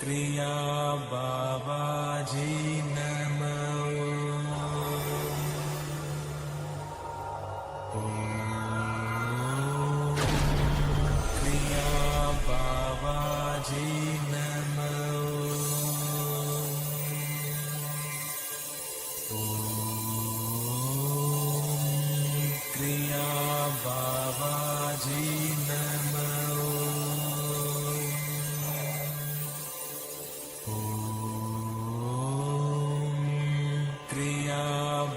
Kriya Babaji Namo. Kriya Babaji Namo. Kriya Babaji Namo. Kriya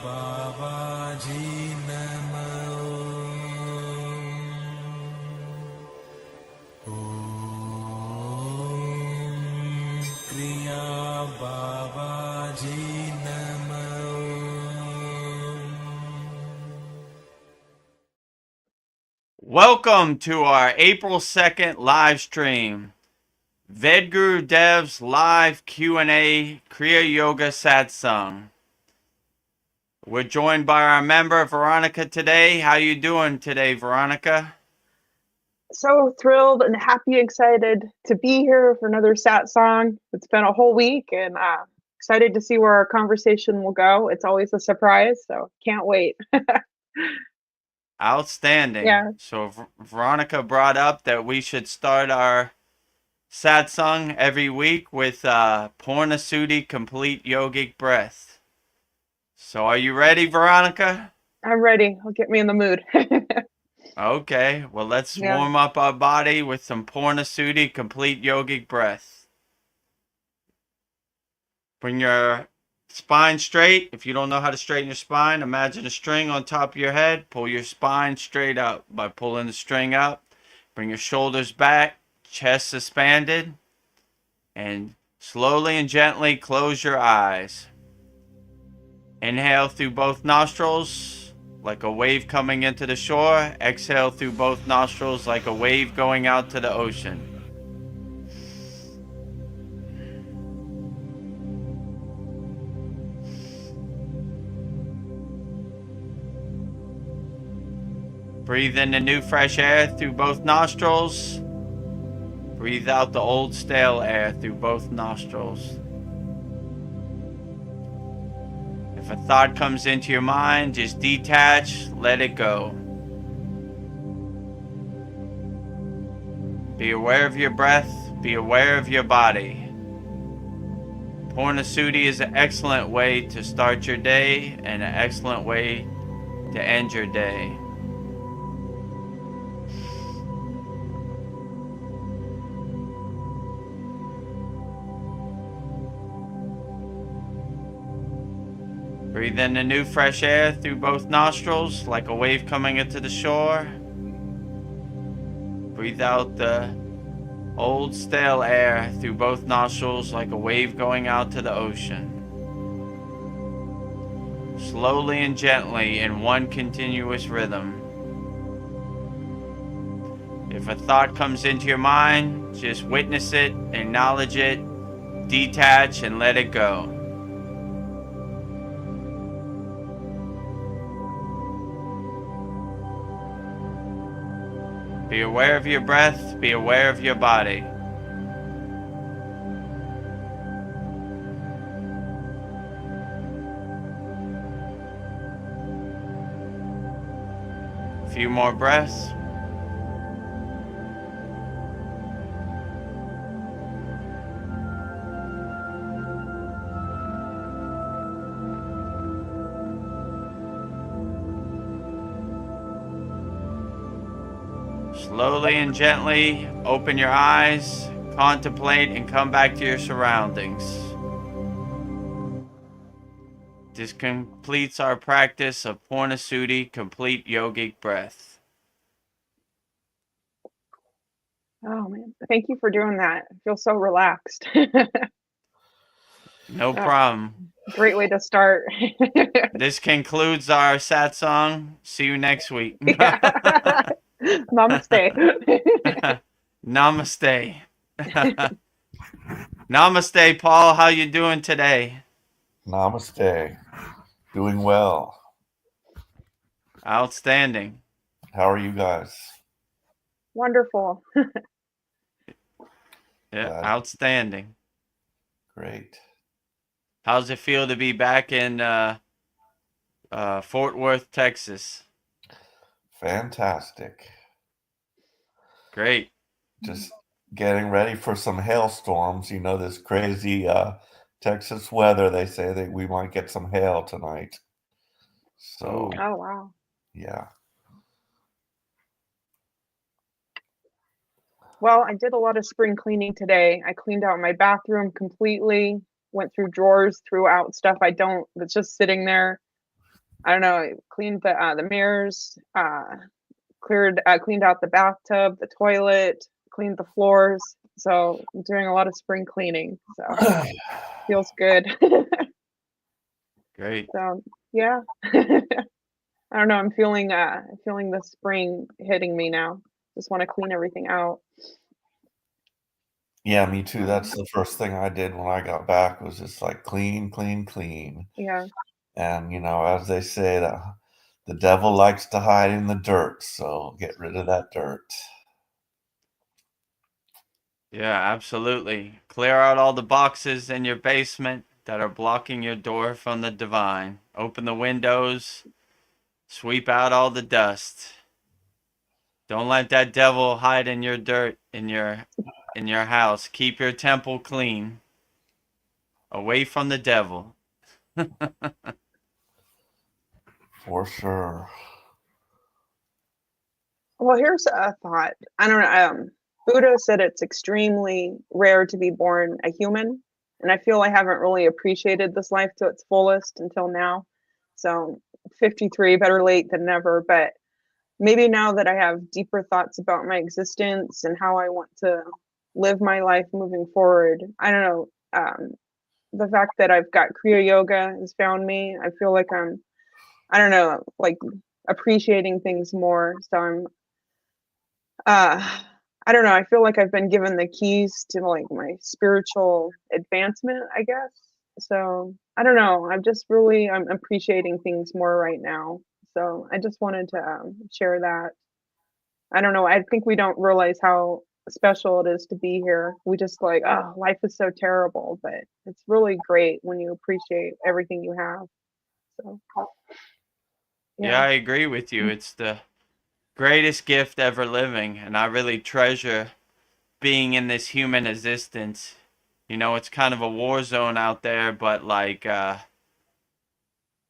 Babaji Namo. Kriya Babaji Namo. Welcome to our April 2nd live stream. Vedgurudev's live Q&A Kriya Yoga Satsang. We're joined by our member Veronica today. How you doing today, Veronica? So thrilled and happy, excited to be here for another Satsang. It's been a whole week and excited to see where our conversation will go. It's always a surprise, so can't wait. Outstanding. Yeah. So Veronica brought up that we should start our Satsang every week with Purnashuddhi Complete Yogic Breath. So are you ready, Veronica? I'm ready. I'll get me in the mood. Okay, well let's Yeah. warm up our body with some Purnashuddhi Complete Yogic Breath. Bring your spine straight. If you don't know how to straighten your spine, imagine a string on top of your head. Pull your spine straight up by pulling the string up. Bring your shoulders back, chest expanded, and slowly and gently close your eyes. Inhale through both nostrils like a wave coming into the shore. Exhale through both nostrils like a wave going out to the ocean. Breathe in the new fresh air through both nostrils. Breathe out the old stale air through both nostrils. If a thought comes into your mind, just detach, let it go. Be aware of your breath, be aware of your body. Purnashuddhi is an excellent way to start your day and an excellent way to end your day. Breathe in the new fresh air through both nostrils like a wave coming into the shore. Breathe out the old stale air through both nostrils like a wave going out to the ocean. Slowly and gently in one continuous rhythm. If a thought comes into your mind, just witness it, acknowledge it, detach, and let it go. Be aware of your breath, be aware of your body. A few more breaths. Slowly and gently open your eyes, contemplate, and come back to your surroundings. This completes our practice of Purnashuddhi Complete Yogic Breath. Oh man, thank you for doing that. I feel so relaxed. No problem. Great way to start. This concludes our satsang. See you next week. Yeah. Namaste. Namaste. Namaste, Paul. How you doing today? Namaste. Doing well. Outstanding. How are you guys? Wonderful. Yeah, outstanding. Great. How's it feel to be back in Fort Worth, Texas? Fantastic. Great. Just getting ready for some hailstorms. This crazy Texas weather. They say that we might get some hail tonight. So, Oh, Oh, wow. yeah. Well, I did a lot of spring cleaning today. I cleaned out my bathroom completely, went through drawers, threw out stuff that's just sitting there. I don't know, cleaned the mirrors, cleaned out the bathtub, the toilet, cleaned the floors. So I'm doing a lot of spring cleaning. So feels good. great. So yeah. I don't know. I'm feeling the spring hitting me now. Just want to clean everything out. Yeah, me too. So, That's the first thing I did when I got back was just like clean, clean, clean. yeah. And as they say, the devil likes to hide in the dirt, so get rid of that dirt. Yeah, absolutely. Clear out all the boxes in your basement that are blocking your door from the divine. Open the windows, sweep out all the dust. Don't let that devil hide in your dirt in your house. Keep your temple clean, away from the devil. For sure. Well, here's a thought. I don't know. Buddha said it's extremely rare to be born a human, and I feel I haven't really appreciated this life to its fullest until now. So, 53, better late than never. But maybe now that I have deeper thoughts about my existence and how I want to live my life moving forward, I don't know. The fact that I've got Kriya Yoga has found me. I feel like I don't know, like appreciating things more. So uh, I don't know. I feel like I've been given the keys to like my spiritual advancement, I guess. So I don't know. I'm appreciating things more right now. So I just wanted to share that. I don't know. I think we don't realize how special it is to be here. We just like, oh, life is so terrible, but it's really great when you appreciate everything you have. So Yeah, yeah. I agree with you. It's the greatest gift ever living, and I really treasure being in this human existence. It's kind of a war zone out there, but like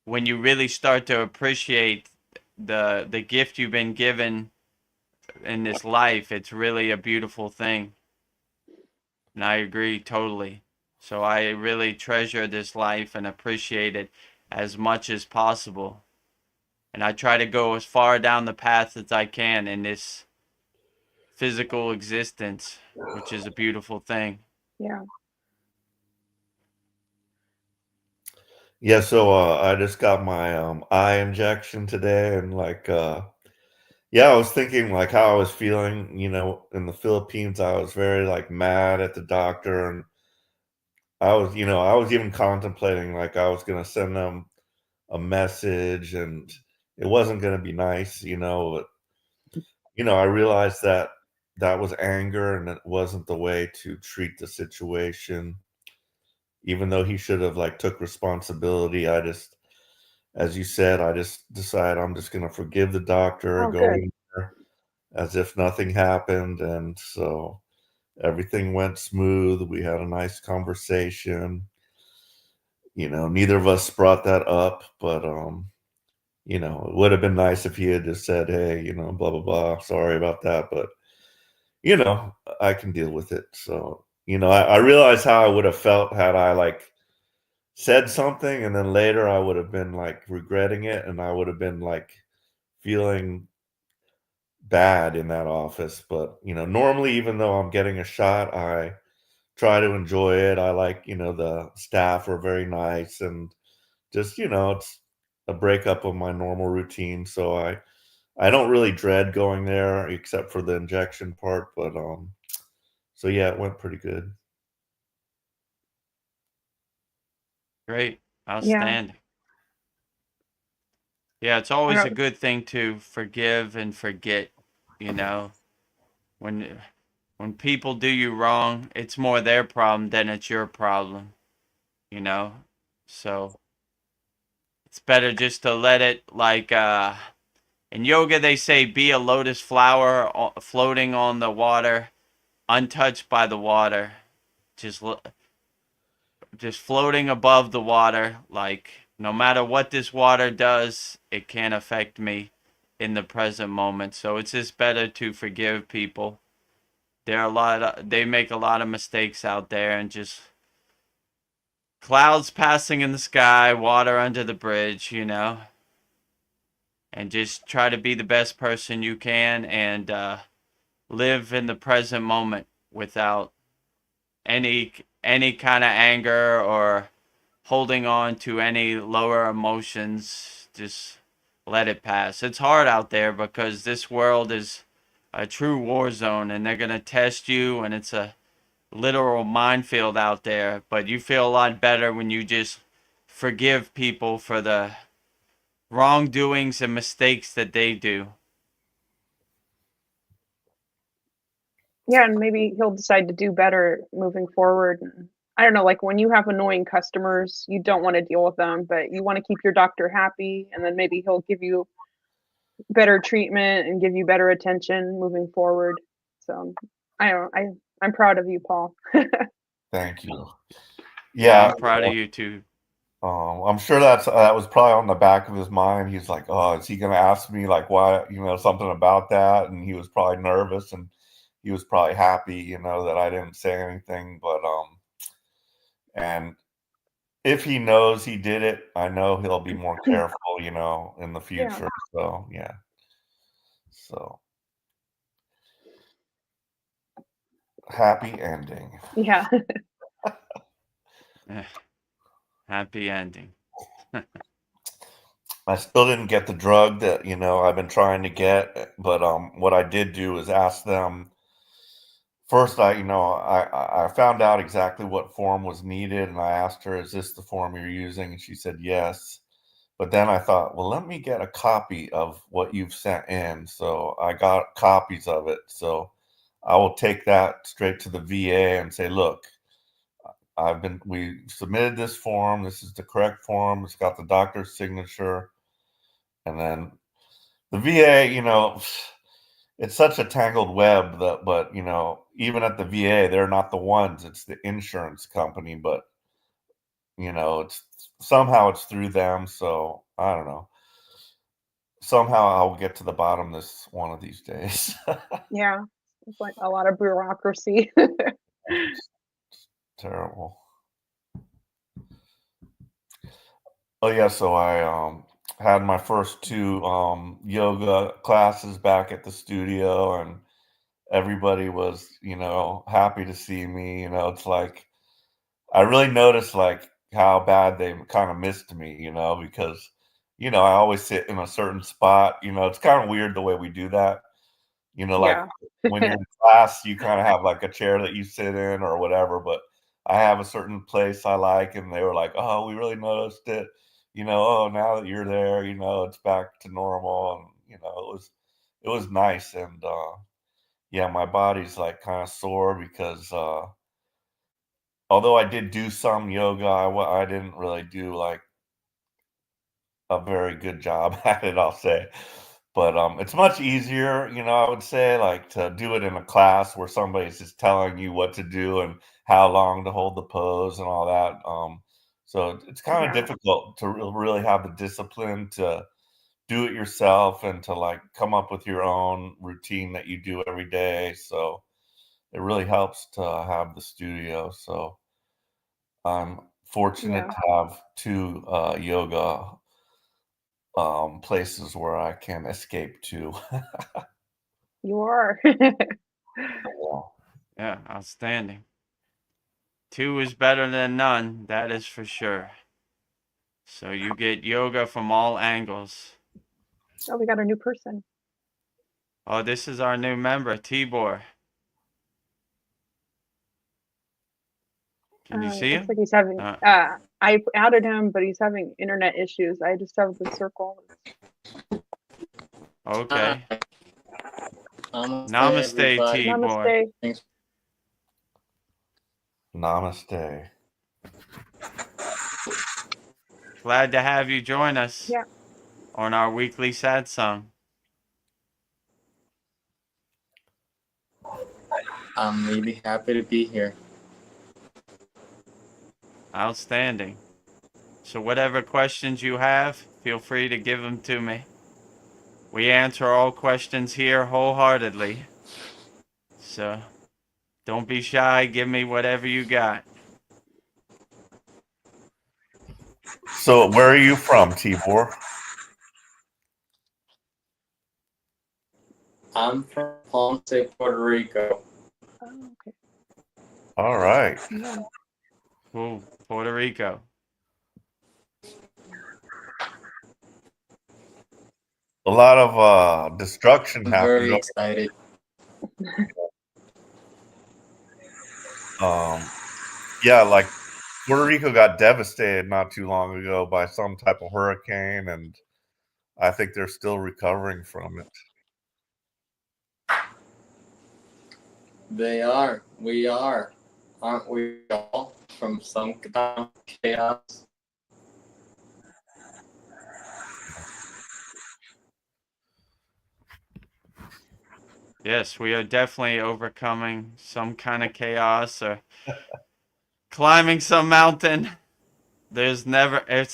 when you really start to appreciate the gift you've been given in this life, it's really a beautiful thing. And I agree totally. So I really treasure this life and appreciate it as much as possible. And I try to go as far down the path as I can in this physical existence, which is a beautiful thing. Yeah. Yeah, so I just got my eye injection today, and yeah, I was thinking like how I was feeling, in the Philippines. I was very like mad at the doctor, and I was even contemplating like I was gonna send them a message, and it wasn't gonna be nice, but I realized that that was anger, and it wasn't the way to treat the situation. Even though he should have like took responsibility, as you said, I just decided I'm just gonna forgive the doctor, Oh, go good. in there as if nothing happened, and so everything went smooth. We had a nice conversation. Neither of us brought that up, but it would have been nice if he had just said, "Hey, blah blah blah. Sorry about that," but you know, I can deal with it. So, I realize how I would have felt had I like said something and then later I would have been like regretting it, and I would have been like feeling bad in that office. But, normally, even though I'm getting a shot, I try to enjoy it. I like, the staff are very nice, and just, it's a breakup of my normal routine. So I don't really dread going there except for the injection part, but so yeah, it went pretty good. Great. Yeah. Outstanding. Yeah, it's I always a don't good thing to forgive and forget, you know. When when people do you wrong, it's more their problem than it's your problem, you know? So it's better just to let it, like, in yoga, they say be a lotus flower floating on the water, untouched by the water. Just, just floating above the water. Like, no matter what this water does, it can't affect me in the present moment. So it's just better to forgive people. They make a lot of mistakes out there, and just clouds passing in the sky, water under the bridge, you know? And just try to be the best person you can, and live in the present moment without any kind of anger or holding on to any lower emotions. Just let it pass. It's hard out there because this world is a true war zone, and they're going to test you, and it's a literal minefield out there. But you feel a lot better when you just forgive people for the wrongdoings and mistakes that they do. Yeah, and maybe he'll decide to do better moving forward. And I don't know, like when you have annoying customers, you don't want to deal with them, but you want to keep your doctor happy, and then maybe he'll give you better treatment and give you better attention moving forward. So I'm proud of you, Paul. Thank you. Yeah, Yeah, I'm proud of you too. I'm sure that was probably on the back of his mind. He's like, "Oh, is he going to ask me like why, something about that?" And he was probably nervous, and he was probably happy, that I didn't say anything. But and if he knows he did it, I know he'll be more careful, in the Yeah. future. So yeah. So happy ending. Yeah. Happy ending. I still didn't get the drug that, I've been trying to get, but what I did do is ask them first. I found out exactly what form was needed, and I asked her, "Is this the form you're using?" And she said yes. But then I thought, well, let me get a copy of what you've sent in. So I got copies of it. So I will take that straight to the VA and say, look, we submitted this form. This is the correct form. It's got the doctor's signature. And then the VA, it's such a tangled web but even at the VA, they're not the ones. It's the insurance company, but it's somehow it's through them. So I don't know. Somehow I'll get to the bottom this one of these days. Yeah. It's like a lot of bureaucracy. It's terrible. Oh yeah, so I had my first two yoga classes back at the studio, and everybody was, happy to see me. It's like I really noticed like how bad they kind of missed me, because I always sit in a certain spot. It's kind of weird the way we do that. Like Yeah. when you're in class, you kind of have like a chair that you sit in or whatever, but I have a certain place I like, and they were like, "Oh, we really noticed it. Oh, now that you're there, it's back to normal." And it was nice. And yeah, my body's like kind of sore because although I did do some yoga, I didn't really do like a very good job at it, I'll say. But it's much easier, I would say, like to do it in a class where somebody's just telling you what to do and how long to hold the pose and all that. So it's kind of Yeah. difficult to really have the discipline to do it yourself and to like come up with your own routine that you do every day. So it really helps to have the studio. So I'm fortunate Yeah. to have two yoga places where I can escape to. You are. Yeah, outstanding. 2 is better than none, that is for sure. So you get yoga from all angles. Oh, we got a new person. Oh, this is our new member, Tibor. Can you see Looks him? like he's having I added him, but he's having internet issues. I just have the circle. Okay. Namaste, Namaste, everybody. Tibor. Namaste. Thanks Namaste. Glad to have you join us Yeah. on our weekly Satsang. I'm really happy to be here. Outstanding. So whatever questions you have, feel free to give them to me. We answer all questions here wholeheartedly. So don't be shy. Give me whatever you got. So, where are you from, Tibor? I'm from Ponce, Puerto Rico. Oh, okay. All right. Yeah. Ooh, Puerto Rico. A lot of destruction I'm happened. very excited. Yeah, like Puerto Rico got devastated not too long ago by some type of hurricane, and I think they're still recovering from it. They are. We are. Aren't we all from some kind of chaos? Yes, we are definitely overcoming some kind of chaos or climbing some mountain. It's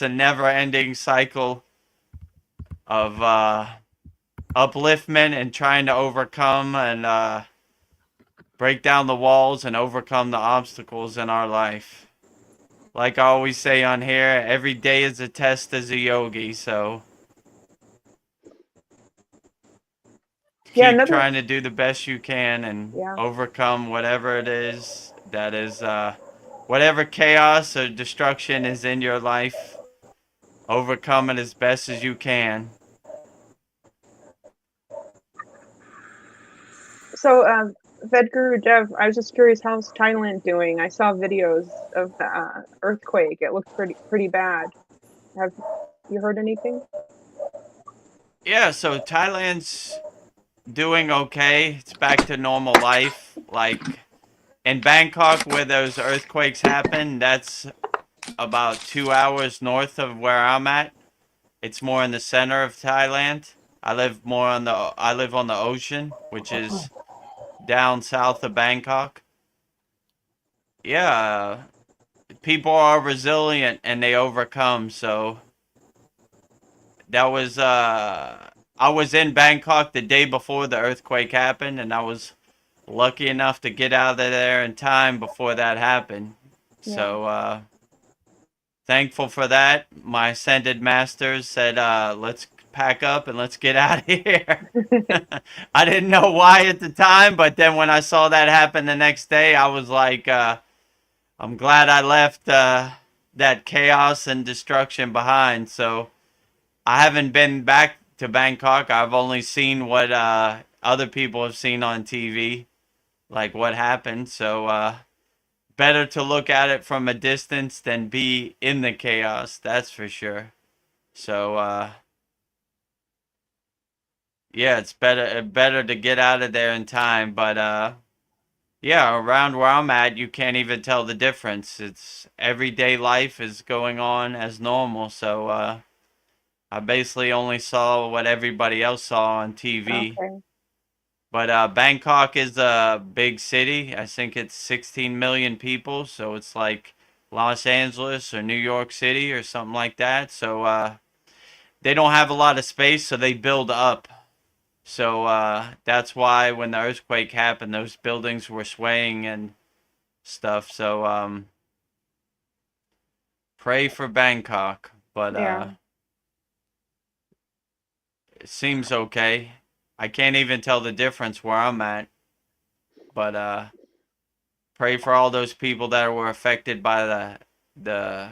a never ending cycle of upliftment and trying to overcome and break down the walls and overcome the obstacles in our life. Like I always say on here, every day is a test as a yogi, so Yeah, keep another trying to do the best you can and Yeah. overcome whatever it is that is whatever chaos or destruction is in your life. Overcome it as best as you can. So, Vedagurudev, I was just curious, how's Thailand doing? I saw videos of the earthquake. It looked pretty bad. Have you heard anything? Yeah, so Thailand's doing okay. It's back to normal life. Like in Bangkok, where those earthquakes happen, that's about 2 hours north of where I'm at. It's more in the center of Thailand. I live on the ocean, which is down south of Bangkok. Yeah, people are resilient and they overcome. So that was I was in Bangkok the day before the earthquake happened, and I was lucky enough to get out of there in time before that happened. Yeah. So thankful for that. My ascended masters said, let's pack up and let's get out of here. I didn't know why at the time, but then when I saw that happen the next day, I was like, I'm glad I left that chaos and destruction behind. So I haven't been back to Bangkok. I've only seen what other people have seen on TV, like what happened. So better to look at it from a distance than be in the chaos. That's for sure. So yeah, it's better to get out of there in time. But yeah, around where I'm at, you can't even tell the difference. It's everyday life is going on as normal. So I basically only saw what everybody else saw on TV. Okay. But Bangkok is a big city. I think it's 16 million people, so it's like Los Angeles or New York City or something like that. So they don't have a lot of space, so they build up. So that's why when the earthquake happened, those buildings were swaying and stuff. So pray for Bangkok, but Yeah. it seems okay. I can't even tell the difference where I'm at, but pray for all those people that were affected by the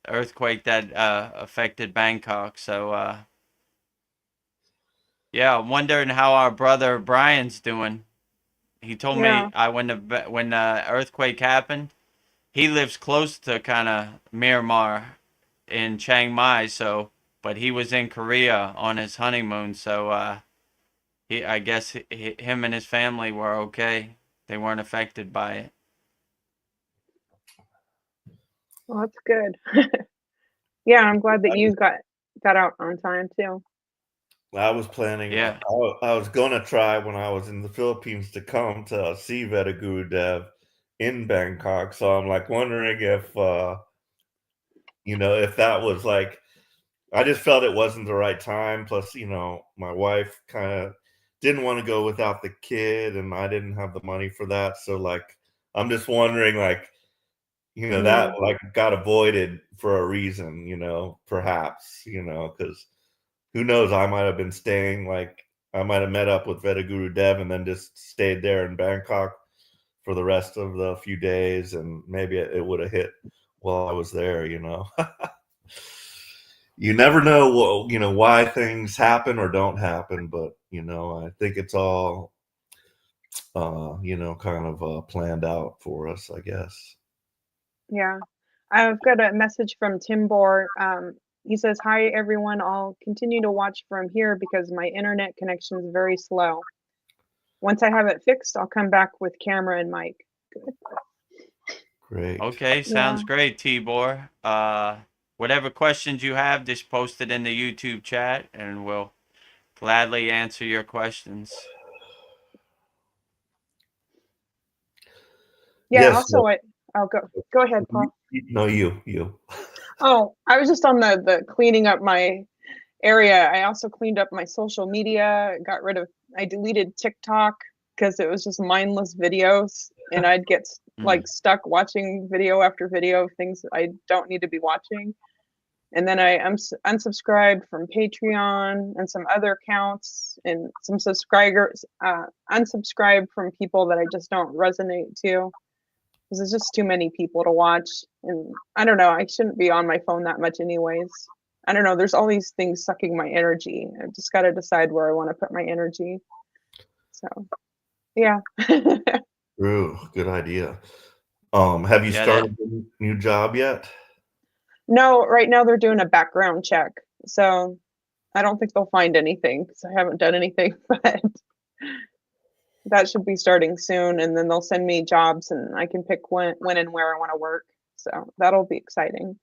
earthquake that affected Bangkok. So yeah, I'm wondering how our brother Brian's doing. He told Yeah. me when the earthquake happened, he lives close to kind of Myanmar in Chiang Mai. So, but he was in Korea on his honeymoon. So I guess him and his family were okay. They weren't affected by it. Well, that's good. Yeah, I'm glad that you got out on time too. I was planning. Yeah. I was gonna try when I was in the Philippines to come to see Vedagurudev in Bangkok. So I'm like wondering if if that was like, I just felt it wasn't the right time. Plus, my wife kind of didn't want to go without the kid, and I didn't have the money for that. So like, I'm just wondering, like, that Mm, like got avoided for a reason, perhaps, because who knows? I might have been staying, like, I might have met up with Vedagurudev and then just stayed there in Bangkok for the rest of the few days, and maybe it would have hit while I was there. You never know why things happen or don't happen, but I think it's all kind of planned out for us, I guess. yeah. I've got a message from Timbor. He says, "Hi everyone. I'll continue to watch from here because my internet connection is very slow. Once I have it fixed, I'll come back with camera and mic." Good. Great. Okay, Yeah. sounds great, Tibor. Whatever questions you have, just post it in the YouTube chat, and we'll gladly answer your questions. Yeah. Yes. Also, I'll go ahead, Paul. No, you. Oh, I was just on the cleaning up my area. I also cleaned up my social media, I deleted TikTok because it was just mindless videos, and I'd get Mm. like stuck watching video after video of things that I don't need to be watching. And then I unsubscribed from Patreon and some other accounts, and some subscribers unsubscribed from people that I just don't resonate to, because there's just too many people to watch. And I don't know, I shouldn't be on my phone that much anyways. I don't know, there's all these things sucking my energy. I've just got to decide where I want to put my energy. So yeah. Ooh, good idea. Have you Yeah, that. started a new job yet? No, right now they're doing a background check, so I don't think they'll find anything because I haven't done anything. But that should be starting soon, and then they'll send me jobs and I can pick when and where I want to work. So that'll be exciting.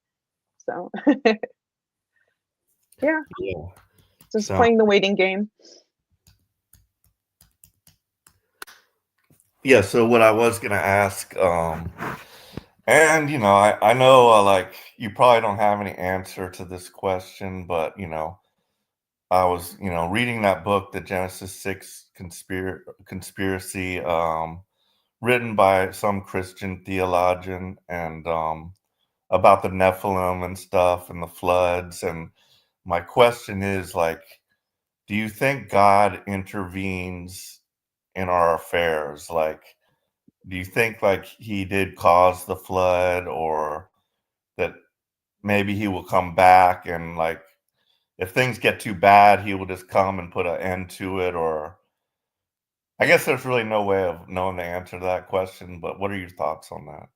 So yeah, Yeah. just So playing the waiting game. yeah, so what I was gonna ask, and I know like you probably don't have any answer to this question, but I was reading that book, the Genesis 6 conspiracy, written by some Christian theologian, and about the Nephilim and stuff and the floods. And my question is, like, do you think God intervenes in our affairs? Like, do you think like he did cause the flood, or that maybe he will come back and, like, if things get too bad, he will just come and put an end to it? Or I guess there's really no way of knowing the answer to that question, but what are your thoughts on that?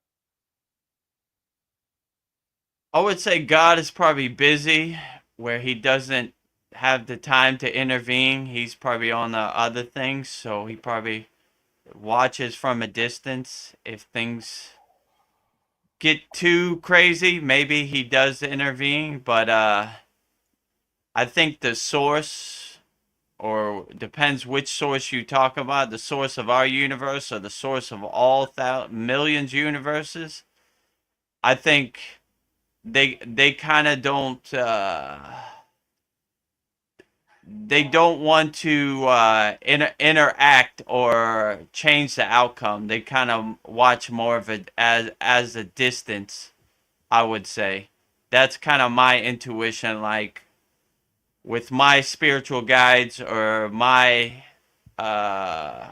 I would say God is probably busy where he doesn't have the time to intervene. He's probably on the other things, so he probably watches from a distance. If things get too crazy, maybe he does intervene, but I think the source, or depends which source you talk about, the source of our universe or the source of all millions universes. I think they kind of don't want to interact or change the outcome. They kind of watch more of it as a distance, I would say. That's kind of my intuition. Like with my spiritual guides or uh,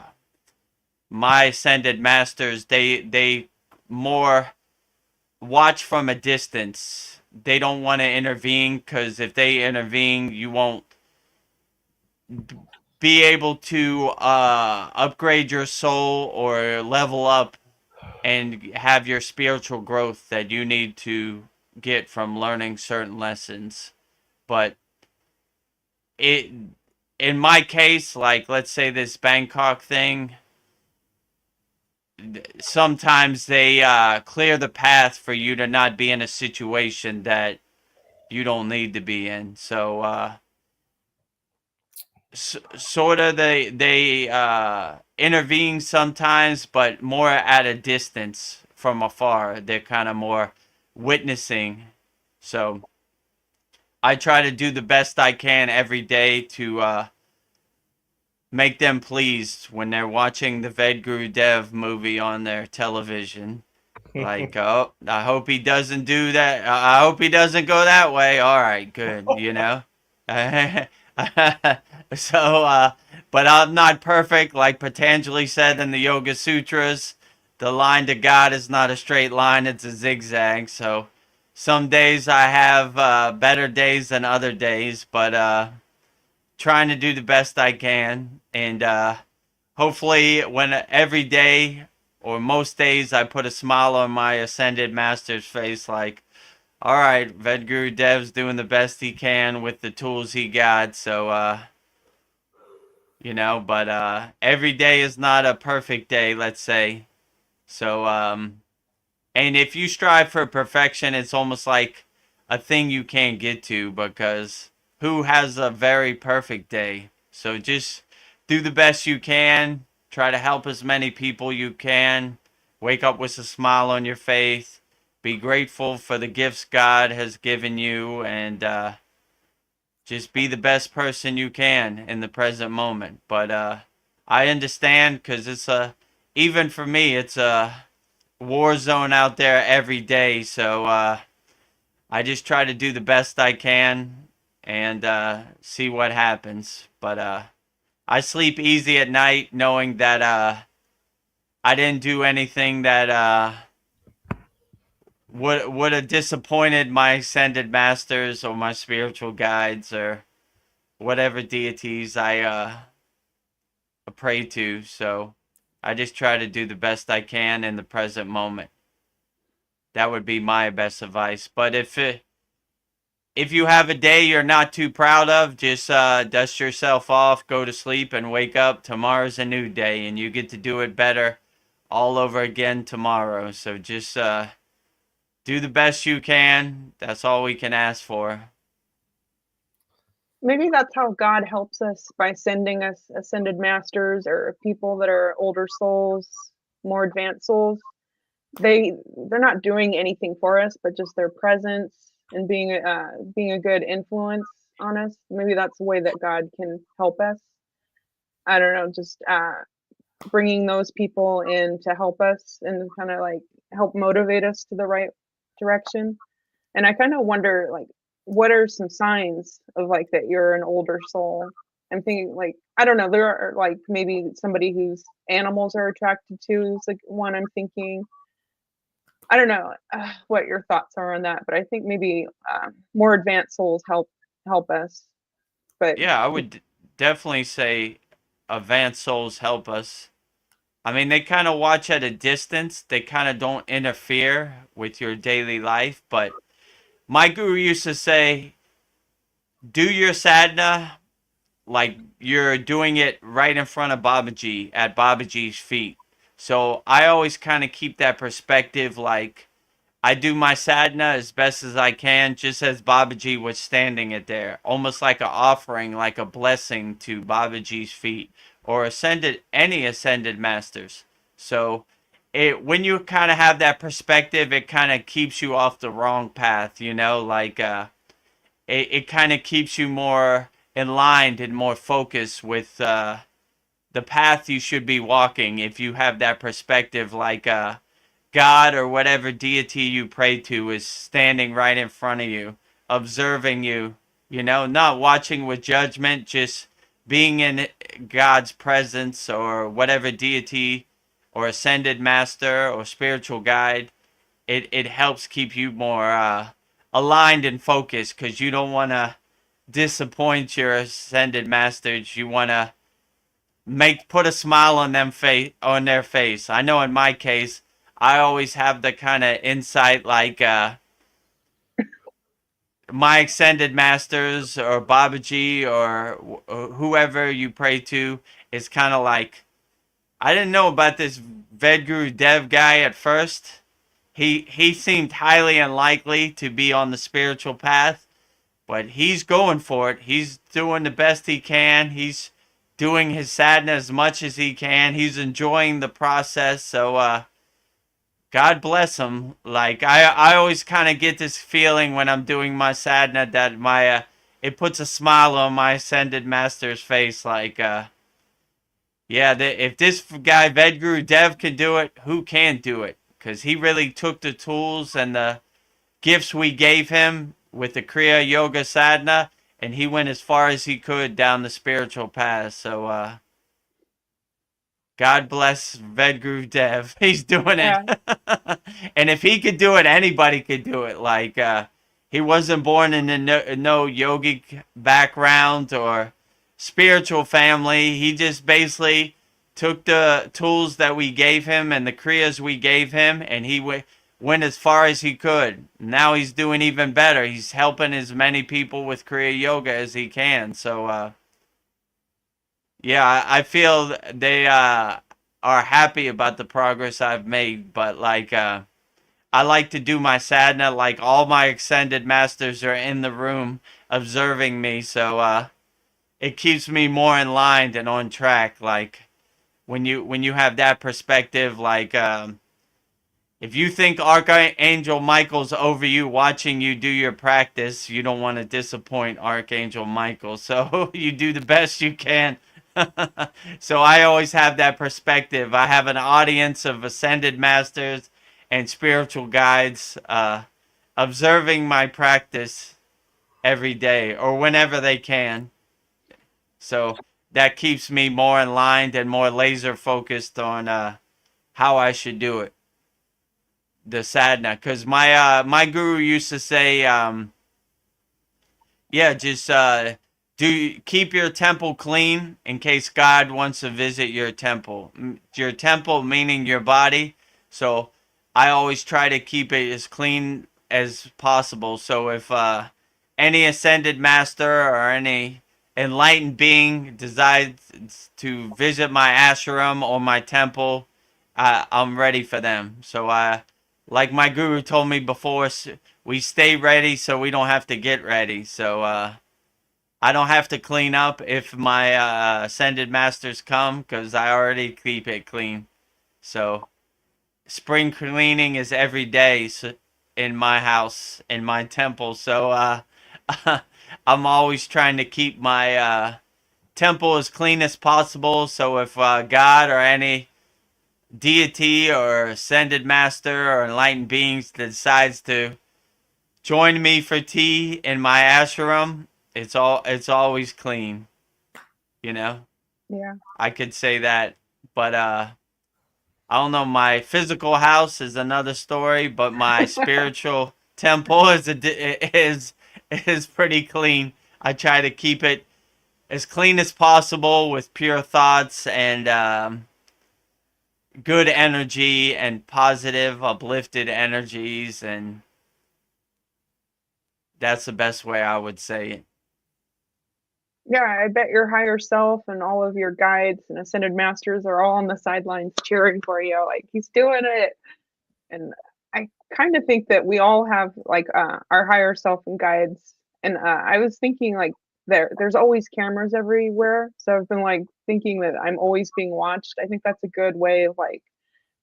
my ascended masters, they more watch from a distance. They don't want to intervene because if they intervene, you won't be able to upgrade your soul or level up and have your spiritual growth that you need to get from learning certain lessons. But it, in my case, like let's say this Bangkok thing, sometimes they clear the path for you to not be in a situation that you don't need to be in. So sort of they intervene sometimes, but more at a distance from afar. They're kind of more witnessing. So I try to do the best I can every day to make them pleased when they're watching the Vedagurudev movie on their television. Like, oh, I hope he doesn't do that. I hope he doesn't go that way. All right, good, you know. So, but I'm not perfect. Like Patanjali said in the Yoga Sutras, the line to God is not a straight line, it's a zigzag. So some days I have better days than other days, but trying to do the best I can. And hopefully, when every day or most days I put a smile on my Ascended Master's face, like, all right, Vedagurudev doing the best he can with the tools he got. So, you know, but every day is not a perfect day, let's say. So, and if you strive for perfection, it's almost like a thing you can't get to, because who has a very perfect day? So just do the best you can. Try to help as many people you can. Wake up with a smile on your face. Be grateful for the gifts God has given you, and just be the best person you can in the present moment. But I understand, because it's even for me, it's a war zone out there every day. So I just try to do the best I can and see what happens. But I sleep easy at night knowing that I didn't do anything that would have disappointed my ascended masters or my spiritual guides or whatever deities I pray to. So I just try to do the best I can in the present moment. That would be my best advice. But if you have a day you're not too proud of, just dust yourself off, go to sleep, and wake up. Tomorrow's a new day, and you get to do it better all over again tomorrow. So just do the best you can. That's all we can ask for. Maybe that's how God helps us, by sending us ascended masters or people that are older souls, more advanced souls. They're not doing anything for us, but just their presence and being a good influence on us. Maybe that's the way that God can help us. I don't know, just bringing those people in to help us and kind of like help motivate us to the right direction. And I kind of wonder, like, what are some signs of like that you're an older soul? I'm thinking, like, I don't know, there are like maybe somebody whose animals are attracted to is like one I'm thinking. I don't know what your thoughts are on that, but I think maybe more advanced souls help us. But Yeah, I would definitely say advanced souls help us. I mean, they kind of watch at a distance. They kind of don't interfere with your daily life. But my guru used to say, do your sadhana like you're doing it right in front of Babaji, at Babaji's feet. So I always kind of keep that perspective, like I do my sadhana as best as I can, just as Babaji was standing it there, almost like an offering, like a blessing to Babaji's feet, or any ascended masters. So when you kind of have that perspective, it kind of keeps you off the wrong path, you know, like it kind of keeps you more in line and more focused with the path you should be walking. If you have that perspective, like God or whatever deity you pray to is standing right in front of you, observing you, you know, not watching with judgment, just being in God's presence, or whatever deity or ascended master or spiritual guide. It helps keep you more aligned and focused, because you don't want to disappoint your ascended masters. You want to put a smile on on their face. I know in my case, I always have the kind of insight, like my ascended masters or Babaji or whoever you pray to is kind of like, I didn't know about this Vedagurudev guy at first. He seemed highly unlikely to be on the spiritual path, but he's going for it. He's doing the best he can. He's doing his sadhana as much as he can. He's enjoying the process. So God bless him. Like I always kind of get this feeling when I'm doing my sadhana that my it puts a smile on my ascended master's face. Like yeah, if this guy Vedagurudev can do it, who can do it? Because he really took the tools and the gifts we gave him with the Kriya Yoga Sadhana, and he went as far as he could down the spiritual path. So God bless Vedagurudev. He's doing it. Yeah. And if he could do it, anybody could do it. Like he wasn't born in a no yogic background or spiritual family. He just basically took the tools that we gave him and the kriyas we gave him, and he went as far as he could. Now he's doing even better. He's helping as many people with Kriya Yoga as he can. So, yeah, I feel they are happy about the progress I've made. But, like, I like to do my sadhana. Like, all my ascended masters are in the room observing me. So, it keeps me more in line and on track. Like, when you have that perspective, like if you think Archangel Michael's over you watching you do your practice, you don't want to disappoint Archangel Michael. So you do the best you can. So I always have that perspective. I have an audience of ascended masters and spiritual guides observing my practice every day or whenever they can. So that keeps me more in line and more laser focused on how I should do it, the sadhana. Because my guru used to say, yeah, just keep your temple clean in case God wants to visit your temple. Your temple meaning your body. So I always try to keep it as clean as possible. So if any ascended master or any enlightened being decides to visit my ashram or my temple, I'm ready for them. So like my guru told me before, we stay ready so we don't have to get ready. So I don't have to clean up if my ascended masters come because I already keep it clean. So spring cleaning is every day in my house, in my temple. So I'm always trying to keep my temple as clean as possible. So if God or any deity or ascended master or enlightened beings decides to join me for tea in my ashram, it's always clean. You know, Yeah. I could say that, but I don't know. My physical house is another story, but my spiritual temple is pretty clean. I try to keep it as clean as possible with pure thoughts and good energy and positive, uplifted energies, and that's the best way I would say it. Yeah, I bet your higher self and all of your guides and ascended masters are all on the sidelines cheering for you. Like, he's doing it. And I kind of think that we all have like our higher self and guides. And I was thinking like there's always cameras everywhere. So I've been like thinking that I'm always being watched. I think that's a good way of like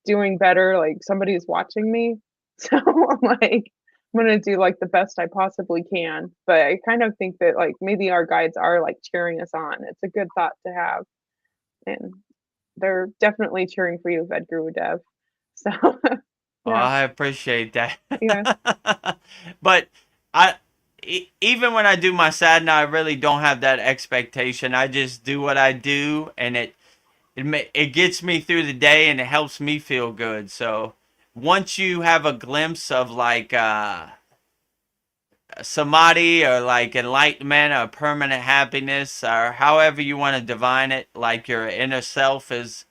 doing better. Like somebody's watching me. So I'm like, I'm gonna do like the best I possibly can. But I kind of think that like maybe our guides are like cheering us on. It's a good thought to have. And they're definitely cheering for you, Vedagurudev. So Well, yeah. I appreciate that. Yeah. But even when I do my sadhana, I really don't have that expectation. I just do what I do, and it gets me through the day, and it helps me feel good. So once you have a glimpse of like samadhi or like enlightenment or permanent happiness or however you want to define it, like your inner self is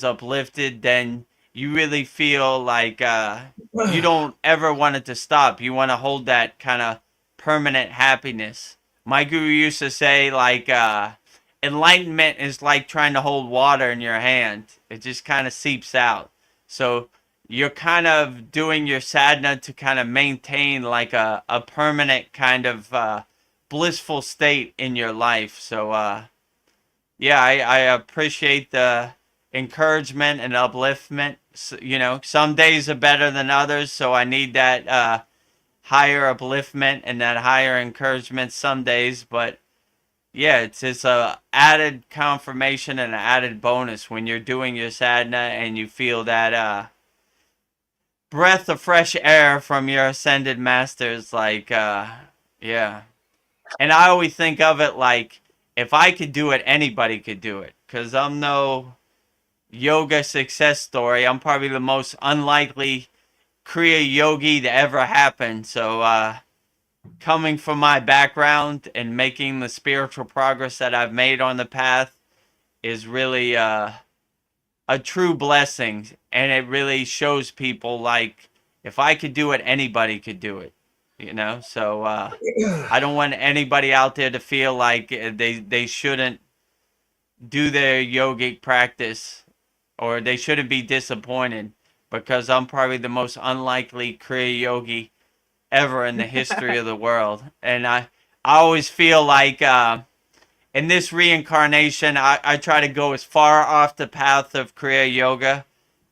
uplifted, then you really feel like you don't ever want it to stop. You want to hold that kind of permanent happiness. My guru used to say like enlightenment is like trying to hold water in your hand. It just kind of seeps out. So you're kind of doing your sadhana to kind of maintain like a permanent kind of blissful state in your life. So yeah, I appreciate the encouragement and upliftment. You know, some days are better than others, so I need that higher upliftment and that higher encouragement some days. But yeah, it's just a added confirmation and an added bonus when you're doing your sadhana and you feel that breath of fresh air from your ascended masters. Like, yeah. And I always think of it like, if I could do it, anybody could do it. Because I'm no yoga success story. I'm probably the most unlikely Kriya yogi to ever happen. So, coming from my background and making the spiritual progress that I've made on the path is really a true blessing. And it really shows people, like, if I could do it, anybody could do it. You know? So, I don't want anybody out there to feel like they shouldn't do their yogic practice, or they shouldn't be disappointed, because I'm probably the most unlikely Kriya yogi ever in the history of the world. And I always feel like in this reincarnation, I try to go as far off the path of Kriya yoga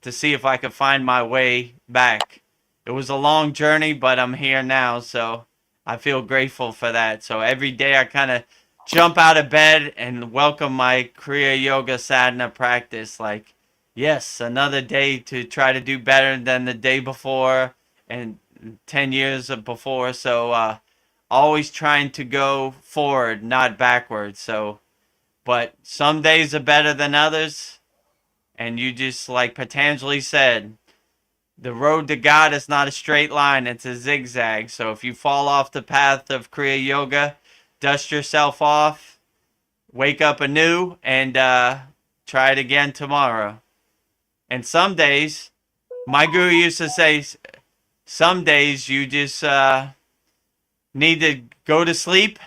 to see if I could find my way back. It was a long journey, but I'm here now, so I feel grateful for that. So every day I kind of jump out of bed and welcome my Kriya yoga sadhana practice. Like, yes, another day to try to do better than the day before and 10 years before. So always trying to go forward, not backwards. So, but some days are better than others. And you just, like Patanjali said, the road to God is not a straight line, it's a zigzag. So if you fall off the path of Kriya yoga, dust yourself off, wake up anew, and try it again tomorrow. And some days, my guru used to say, some days you just need to go to sleep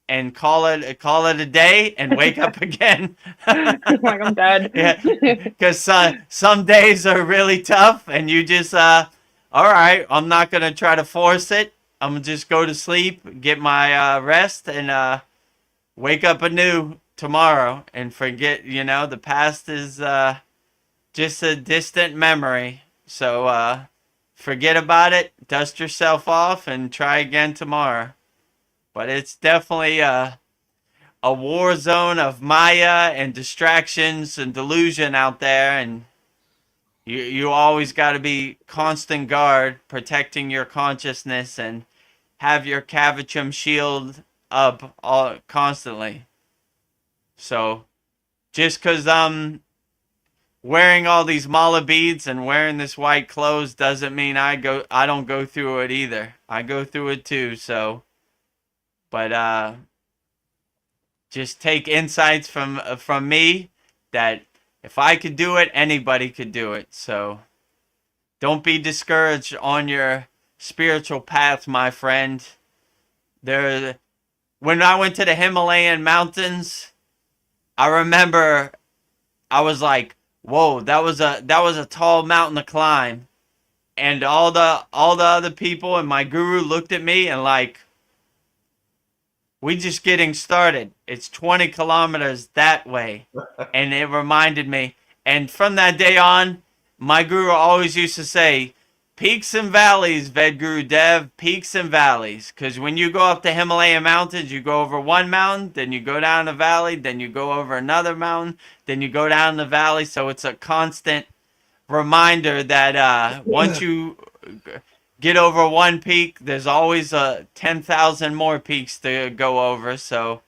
and call it a day and wake up again. Like I'm dead. Yeah, because some days are really tough, and you just all right, I'm not gonna try to force it. I'm gonna just go to sleep, get my rest, and wake up anew tomorrow and forget. You know, the past is just a distant memory. So forget about it, dust yourself off, and try again tomorrow. But it's definitely a war zone of Maya and distractions and delusion out there, and you always got to be constant guard, protecting your consciousness, and have your Kavacham shield up all constantly. So just because I'm wearing all these mala beads and wearing this white clothes doesn't mean I don't go through it either. I go through it too. So, but just take insights from me that if I could do it, anybody could do it. So don't be discouraged on your spiritual path, my friend. When I went to the Himalayan mountains, I remember I was like, whoa, that was a tall mountain to climb. And all the other people and my guru looked at me and like, we just getting started. It's 20 kilometers that way. And it reminded me. And from that day on, my guru always used to say, peaks and valleys, Vedagurudev, peaks and valleys. Because when you go up the Himalayan mountains, you go over one mountain, then you go down the valley, then you go over another mountain, then you go down the valley. So it's a constant reminder that once you get over one peak, there's always 10,000 more peaks to go over. So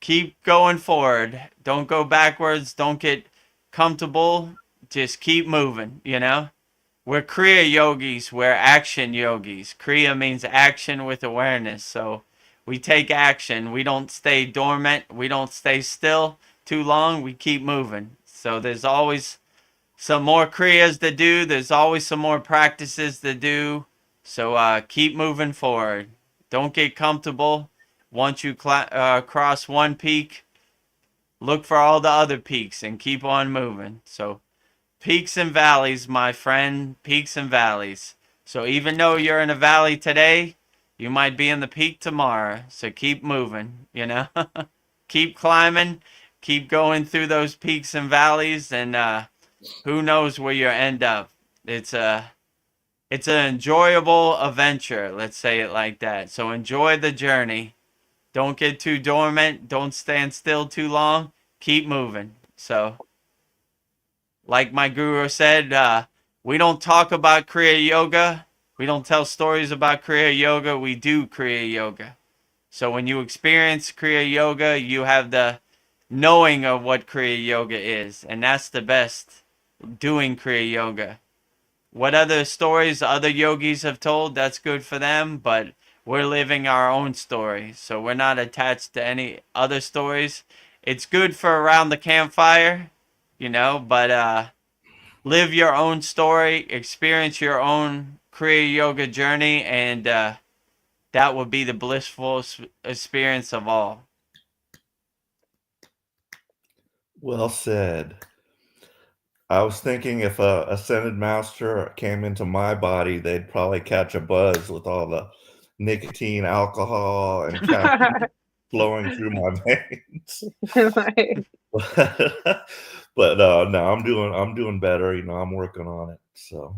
keep going forward. Don't go backwards. Don't get comfortable. Just keep moving, you know. We're Kriya yogis. We're action yogis. Kriya means action with awareness. So we take action. We don't stay dormant. We don't stay still too long. We keep moving. So there's always some more Kriyas to do. There's always some more practices to do. So keep moving forward. Don't get comfortable. Once you cross one peak, look for all the other peaks and keep on moving. So peaks and valleys, my friend, peaks and valleys. So even though you're in a valley today, you might be in the peak tomorrow. So keep moving, you know? Keep climbing, keep going through those peaks and valleys, and who knows where you end up. It's an enjoyable adventure, let's say it like that. So enjoy the journey. Don't get too dormant. Don't stand still too long. Keep moving. So, like my guru said, we don't talk about Kriya Yoga. We don't tell stories about Kriya Yoga. We do Kriya Yoga. So when you experience Kriya Yoga, you have the knowing of what Kriya Yoga is. And that's the best, doing Kriya Yoga. What other stories other yogis have told, that's good for them, but we're living our own story. So we're not attached to any other stories. It's good for around the campfire, you know, but live your own story, experience your own Kriya Yoga journey, and that would be the blissful experience of all. Well said. I was thinking if a ascended master came into my body, they'd probably catch a buzz with all the nicotine, alcohol, and caffeine flowing through my veins. Like, But no, I'm doing better. You know, I'm working on it. So,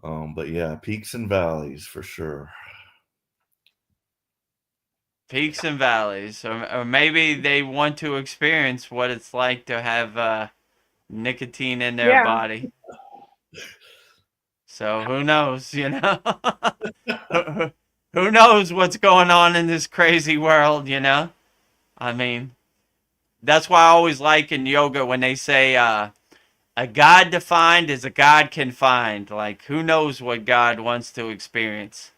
but yeah, peaks and valleys for sure. Peaks and valleys, or maybe they want to experience what it's like to have nicotine in their yeah. body. So who knows, you know? Who knows what's going on in this crazy world, you know? I mean, that's why I always like in yoga when they say a God defined is a God can find. Like, who knows what God wants to experience?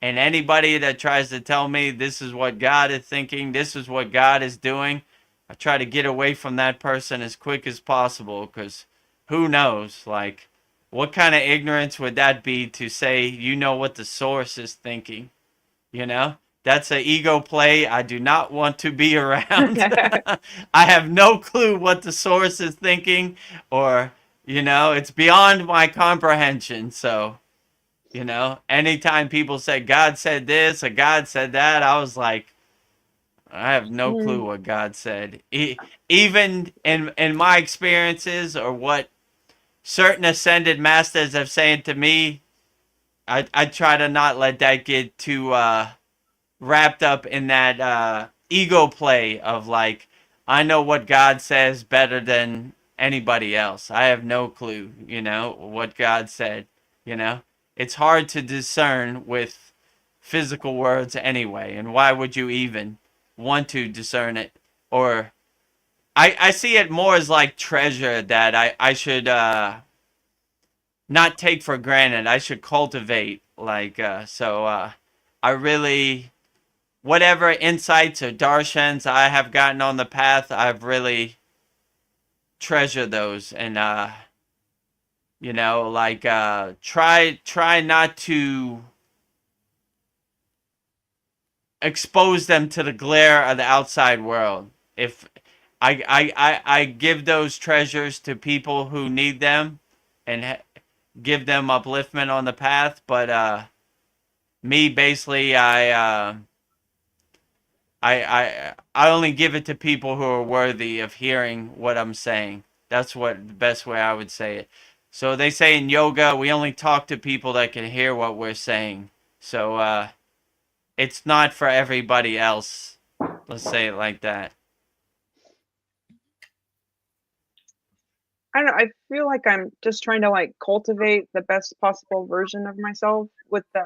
And anybody that tries to tell me this is what God is thinking, this is what God is doing, I try to get away from that person as quick as possible, because who knows? Like, what kind of ignorance would that be to say you know what the source is thinking? You know? That's an ego play I do not want to be around. I have no clue what the source is thinking, or, you know, it's beyond my comprehension. So, you know, anytime people say God said this or God said that, I was like, I have no clue what God said. Even in my experiences or what certain ascended masters have said to me, I try to not let that get too wrapped up in that ego play of like, I know what God says better than anybody else. I have no clue, you know, what God said, you know. It's hard to discern with physical words anyway, and why would you even want to discern it? Or I see it more as like treasure that I should not take for granted. I should cultivate, like, I really, whatever insights or darshans I have gotten on the path, I've really treasured those, and you know, like, try not to expose them to the glare of the outside world. If I give those treasures to people who need them, and give them upliftment on the path, but me, basically, I only give it to people who are worthy of hearing what I'm saying. That's what the best way I would say it. So they say in yoga, we only talk to people that can hear what we're saying. So it's not for everybody else. Let's say it like that. I don't know. I feel like I'm just trying to like cultivate the best possible version of myself with the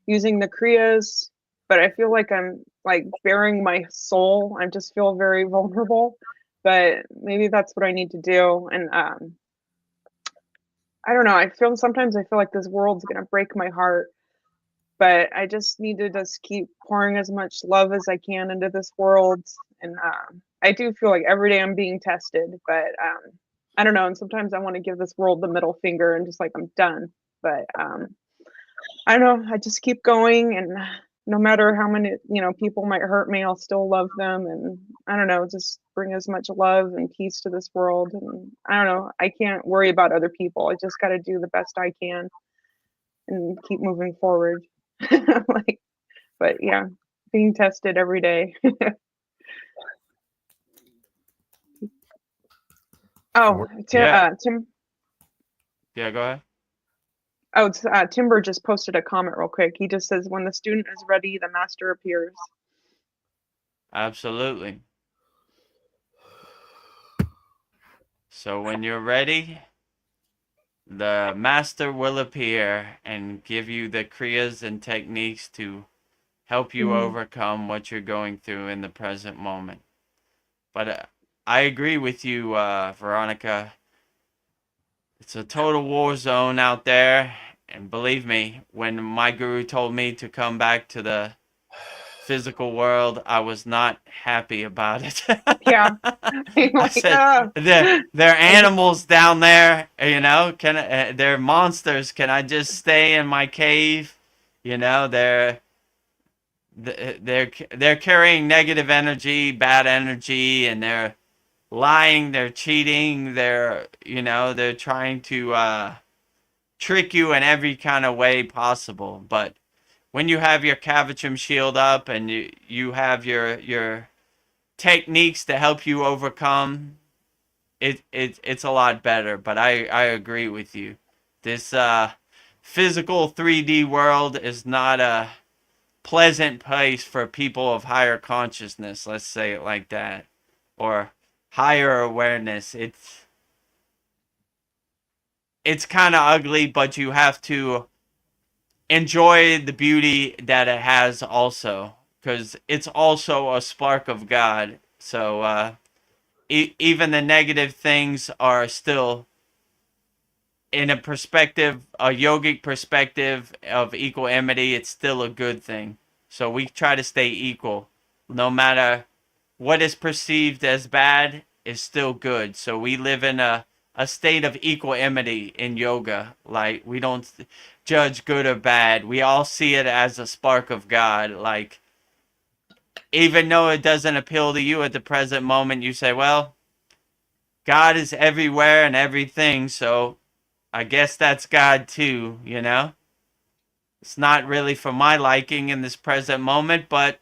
using the kriyas, but I feel like I'm like bearing my soul. I just feel very vulnerable, but maybe that's what I need to do. And I don't know. Sometimes I feel like this world's gonna break my heart, but I just need to just keep pouring as much love as I can into this world. And I do feel like every day I'm being tested, but I don't know. And sometimes I want to give this world the middle finger and just like I'm done. But I don't know. I just keep going and no matter how many, people might hurt me, I'll still love them. And I don't know, just bring as much love and peace to this world. And I don't know, I can't worry about other people. I just got to do the best I can and keep moving forward. But yeah, being tested every day. Oh, Yeah. Tim. Yeah, go ahead. Oh, Timber just posted a comment real quick. He just says, when the student is ready, the master appears. Absolutely. So when you're ready, the master will appear and give you the kriyas and techniques to help you overcome what you're going through in the present moment. But I agree with you, Veronica. It's a total war zone out there. And believe me, when my guru told me to come back to the physical world, I was not happy about it. Yeah. I said, they're animals down there, they're monsters. Can I just stay in my cave? They're carrying negative energy, bad energy, and they're lying, they're cheating, they're trying to trick you in every kind of way possible. But when you have your Kavachum shield up and you have your techniques to help you overcome, it's a lot better. But I agree with you. This physical 3D world is not a pleasant place for people of higher consciousness, let's say it like that, or higher awareness. It's kind of ugly, but you have to enjoy the beauty that it has also, because it's also a spark of God. So even the negative things are still, in a perspective, a yogic perspective of equanimity, it's still a good thing. So we try to stay equal. No matter what is perceived as bad is still good. So we live in a state of equanimity in yoga. Like, we don't judge good or bad. We all see it as a spark of God. Like, even though it doesn't appeal to you at the present moment, you say, well, God is everywhere and everything, so I guess that's God too, It's not really for my liking in this present moment, but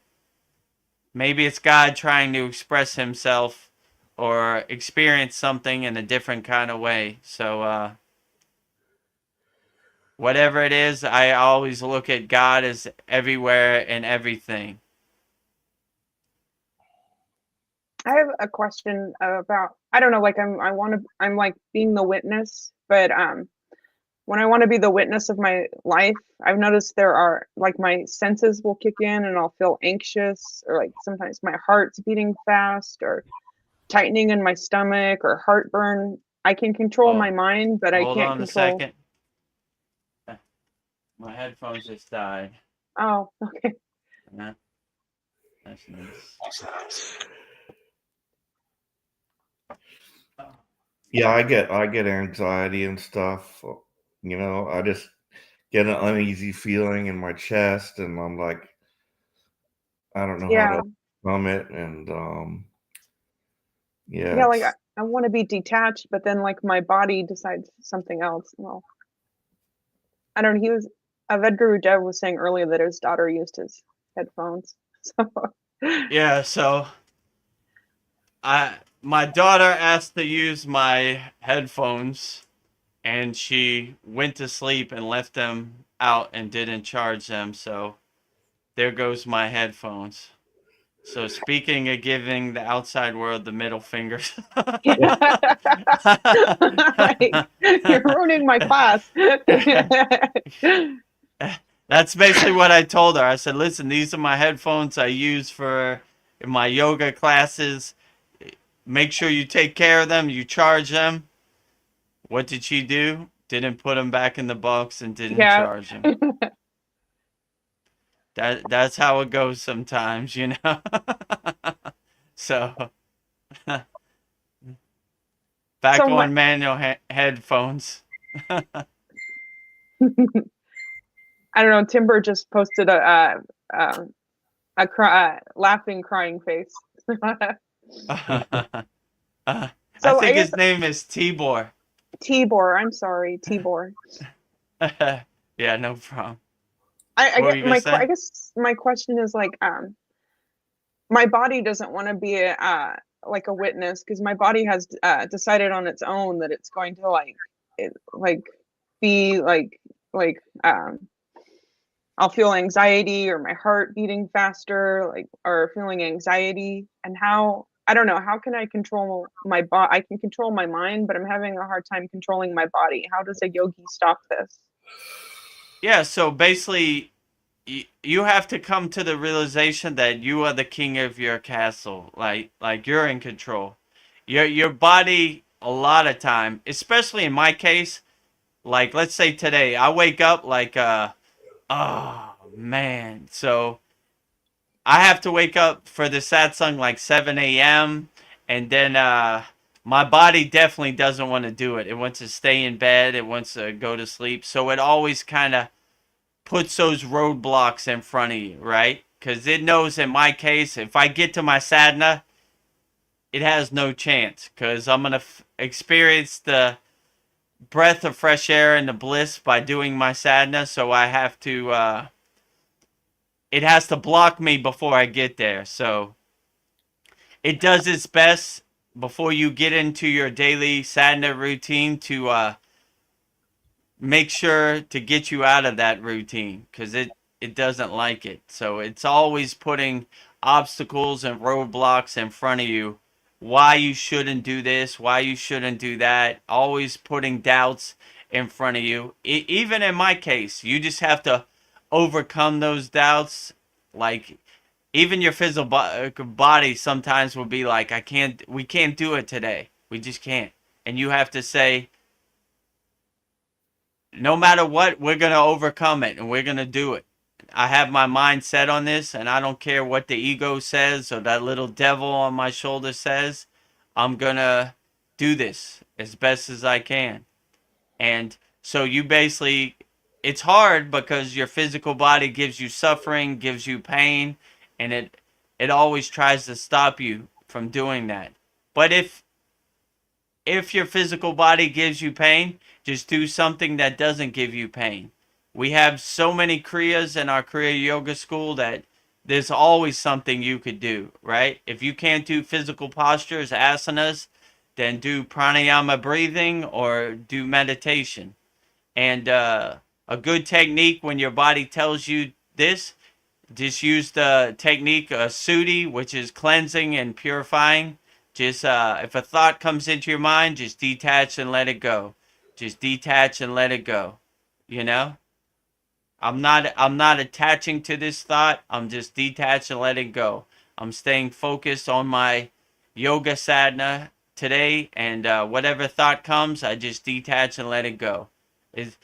maybe it's God trying to express himself or experience something in a different kind of way. So whatever it is, I always look at God as everywhere and everything. I have a question about, I don't know, like I'm like being the witness, but when I want to be the witness of my life, I've noticed there are, like, my senses will kick in and I'll feel anxious, or like sometimes my heart's beating fast, or tightening in my stomach, or heartburn. I can control my mind, but I Hold can't on control. a second. My headphones just died. Oh, okay. Yeah. That's nice. Yeah, I get anxiety and stuff. I just get an uneasy feeling in my chest, and I'm like, I don't know how Yeah. to overcome it. And Yeah, like it's I want to be detached, but then like my body decides something else. Well, I don't know. Vedagurudev was saying earlier that his daughter used his headphones. So Yeah, so my daughter asked to use my headphones, and she went to sleep and left them out and didn't charge them. So there goes my headphones. So speaking of giving the outside world the middle fingers. like, you're ruining my class. That's basically what I told her. I said, listen, these are my headphones I use for my yoga classes. Make sure you take care of them. You charge them. What did she do? Didn't put them back in the box and didn't Yeah. charge them. That's how it goes sometimes, So back So on manual headphones. I don't know. Timber just posted laughing, crying face. I So I think guess his name is Tibor. Tibor. I'm sorry, Tibor. Yeah, no problem. I What were get you gonna I say? guess my question is like, my body doesn't want to be like a witness, because my body has decided on its own that it's going to like be like I'll feel anxiety or my heart beating faster, like, or feeling anxiety. And how, I don't know, how can I control my body? I can control my mind, but I'm having a hard time controlling my body. How does a yogi stop this? Yeah, so basically, you have to come to the realization that you are the king of your castle. Like you're in control. Your body, a lot of time, especially in my case, like let's say today, I wake up like oh man. So I have to wake up for the satsang like 7 a.m. and then my body definitely doesn't want to do it. It wants to stay in bed. It wants to go to sleep. So it always kind of puts those roadblocks in front of you, right? Because it knows in my case, if I get to my sadhana, it has no chance. Because I'm going to experience the breath of fresh air and the bliss by doing my sadhana. So I have to, it has to block me before I get there. So it does its best before you get into your daily sadhana routine to make sure to get you out of that routine, because it doesn't like it. So it's always putting obstacles and roadblocks in front of you, why you shouldn't do this, why you shouldn't do that, always putting doubts in front of you. Even in my case, you just have to overcome those doubts. Like even your physical body sometimes will be like, we can't do it today, we just can't. And you have to say, no matter what, we're going to overcome it and we're going to do it. I have my mind set on this, and I don't care what the ego says or that little devil on my shoulder says. I'm going to do this as best as I can. And so you basically, it's hard because your physical body gives you suffering, gives you pain, and it always tries to stop you from doing that. But if your physical body gives you pain, just do something that doesn't give you pain. We have so many kriyas in our Kriya yoga school that there's always something you could do, right? If you can't do physical postures, asanas, then do pranayama breathing or do meditation. And a good technique when your body tells you this, just use the technique Sudi, which is cleansing and purifying. Just if a thought comes into your mind, just detach and let it go. Just detach and let it go. You know? I'm not attaching to this thought. I'm just detached and letting go. I'm staying focused on my yoga sadhana today, and whatever thought comes, I just detach and let it go. It's,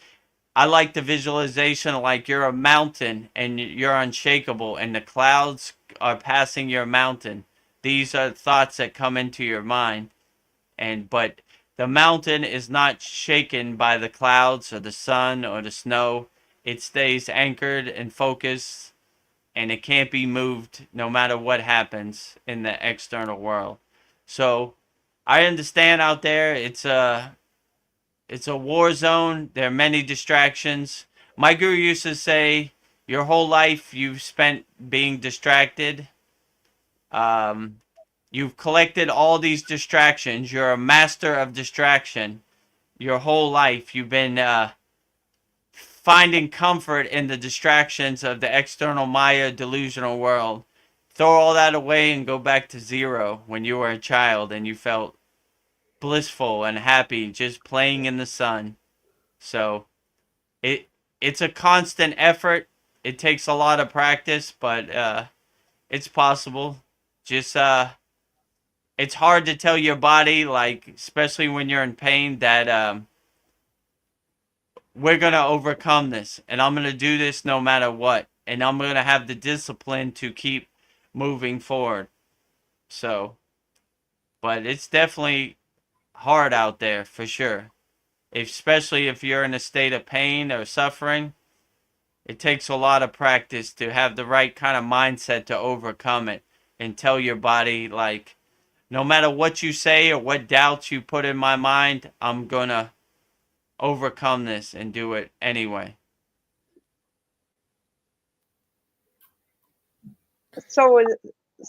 I like the visualization like you're a mountain and you're unshakable, and the clouds are passing your mountain. These are thoughts that come into your mind, but the mountain is not shaken by the clouds or the sun or the snow. It stays anchored and focused, and it can't be moved no matter what happens in the external world. So I understand out there it's a war zone. There are many distractions. My guru used to say, your whole life you've spent being distracted. Um, you've collected all these distractions. You're a master of distraction. Your whole life you've been finding comfort in the distractions of the external Maya delusional world. Throw all that away and go back to zero when you were a child and you felt blissful and happy just playing in the sun. So it's a constant effort. It takes a lot of practice, but it's possible. Just it's hard to tell your body, like especially when you're in pain, that we're gonna overcome this, and I'm gonna do this no matter what, and I'm gonna have the discipline to keep moving forward. So, but it's definitely hard out there for sure, especially if you're in a state of pain or suffering. It takes a lot of practice to have the right kind of mindset to overcome it and tell your body, like, no matter what you say or what doubts you put in my mind, I'm going to overcome this and do it anyway. So is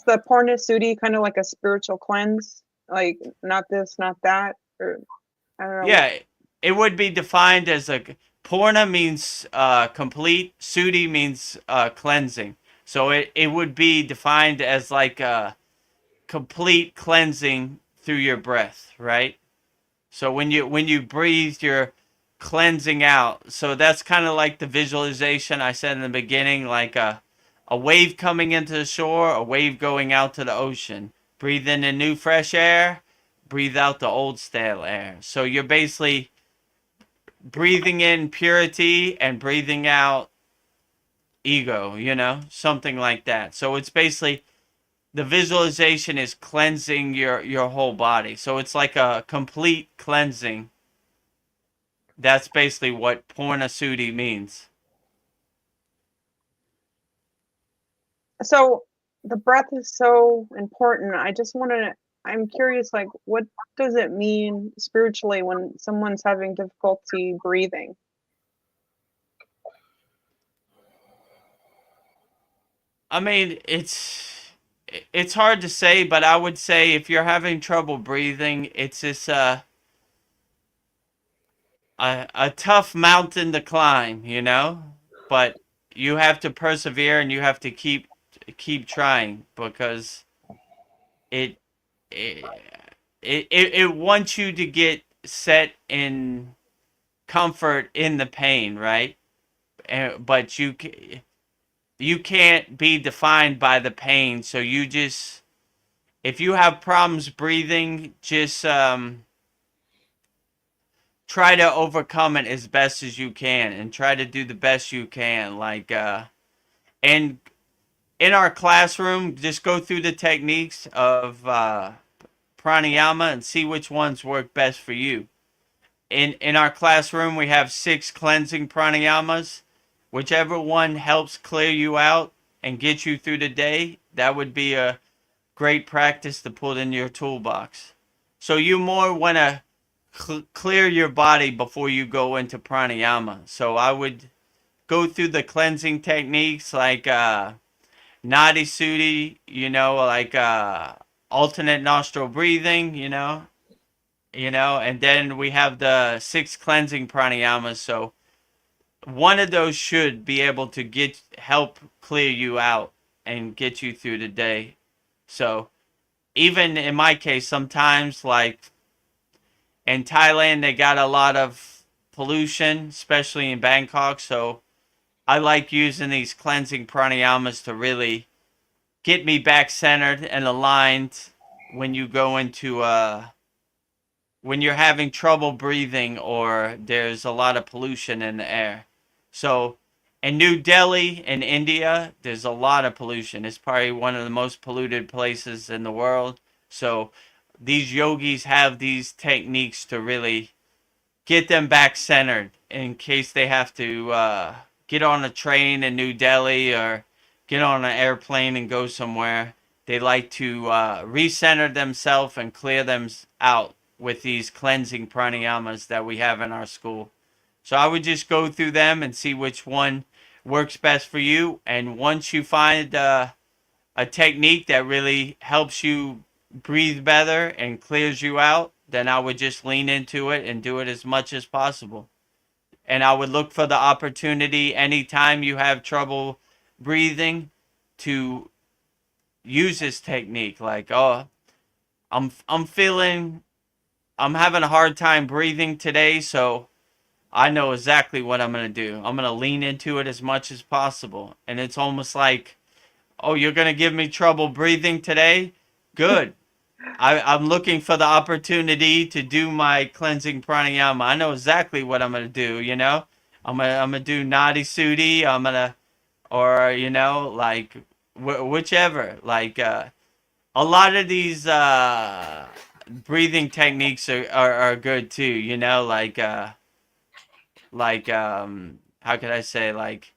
the Purnasudi kind of like a spiritual cleanse? Like not this, not that, or I don't know. Yeah, it would be defined as a Purna means complete, Sudi means cleansing. So it would be defined as like a complete cleansing through your breath, right? So when you breathe, you're cleansing out. So that's kind of like the visualization I said in the beginning, like a wave coming into the shore, a wave going out to the ocean. Breathe in the new fresh air, breathe out the old stale air. So you're basically breathing in purity and breathing out ego, something like that. So it's basically the visualization is cleansing your whole body. So it's like a complete cleansing. That's basically what Purnasudi means. So the breath is so important. I'm curious, like, what does it mean spiritually when someone's having difficulty breathing? I mean, it's hard to say, but I would say if you're having trouble breathing, it's just a tough mountain to climb. But you have to persevere and you have to keep trying because it it it wants you to get set in comfort in the pain, right? But you can't be defined by the pain, so you just, if you have problems breathing, just try to overcome it as best as you can and try to do the best you can, like and in our classroom just go through the techniques of pranayama and see which ones work best for you. In our classroom we have 6 cleansing pranayamas. Whichever one helps clear you out and get you through the day, that would be a great practice to put in your toolbox. So you more want to clear your body before you go into pranayama. So I would go through the cleansing techniques like nadi sudi, like alternate nostril breathing, and then we have the 6 cleansing pranayamas. So one of those should be able to help clear you out and get you through the day. So even in my case, sometimes like in Thailand, they got a lot of pollution, especially in Bangkok. So I like using these cleansing pranayamas to really get me back centered and aligned when you go into when you're having trouble breathing or there's a lot of pollution in the air. So in New Delhi in India, there's a lot of pollution. It's probably one of the most polluted places in the world. So these yogis have these techniques to really get them back centered in case they have to get on a train in New Delhi or get on an airplane and go somewhere. They like to recenter themselves and clear them out with these cleansing pranayamas that we have in our school. So I would just go through them and see which one works best for you. And once you find a technique that really helps you breathe better and clears you out, then I would just lean into it and do it as much as possible. And I would look for the opportunity anytime you have trouble breathing to use this technique. Like, oh, I'm having a hard time breathing today, so I know exactly what I'm going to do. I'm going to lean into it as much as possible. And it's almost like, oh, you're going to give me trouble breathing today? Good. I'm looking for the opportunity to do my cleansing pranayama. I know exactly what I'm going to do. I'm gonna do nadi sudi. I'm going to, or, like, whichever. Like, a lot of these breathing techniques are good too, like how could I say, like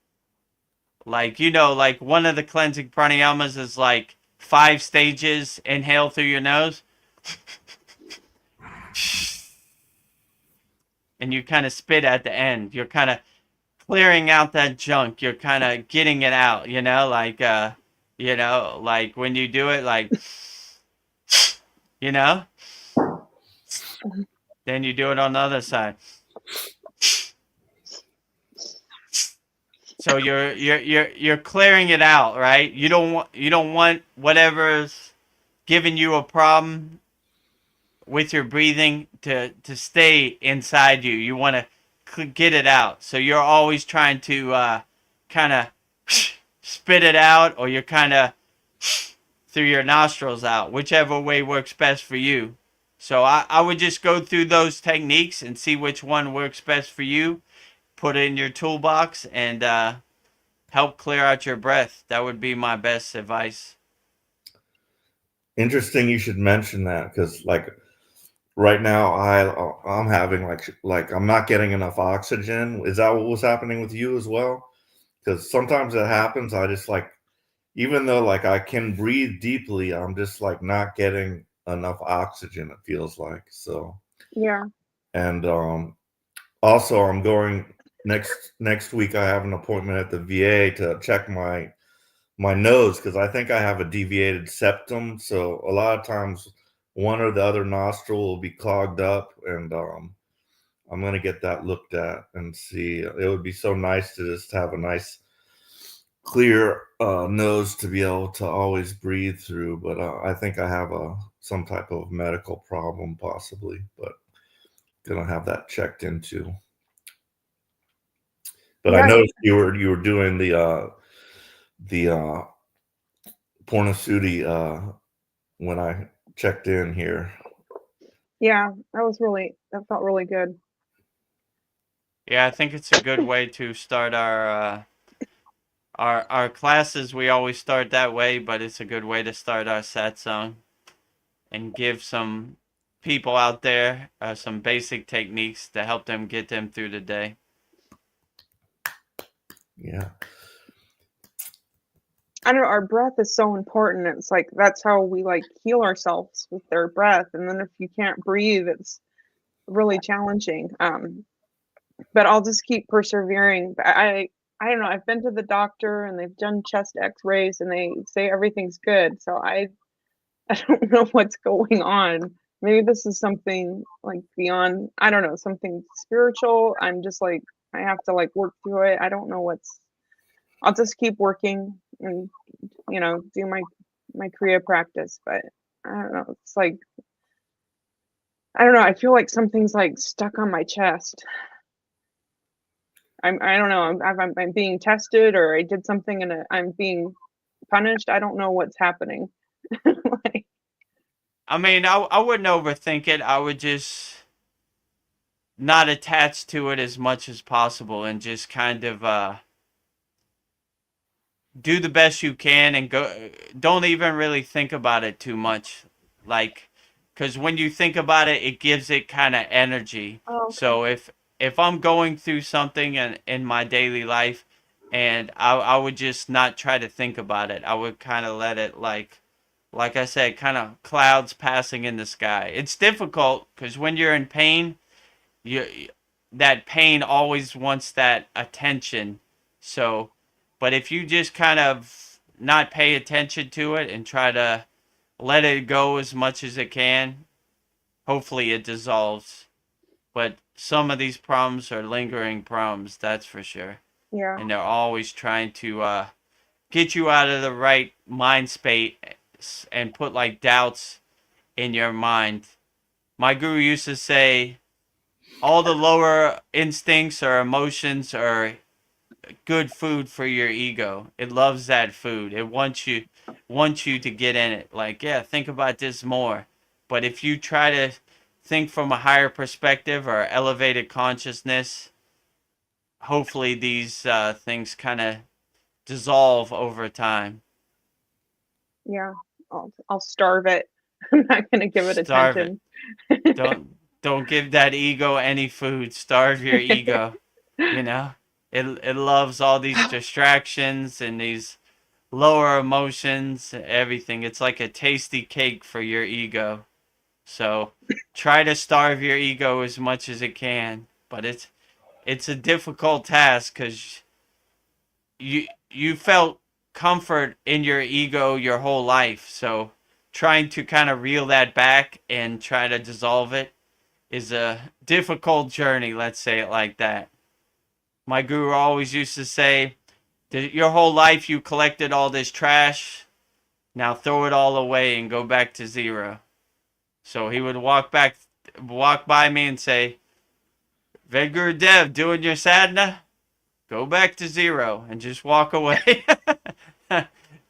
Like, like one of the cleansing pranayamas is like 5 stages. Inhale through your nose. And you kind of spit at the end. You're kind of clearing out that junk. You're kind of getting it out, like when you do it, like, you know, then you do it on the other side. So you're clearing it out, right? You don't want whatever's giving you a problem with your breathing to stay inside you. You want to get it out. So you're always trying to kind of spit it out, or you're kind of through your nostrils out, whichever way works best for you. So I would just go through those techniques and see which one works best for you. Put it in your toolbox and help clear out your breath. That would be my best advice. Interesting you should mention that, because like right now I'm having like I'm not getting enough oxygen. Is that what was happening with you as well? Because sometimes it happens. I just like, even though like I can breathe deeply, I'm just like not getting enough oxygen, it feels like. So Yeah. and also I'm going next week. I have an appointment at the VA to check my nose, because I think I have a deviated septum. So a lot of times one or the other nostril will be clogged up, and I'm going to get that looked at and see. It would be so nice to just have a nice clear nose to be able to always breathe through. But I think I have some type of medical problem possibly, but going to have that checked into. But I Yeah. noticed you were doing the Pornasuti when I checked in here. Yeah. That felt really good. Yeah, I think it's a good way to start our classes. We always start that way, but it's a good way to start our satsang and give some people out there some basic techniques to help them get them through the day. Yeah. I don't know, our breath is so important. It's like that's how we like heal ourselves, with their breath. And then if you can't breathe, it's really challenging. But I'll just keep persevering. I don't know, I've been to the doctor and they've done chest x-rays and they say everything's good. So I don't know what's going on. Maybe this is something like beyond, I don't know, something spiritual. I'm just like, I have to like work through it. I don't know I'll just keep working and, do my Kriya practice. But I don't know. It's like, I don't know. I feel like something's like stuck on my chest. I don't know. I'm being tested, or I did something and I'm being punished. I don't know what's happening. Like, I mean, I wouldn't overthink it. I would just not attach to it as much as possible and just kind of do the best you can and go. Don't even really think about it too much, like, because when you think about it, it gives it kind of energy. oh, okay. So if I'm going through something in my daily life, and I would just not try to think about it. I would kind of let it, like I said, kind of clouds passing in the sky. It's difficult because when you're in pain, that pain always wants that attention. So, but if you just kind of not pay attention to it and try to let it go as much as it can, hopefully it dissolves. But some of these problems are lingering problems, that's for sure. Yeah. And they're always trying to get you out of the right mind space and put like doubts in your mind. My guru used to say, all the lower instincts or emotions are good food for your ego. It loves that food. It wants you to get in it. Like, yeah, think about this more. But if you try to think from a higher perspective or elevated consciousness, hopefully these things kind of dissolve over time. Yeah. I'll starve it. I'm not going to give it Starve attention. it. Don't give that ego any food. Starve your ego, you know? It loves all these distractions and these lower emotions, everything. It's like a tasty cake for your ego. So try to starve your ego as much as it can, but it's a difficult task because you felt comfort in your ego your whole life. So trying to kind of reel that back and try to dissolve it is a difficult journey, let's say it like that. My guru always used to say, your whole life you collected all this trash, now throw it all away and go back to zero. So he would walk by me and say, Vedagurudev, doing your sadhana? Go back to zero and just walk away.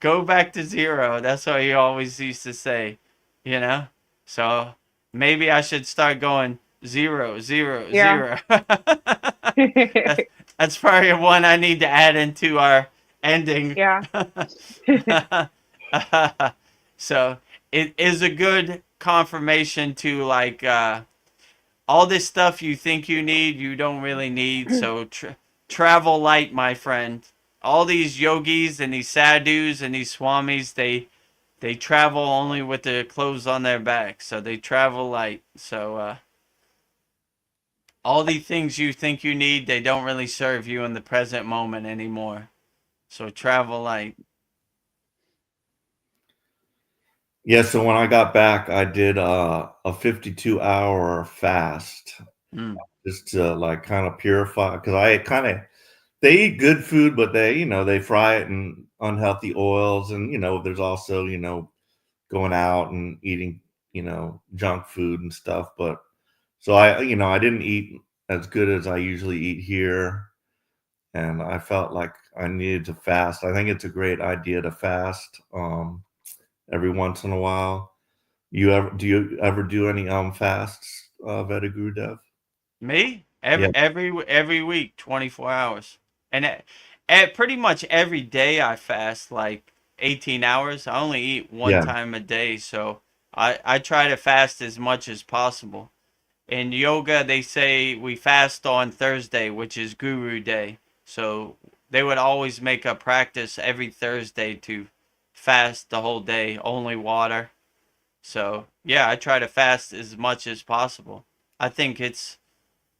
Go back to zero. That's what he always used to say, you know? So maybe I should start going zero, zero, Yeah. zero. That's probably one I need to add into our ending. Yeah. So it is a good confirmation to like all this stuff you think you need, you don't really need. So travel light, my friend. All these yogis and these sadhus and these swamis, they travel only with the clothes on their back. So they travel light. So all the things you think you need, they don't really serve you in the present moment anymore. So travel light. Yeah, so when I got back, I did a 52-hour fast Mm. just to like kind of purify, because I kind of, they eat good food, but they fry it in unhealthy oils, and there's also going out and eating junk food and stuff. But so I didn't eat as good as I usually eat here, and I felt like I needed to fast. I think it's a great idea to fast every once in a while. Do you ever do any fasts, Vedagurudev? Me? Yeah, Every week, 24 hours. And pretty much every day I fast like 18 hours. I only eat one yeah, time a day, so I try to fast as much as possible. In yoga, they say we fast on Thursday, which is Guru Day. So they would always make a practice every Thursday to fast the whole day, only water. So yeah, I try to fast as much as possible. I think it's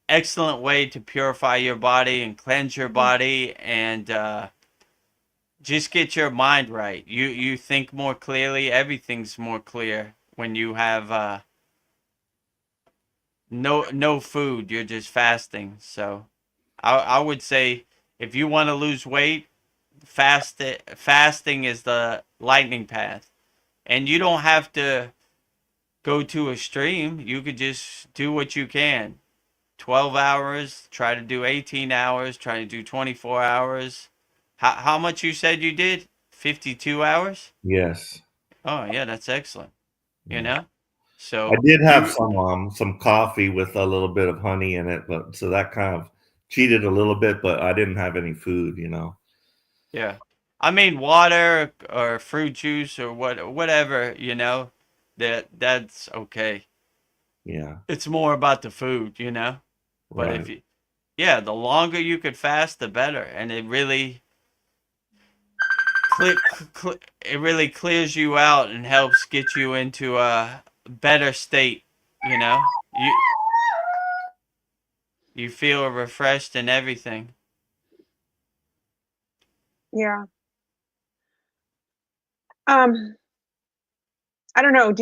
excellent way to purify your body and cleanse your body and just get your mind right. You think more clearly. Everything's more clear when you have no food. You're just fasting. So I would say if you want to lose weight, fasting is the lightning path, and you don't have to go to a extreme. You could just do what you can. 12 hours, try to do 18 hours, try to do 24 hours. How much you said you did? 52 hours? yes. Oh, yeah, that's excellent. You Yeah. know? I So did have you, some coffee with a little bit of honey in it, but so that kind of cheated a little bit, but I didn't have any food. yeah. I mean, water or fruit juice or whatever, that's okay. Yeah, It's more about the food, But right. yeah, the longer you could fast, the better. And it really cle it really clears you out and helps get you into a better state, you know? You feel refreshed and everything. Yeah. Um, I don't know.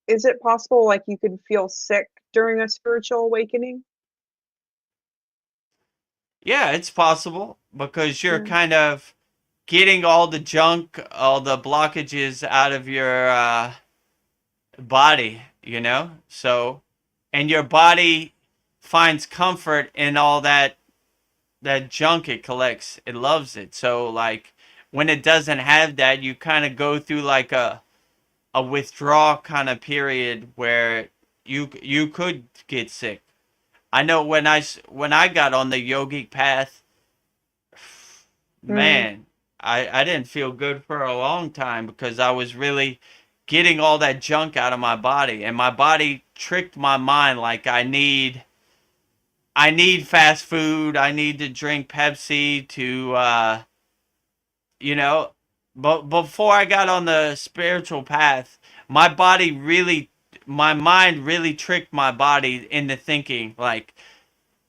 Is it possible like you could feel sick during a spiritual awakening? Yeah, it's possible because you're Yeah. kind of getting all the junk, all the blockages out of your body, So, and your body finds comfort in all that junk it collects. It loves it. So like when it doesn't have that, you kind of go through like a withdrawal kind of period where you could get sick. I know when I got on the yogic path, Mm, man, I didn't feel good for a long time because I was really getting all that junk out of my body, and my body tricked my mind like I need fast food. I need to drink Pepsi to, you know, but before I got on the spiritual path, my body really, my mind really tricked my body into thinking like,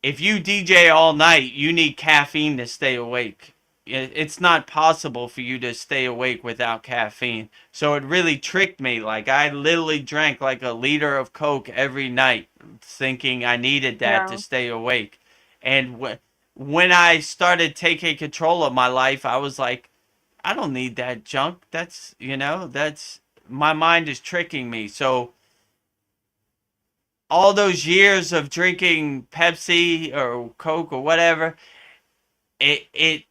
if you DJ all night, you need caffeine to stay awake. It's not possible for you to stay awake without caffeine. So it really tricked me. Like I literally drank like a liter of Coke every night, thinking I needed that to Yeah. stay awake. And when I started taking control of my life, I was like, I don't need that junk. That's, that's my mind is tricking me. So all those years of drinking Pepsi or Coke or whatever, it it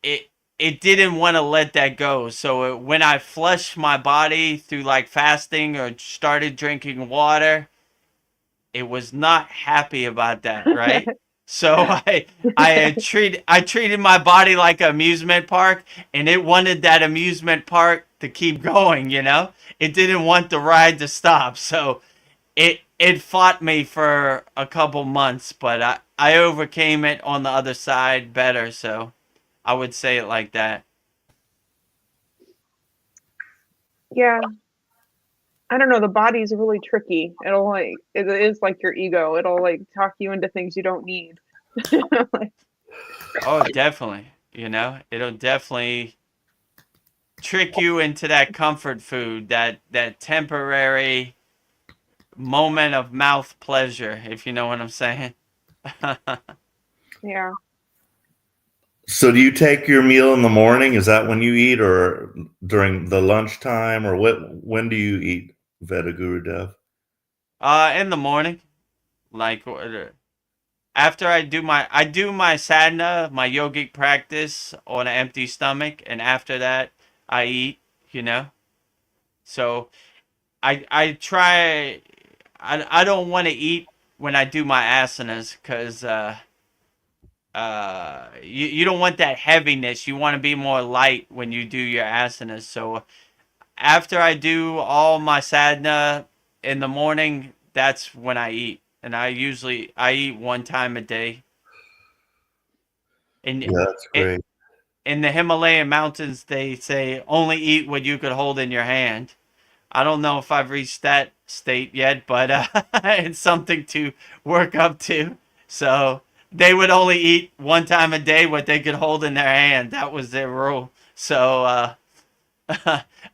it it didn't want to let that go. So when I flushed my body through like fasting or started drinking water, it was not happy about that, right? So I treated my body like an amusement park, and it wanted that amusement park to keep going. It didn't want the ride to stop. So it fought me for a couple months, but I overcame it on the other side better. So I would say it like that. Yeah. I don't know. The body's really tricky. It is like your ego. It'll like talk you into things you don't need. Like, Oh, definitely. It'll definitely trick you into that comfort food, that temporary moment of mouth pleasure, if you know what I'm saying. yeah. So do you take your meal in the morning? Is that when you eat, or during the lunchtime, or when do you eat, Vedagurudev? In the morning, like after I do my sadhana, my yogic practice on an empty stomach, and after that I eat. You know, so I try. I don't want to eat when I do my asanas because you don't want that heaviness. You want to be more light when you do your asanas. So after I do all my sadhana in the morning, that's when I eat, and I eat one time a day. And Yeah, that's it, great. in the Himalayan mountains, they say only eat what you could hold in your hand. I don't know if I've reached that state yet, but it's something to work up to. So they would only eat one time a day what they could hold in their hand. That was their rule. So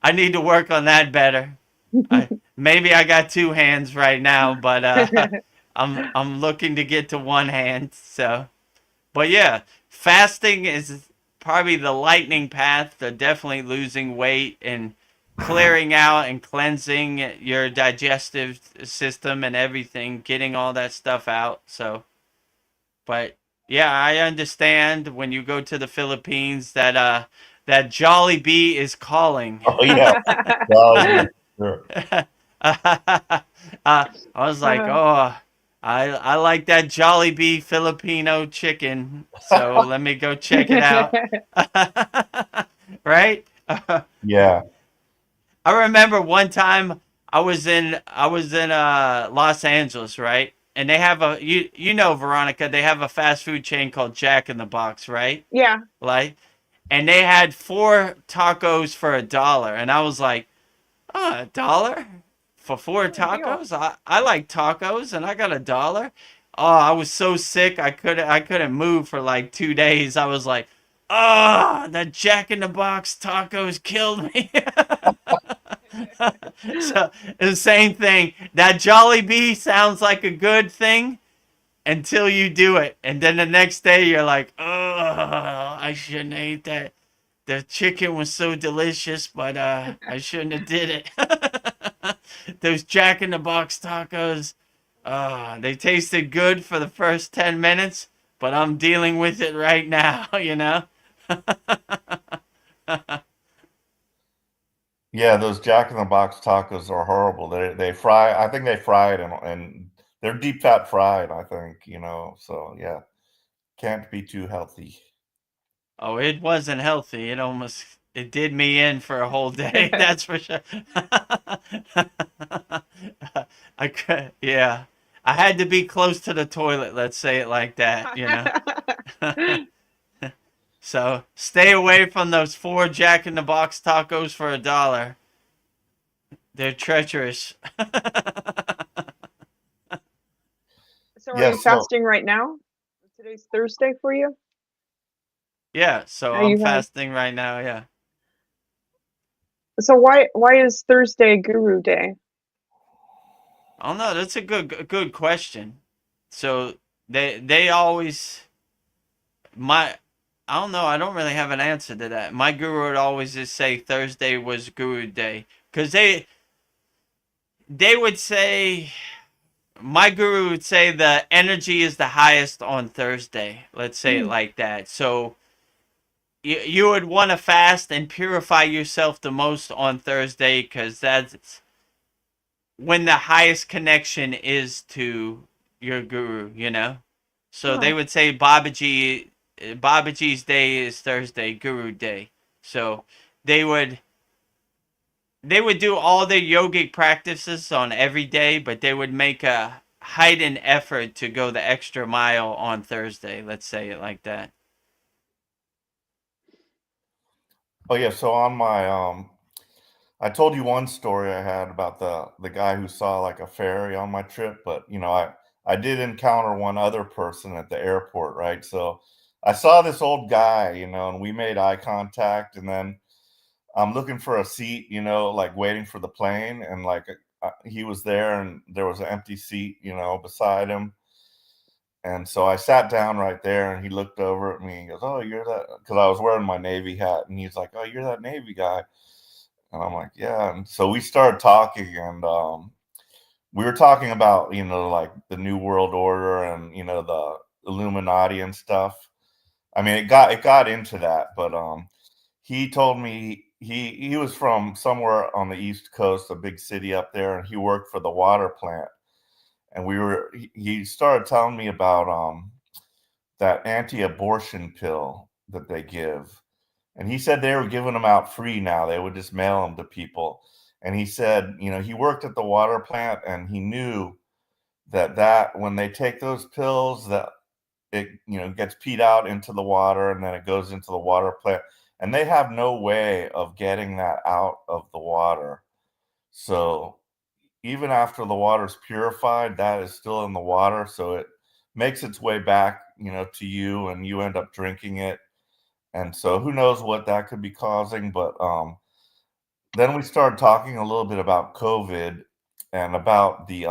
I need to work on that better. Maybe I got two hands right now, but I'm looking to get to one hand. So, but yeah, fasting is probably the lightning path to definitely losing weight and clearing out and cleansing your digestive system and everything, getting all that stuff out. So, but yeah, I understand when you go to the Philippines that that Jolly Bee is calling. Oh yeah. Well, sure. I was like, uh, oh, I like that Jollibee Filipino chicken, so let me go check it out. Right? Yeah. I remember one time I was in Los Angeles, right? And they have you know Veronica, they have a fast food chain called Jack in the Box, right? yeah. Like, and they had four tacos for $1, and I was like, oh, $1 for four Good deal. tacos? I like tacos, and I got $1. Oh, I was so sick I couldn't move for like 2 days. I was like, oh, that Jack in the Box tacos killed me. So the same thing. That Jollibee sounds like a good thing until you do it, and then the next day you're like, oh, I shouldn't have ate that. The chicken was so delicious, but I shouldn't have did it. Those Jack in the Box tacos, they tasted good for the first 10 minutes, but I'm dealing with it right now, you know? Yeah, those Jack in the Box tacos are horrible. They fry. I think they fry it, and they're deep fat fried. I think, So yeah, can't be too healthy. Oh, it wasn't healthy. It did me in for a whole day, that's for sure. Yeah. I had to be close to the toilet. Let's say it like that. You know. So stay away from those 4 Jack in the Box tacos for $1. They're treacherous. So are Yeah, you so fasting right now? Today's Thursday for you? Yeah, so Are I'm you have fasting right now. Yeah. so why is Thursday Guru Day? I don't know. That's a good question. So they always my I don't know. I don't really have an answer to that. My guru would always just say Thursday was Guru Day because they would say my guru would say the energy is the highest on Thursday. Let's say it Mm. like that. So you would want to fast and purify yourself the most on Thursday because that's when the highest connection is to your guru, you know? So they Oh, would say Babaji's day is Thursday, Guru Day. So they would they would do all their yogic practices on every day, but they would make a heightened effort to go the extra mile on Thursday. Let's say it like that. oh yeah, so on my I told you one story I had about the guy who saw like a fairy on my trip, but I did encounter one other person at the airport, right? So I saw this old guy, and we made eye contact, and then I'm looking for a seat, like waiting for the plane, and like he was there, and there was an empty seat, beside him. And so I sat down right there, and he looked over at me and goes, "Oh, you're that," because I was wearing my Navy hat, and he's like, "Oh, you're that Navy guy." And I'm like, "Yeah." And so we started talking, and we were talking about, like the New World Order and, the Illuminati and stuff. I mean, it got into that, but he told me he was from somewhere on the East Coast, a big city up there, and he worked for the water plant. And he started telling me about that anti-abortion pill that they give. And he said they were giving them out free now. They would just mail them to people. And he said, he worked at the water plant, and he knew that when they take those pills, that it gets peed out into the water, and then it goes into the water plant, and they have no way of getting that out of the water. So even after the water's purified, that is still in the water, so it makes its way back, to you, and you end up drinking it. And so who knows what that could be causing. But then we started talking a little bit about COVID and about the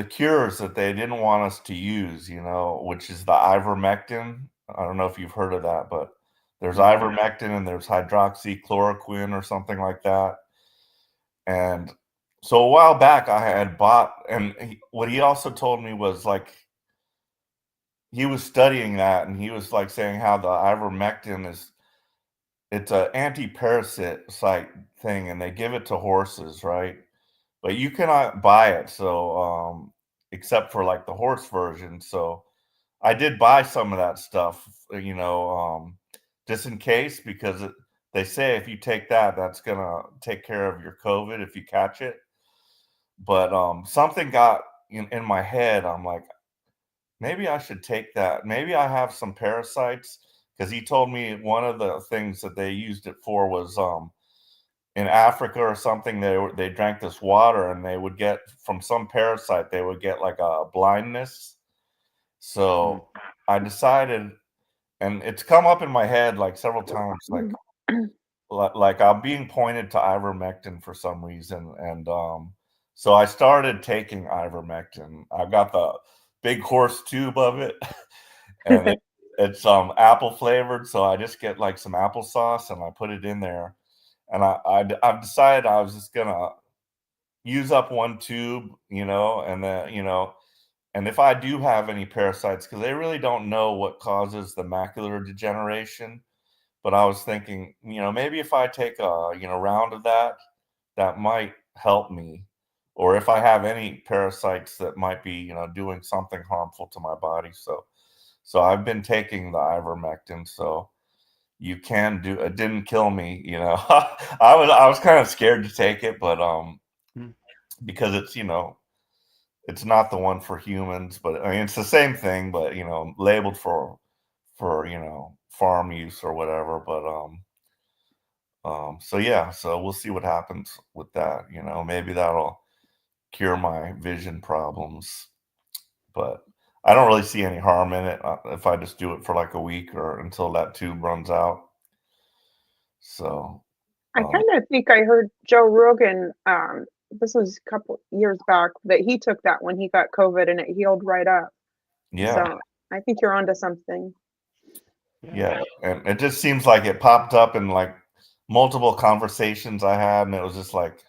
cures that they didn't want us to use, which is the ivermectin. I don't know if you've heard of that, but there's ivermectin and there's hydroxychloroquine or something like that. And so a while back I had bought, and what he also told me was like he was studying that, and he was like saying how the ivermectin it's an anti-parasite thing, and they give it to horses, right? But you cannot buy it, so except for like the horse version. So I did buy some of that stuff, just in case, because they say if you take that, that's gonna take care of your COVID if you catch it. But something got in my head. I'm like, maybe I should take that. Maybe I have some parasites, because he told me one of the things that they used it for was in Africa or something. They drank this water, and they would get from some parasite. They would get like a blindness. Mm. So I decided, and it's come up in my head like several times, like I'm being pointed to ivermectin for some reason, and so I started taking ivermectin. I got the big horse tube of it, and it's apple flavored, so I just get like some applesauce and I put it in there, and I've decided I was just gonna use up one tube, and then and if I do have any parasites, because they really don't know what causes the macular degeneration. But I was thinking, maybe if I take a, round of that, that might help me. Or if I have any parasites that might be, doing something harmful to my body. So I've been taking the ivermectin. So you can do it. Didn't kill me, I was kind of scared to take it, but Mm. because it's, it's not the one for humans, but I mean, it's the same thing, but labeled for farm use or whatever. But so yeah, so we'll see what happens with that. Maybe that'll cure my vision problems, but I don't really see any harm in it if I just do it for like a week or until that tube runs out. So I kind of think I heard Joe Rogan, this was a couple years back, that he took that when he got COVID and it healed right up. yeah, So I think you're onto something. yeah, and it just seems like it popped up in like multiple conversations I had, and it was just like,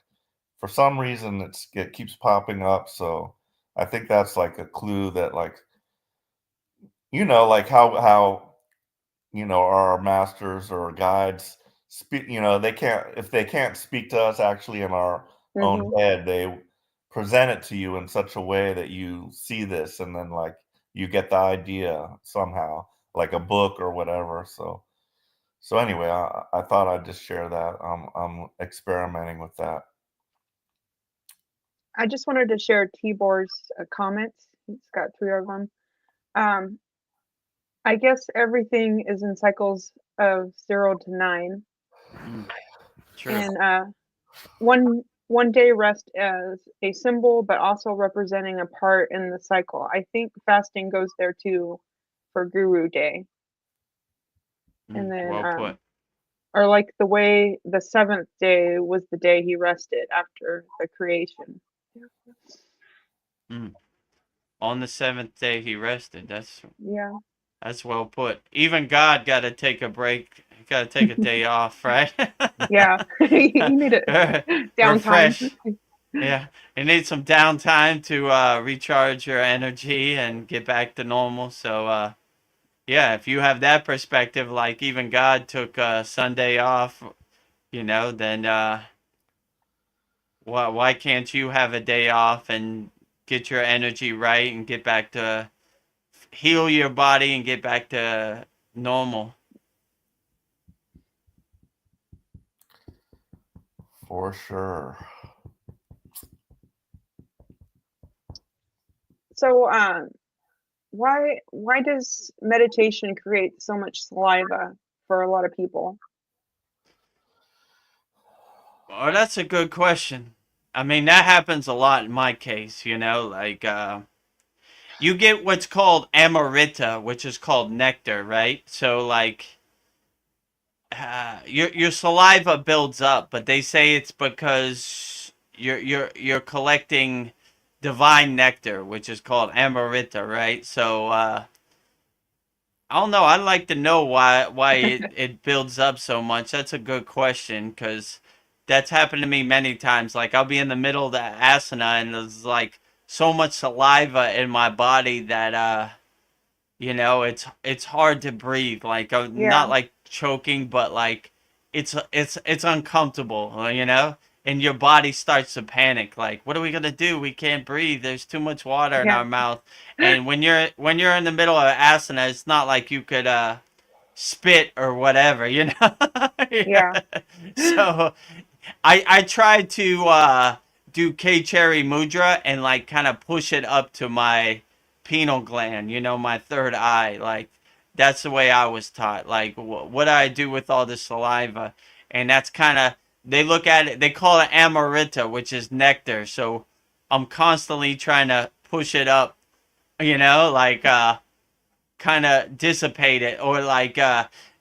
for some reason it keeps popping up. So I think that's like a clue that, like, like how our masters or guides speak. They can't speak to us actually in our own Hmm. head. They present it to you in such a way that you see this, and then like you get the idea somehow, like a book or whatever. So anyway, I thought I'd just share that. I'm experimenting with that. I just wanted to share Tibor's comments. He's got 3 of them. I guess everything is in cycles of 0 to 9. True. And one day rest as a symbol, but also representing a part in the cycle. I think fasting goes there too for Guru Day. And then, well put. or like the way the 7th day was the day he rested after the creation. On the 7th day he rested. Yeah. That's well put. Even God got to take a break. He got to take a day off, right? Yeah. You need it downtime. Refresh. Yeah, you need some downtime to recharge your energy and get back to normal. So, yeah, if you have that perspective, like even God took Sunday off, then why can't you have a day off and get your energy right and get back to heal your body and get back to normal? For sure. So, why does meditation create so much saliva for a lot of people? Oh, that's a good question. I mean, that happens a lot in my case, like you get what's called amarita, which is called nectar, right? So like your saliva builds up, but they say it's because you're collecting divine nectar, which is called amarita, right? So I don't know. I'd like to know why it builds up so much. That's a good question because that's happened to me many times. Like I'll be in the middle of the asana and there's like so much saliva in my body that it's hard to breathe. Like I'm Yeah. not like choking, but like it's uncomfortable, and your body starts to panic. Like, what are we gonna do? We can't breathe. There's too much water in Yeah. our mouth. And when you're in the middle of asana, it's not like you could spit or whatever, Yeah. So I tried to do K cherry mudra and like kind of push it up to my pineal gland, my third eye. Like that's the way I was taught. Like what do I do with all this saliva? And that's kind of they look at it. They call it amarita, which is nectar. So I'm constantly trying to push it up, like kind of dissipate it or like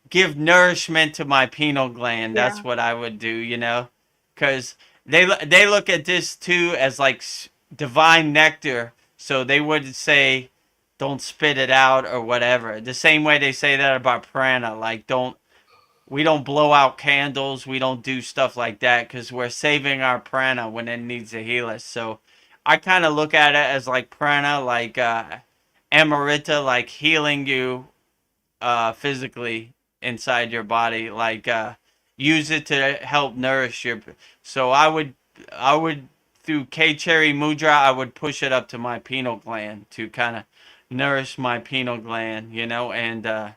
give nourishment to my pineal gland. Yeah. That's what I would do, because they look at this too as like divine nectar. So they would say, don't spit it out or whatever. The same way they say that about prana, like we don't blow out candles, we don't do stuff like that because we're saving our prana when it needs to heal us. So I kind of look at it as like prana, like amarita, like healing you physically inside your body, like use it to help nourish your. So I would through K cherry mudra, I would push it up to my pineal gland to kind of nourish my pineal gland, and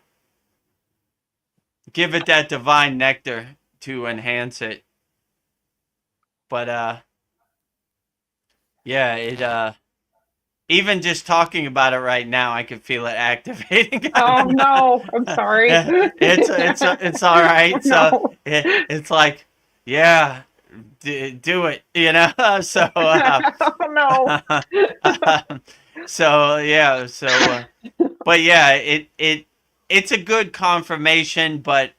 give it that divine nectar to enhance it. But yeah, even just talking about it right now, I can feel it activating. Oh no, I'm sorry. It's all right. So No. it's like, yeah, do it, So Oh no. so yeah, but yeah, it's a good confirmation, but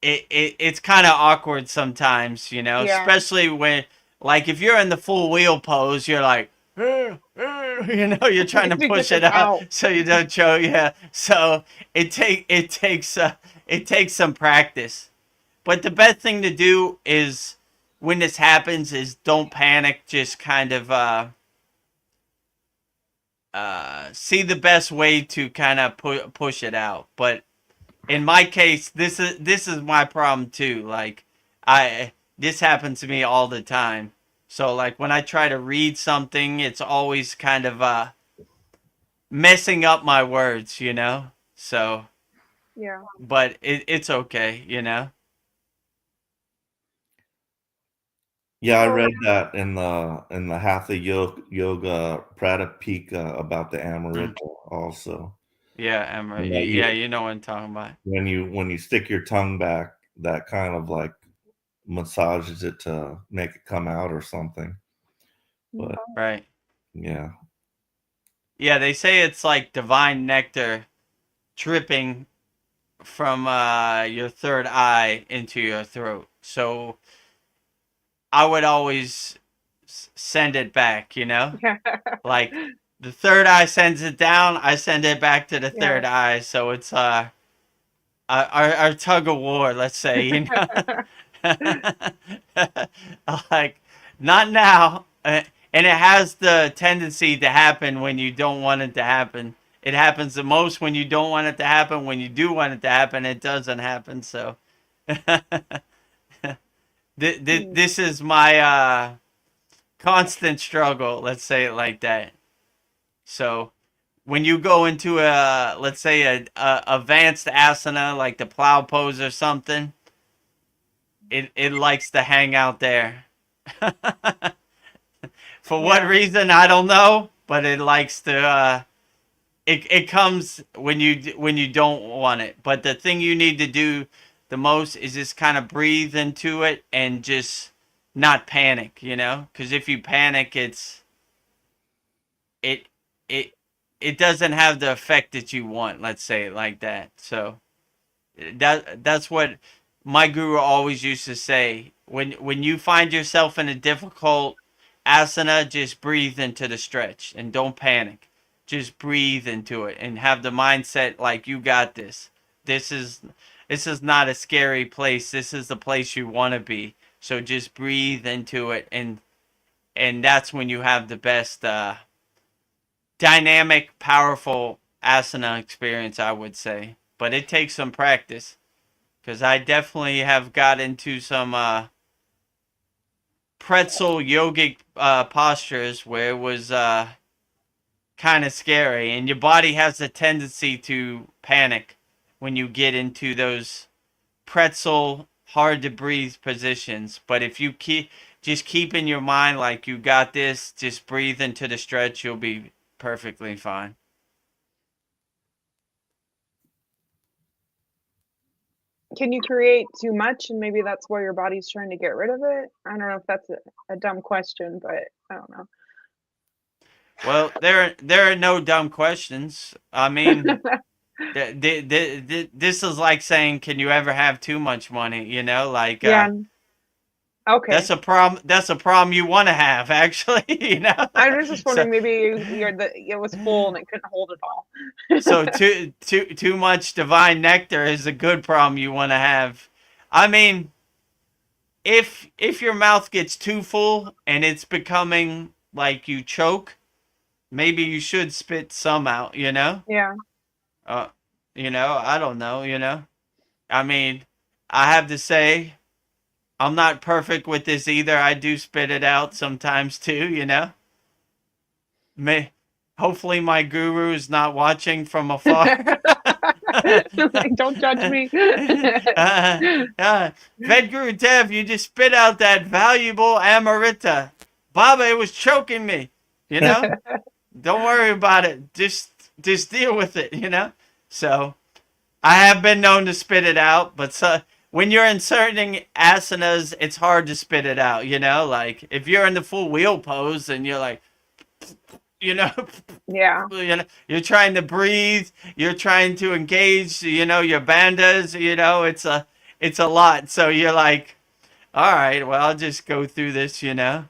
it's kind of awkward sometimes, Yeah. especially when, like, if you're in the full wheel pose, you're like, you're trying to To push get it this out out. so you don't choke. Yeah, so it takes some practice. But the best thing to do is when this happens is don't panic. Just kind of see the best way to kind of push it out. But in my case, this is my problem too. Like, this happens to me all the time. So like when I try to read something, it's always kind of messing up my words. So, Yeah. but it's okay. Yeah, I So read that in the Hatha Yoga Pradipika about the Mm. Amrita also. Yeah, Emma. And that Yeah, you know what I'm talking about. when you stick your tongue back, that kind of like massages it to make it come out or something. But Right. yeah, Yeah, they say it's like divine nectar dripping from your third eye into your throat. So I would always send it back. yeah. Like the third eye sends it down, I send it back to the Yeah. third eye. So it's our tug of war, let's say. Like, not now. And it has the tendency to happen when you don't want it to happen. It happens the most when you don't want it to happen. When you do want it to happen, it doesn't happen. So this is my constant struggle. Let's say it like that. So when you go into let's say a advanced asana like the plow pose or something, it likes to hang out there. For what Yeah. reason, I don't know, but it likes to. It comes when you don't want it. But the thing you need to do the most is just kind of breathe into it and just not panic. Because if you panic, it it it doesn't have the effect that you want. Let's say it like that. So that's what my guru always used to say. When you find yourself in a difficult asana, just breathe into the stretch and don't panic. Just breathe into it and have the mindset like you got this. This is this is not a scary place. This is the place you want to be. So just breathe into it, and that's when you have the best dynamic, powerful asana experience, I would say. But it takes some practice because I definitely have got into some pretzel yogic postures where it was kind of scary, and your body has a tendency to panic when you get into those pretzel hard to breathe positions. But if you keep in your mind like you got this, just breathe into the stretch, you'll be perfectly fine. Can you create too much and maybe that's why your body's trying to get rid of it? I don't know if that's a dumb question, but I don't know. Well, there are no dumb questions. I mean, this is like saying, can you ever have too much money? Like Yeah. Okay. That's a problem you want to have, actually. I was just So wondering maybe it was full and it couldn't hold it all. so too much divine nectar is a good problem you want to have. I mean, if your mouth gets too full and it's becoming like you choke, maybe you should spit some out. Yeah. Uh, I don't know. I mean, I have to say, I'm not perfect with this either. I do spit it out sometimes too. May Hopefully my guru is not watching from afar. Like, don't judge me. Vedagurudev, you just spit out that valuable Amrita. Baba, it was choking me. Don't worry about it. Just deal with it, So I have been known to spit it out, but when you're inserting asanas, it's hard to spit it out, Like if you're in the full wheel pose and you're like, you know, Yeah. you're trying to breathe, you're trying to engage, your bandhas, it's a lot. So you're like, all right, well, I'll just go through this, Yeah,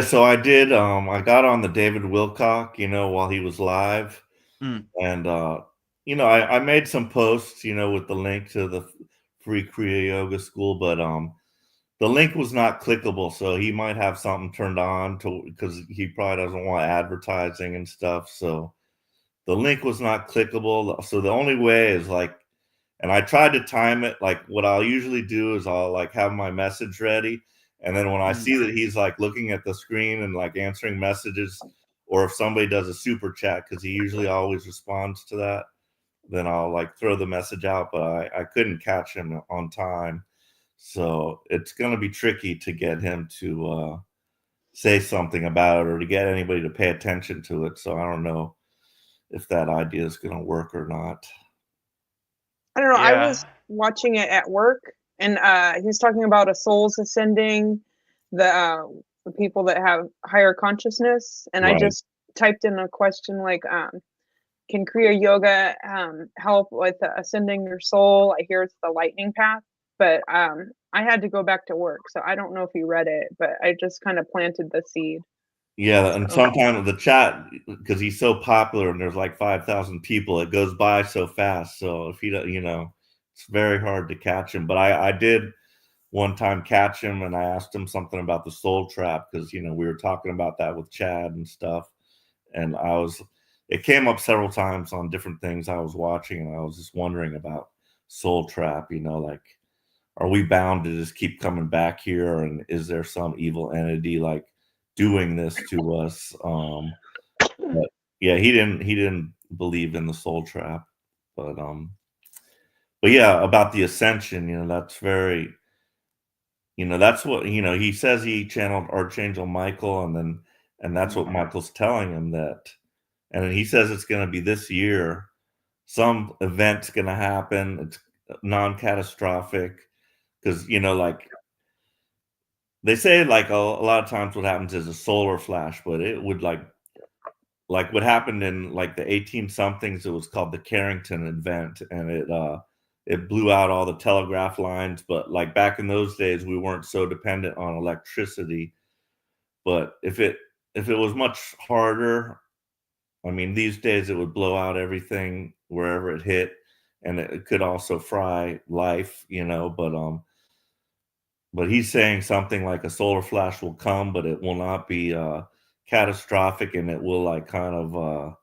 so I did. I got on the David Wilcock, while he was live, Mm. and I made some posts, with the link to the free Kriya Yoga school, but the link was not clickable, so he might have something turned on because he probably doesn't want advertising and stuff. So the link was not clickable. So the only way is like, and I tried to time it. Like what I'll usually do is I'll like have my message ready, and then when I see that he's like looking at the screen and like answering messages, or if somebody does a super chat, because he usually always responds to that, then I'll like throw the message out. But I couldn't catch him on time. So it's going to be tricky to get him to say something about it or to get anybody to pay attention to it. So I don't know if that idea is going to work or not. I don't know. I Yeah. was watching it at work, and he's talking about a soul's ascending, the people that have higher consciousness, and I Right. just typed in a question like, can Kriya Yoga help with ascending your soul? I hear it's the lightning path, but I had to go back to work, so I don't know if you read it, but I just kind of planted the seed. Yeah, and So sometimes the chat, because he's so popular and there's like 5,000 people, it goes by so fast. So if he, it's very hard to catch him. But I did one time catch him, and I asked him something about the soul trap because we were talking about that with Chad and stuff, and it came up several times on different things I was watching, and I was just wondering about soul trap. Like, are we bound to just keep coming back here, and is there some evil entity like doing this to us? But yeah, he didn't believe in the soul trap, but yeah, about the ascension, that's very, that's what, he says he channeled Archangel Michael, and that's what Michael's telling him and then he says it's going to be this year, some event's going to happen. It's non-catastrophic because, like they say, like a lot of times what happens is a solar flash, but it would like what happened in like the 18 somethings, it was called the Carrington event, and it blew out all the telegraph lines. But like back in those days, we weren't so dependent on electricity. But if it was much harder, I mean, these days it would blow out everything wherever it hit, and it could also fry life, but he's saying something like a solar flash will come, but it will not be catastrophic, and it will like kind of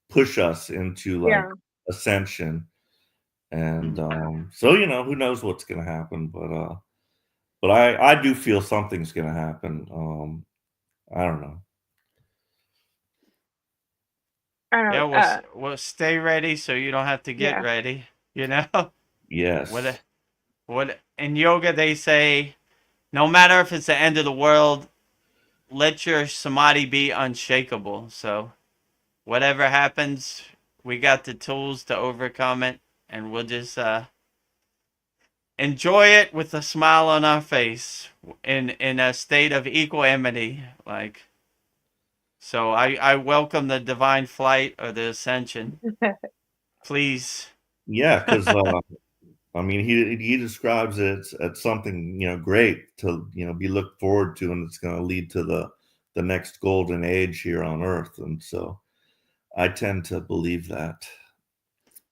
push us into like yeah, ascension. And so who knows what's going to happen, but I do feel something's going to happen. I don't know. I don't Yeah, know. we'll stay ready so you don't have to get Yeah. ready, Yes. What in yoga they say, no matter if it's the end of the world, let your samadhi be unshakable. So whatever happens, we got the tools to overcome it, and we'll just enjoy it with a smile on our face in a state of equanimity. Like, so I welcome the divine flight or the ascension. Please. Yeah, because I mean, he describes it as something great to be looked forward to, and it's going to lead to the next golden age here on Earth, and so I tend to believe that.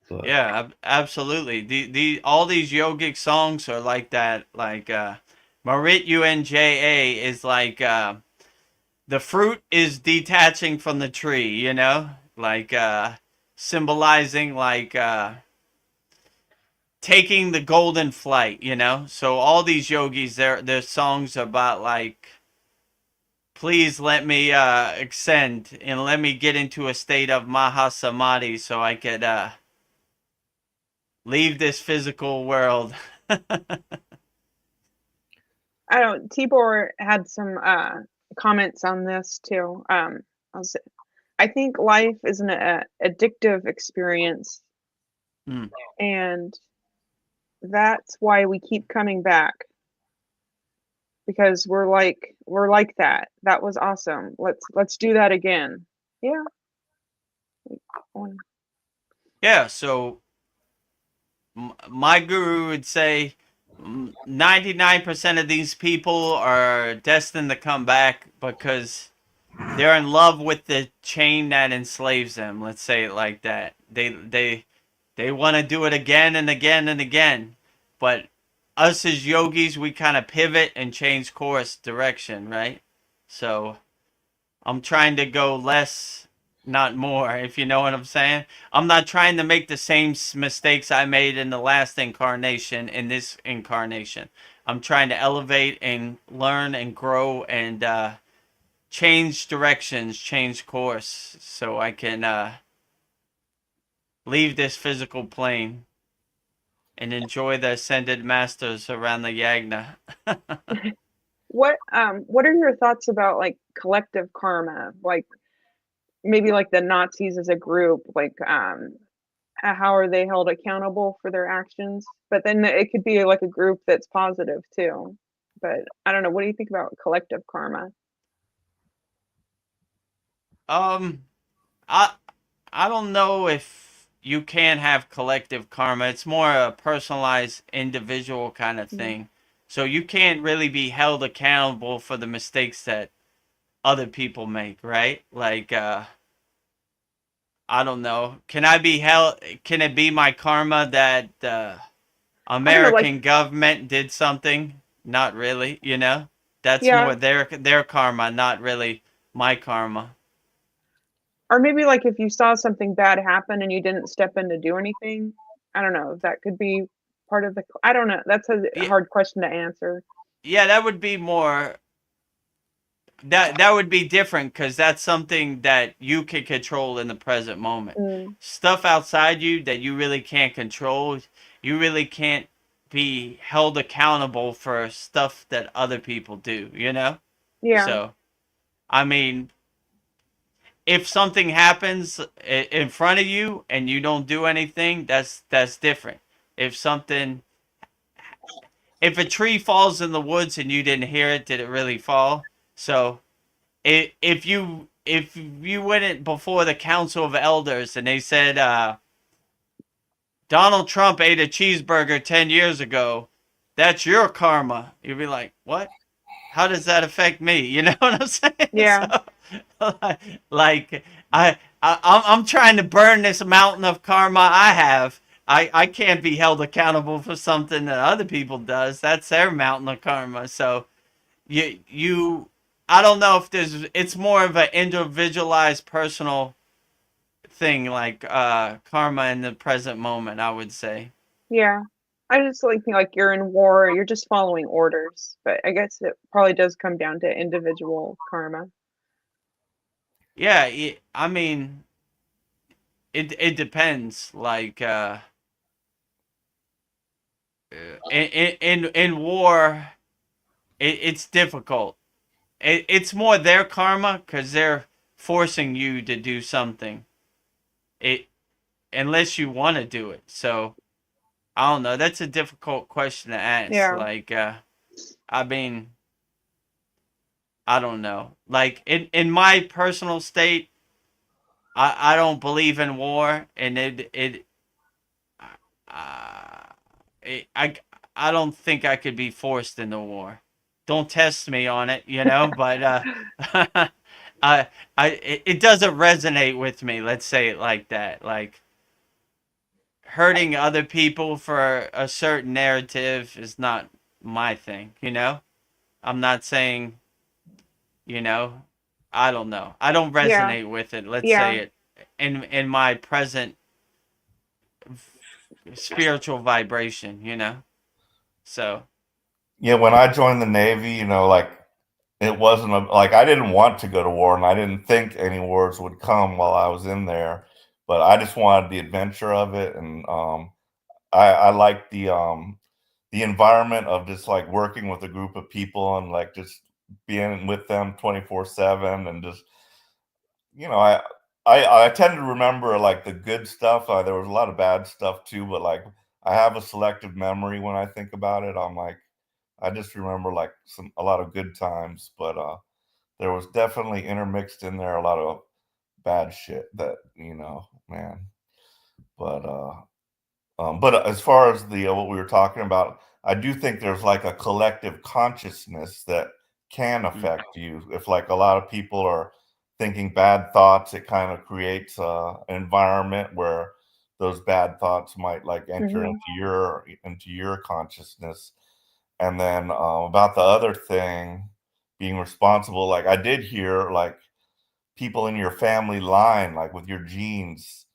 But Yeah, absolutely. All these yogic songs are like that. Like Marit Unja is like the fruit is detaching from the tree. Like symbolizing like taking the golden flight. So all these yogis, their songs about like, please let me ascend and let me get into a state of Mahasamadhi so I could leave this physical world. I don't. Tibor had some comments on this too. I think life is an addictive experience, Mm. and that's why we keep coming back, because we're like that. That was awesome. Let's do that again. Yeah. Yeah. So my guru would say 99% of these people are destined to come back because they're in love with the chain that enslaves them. Let's say it like that. They want to do it again and again and again. But us as yogis, we kind of pivot and change course direction, right? So I'm trying to go less, not more, if you know what I'm saying. I'm not trying to make the same mistakes I made in the last incarnation in this incarnation. I'm trying to elevate and learn and grow and change directions, change course, so I can leave this physical plane and enjoy the ascended masters around the yagna. What are your thoughts about like collective karma? Like maybe like the Nazis as a group, like how are they held accountable for their actions? But then it could be like a group that's positive too. But I don't know. What do you think about collective karma? Um, I I don't know if you can have collective karma. It's more a personalized, individual kind of Mm. thing. So you can't really be held accountable for the mistakes that other people make, right? Like, I don't know. Can I be held? Can it be my karma that the I don't know, like American government did something? Not really, you know. That's yeah, more their karma, not really my karma. or maybe like if you saw something bad happen and you didn't step in to do anything. I don't know. That could be part of the. I don't know. That's a Yeah, hard question to answer. yeah, that would be more. That would be different because that's something that you can control in the present moment. Mm, Stuff outside you that you really can't control, you really can't be held accountable for stuff that other people do, you know? yeah, So, I mean, if something happens in front of you and you don't do anything, that's different. If something if a tree falls in the woods and you didn't hear it, did it really fall? So, if you went it before the council of elders and they said Donald Trump ate a cheeseburger 10 years ago, that's your karma. You'd be like, what? How does that affect me? You know what I'm saying? yeah, So, like I'm trying to burn this mountain of karma I have. I can't be held accountable for something that other people does. That's their mountain of karma. So you I don't know if it's more of an individualized personal thing like karma in the present moment, I would say. yeah. I just like think like you're in war, you're just following orders. But I guess it probably does come down to individual karma. Yeah, I mean it depends like in war it's difficult. It's more their karma cuz they're forcing you to do something. It unless you want to do it. So I don't know. That's a difficult question to ask. Yeah, Like, I mean, I don't know. Like in my personal state, I don't believe in war, and uh, it I don't think I could be forced into war. Don't test me on it, you know. But it doesn't resonate with me. Let's say it like that. Like hurting other people for a certain narrative is not my thing, you know? I'm not saying, you know, I don't know. I don't yeah, resonate with it. Let's yeah, say it in my present spiritual vibration, you know? So, Yeah, when I joined the Navy, like it wasn't like I didn't want to go to war, and I didn't think any wars would come while I was in there, but I just wanted the adventure of it, and I like the the environment of just like working with a group of people and like just being with them 24/7 and just, you know, I tend to remember like the good stuff. There was a lot of bad stuff too, but like I have a selective memory when I think about it. I'm like, I just remember like a lot of good times, but there was definitely intermixed in there a lot of bad shit that, you know, man. But as far as the what we were talking about, I do think there's like a collective consciousness that can Mm. affect you. If like a lot of people are thinking bad thoughts, it kind of creates an environment where those bad thoughts might like enter Hmm. into your consciousness. And then about the other thing, being responsible, like I did hear like people in your family line, like with your genes,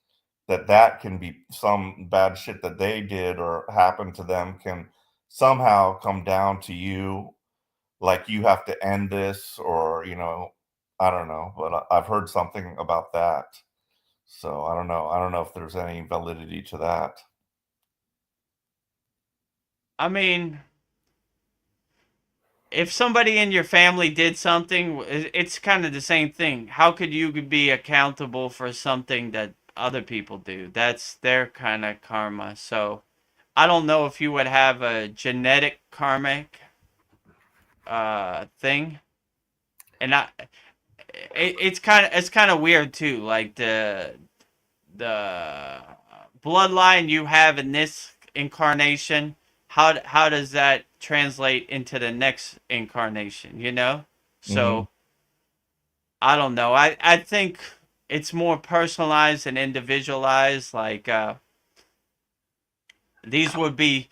that can be some bad shit that they did or happened to them can somehow come down to you, like you have to end this, or you know, I don't know, but I've heard something about that. So I don't know if there's any validity to that. I mean, if somebody in your family did something, it's kind of the same thing. How could you be accountable for something that other people do? That's their kind of karma. So I don't know if you would have a genetic karmic thing, and it's kind of weird too. Like the bloodline you have in this incarnation, how does that translate into the next incarnation, you know? Hmm. So I don't know. I think it's more personalized and individualized. Like these would be,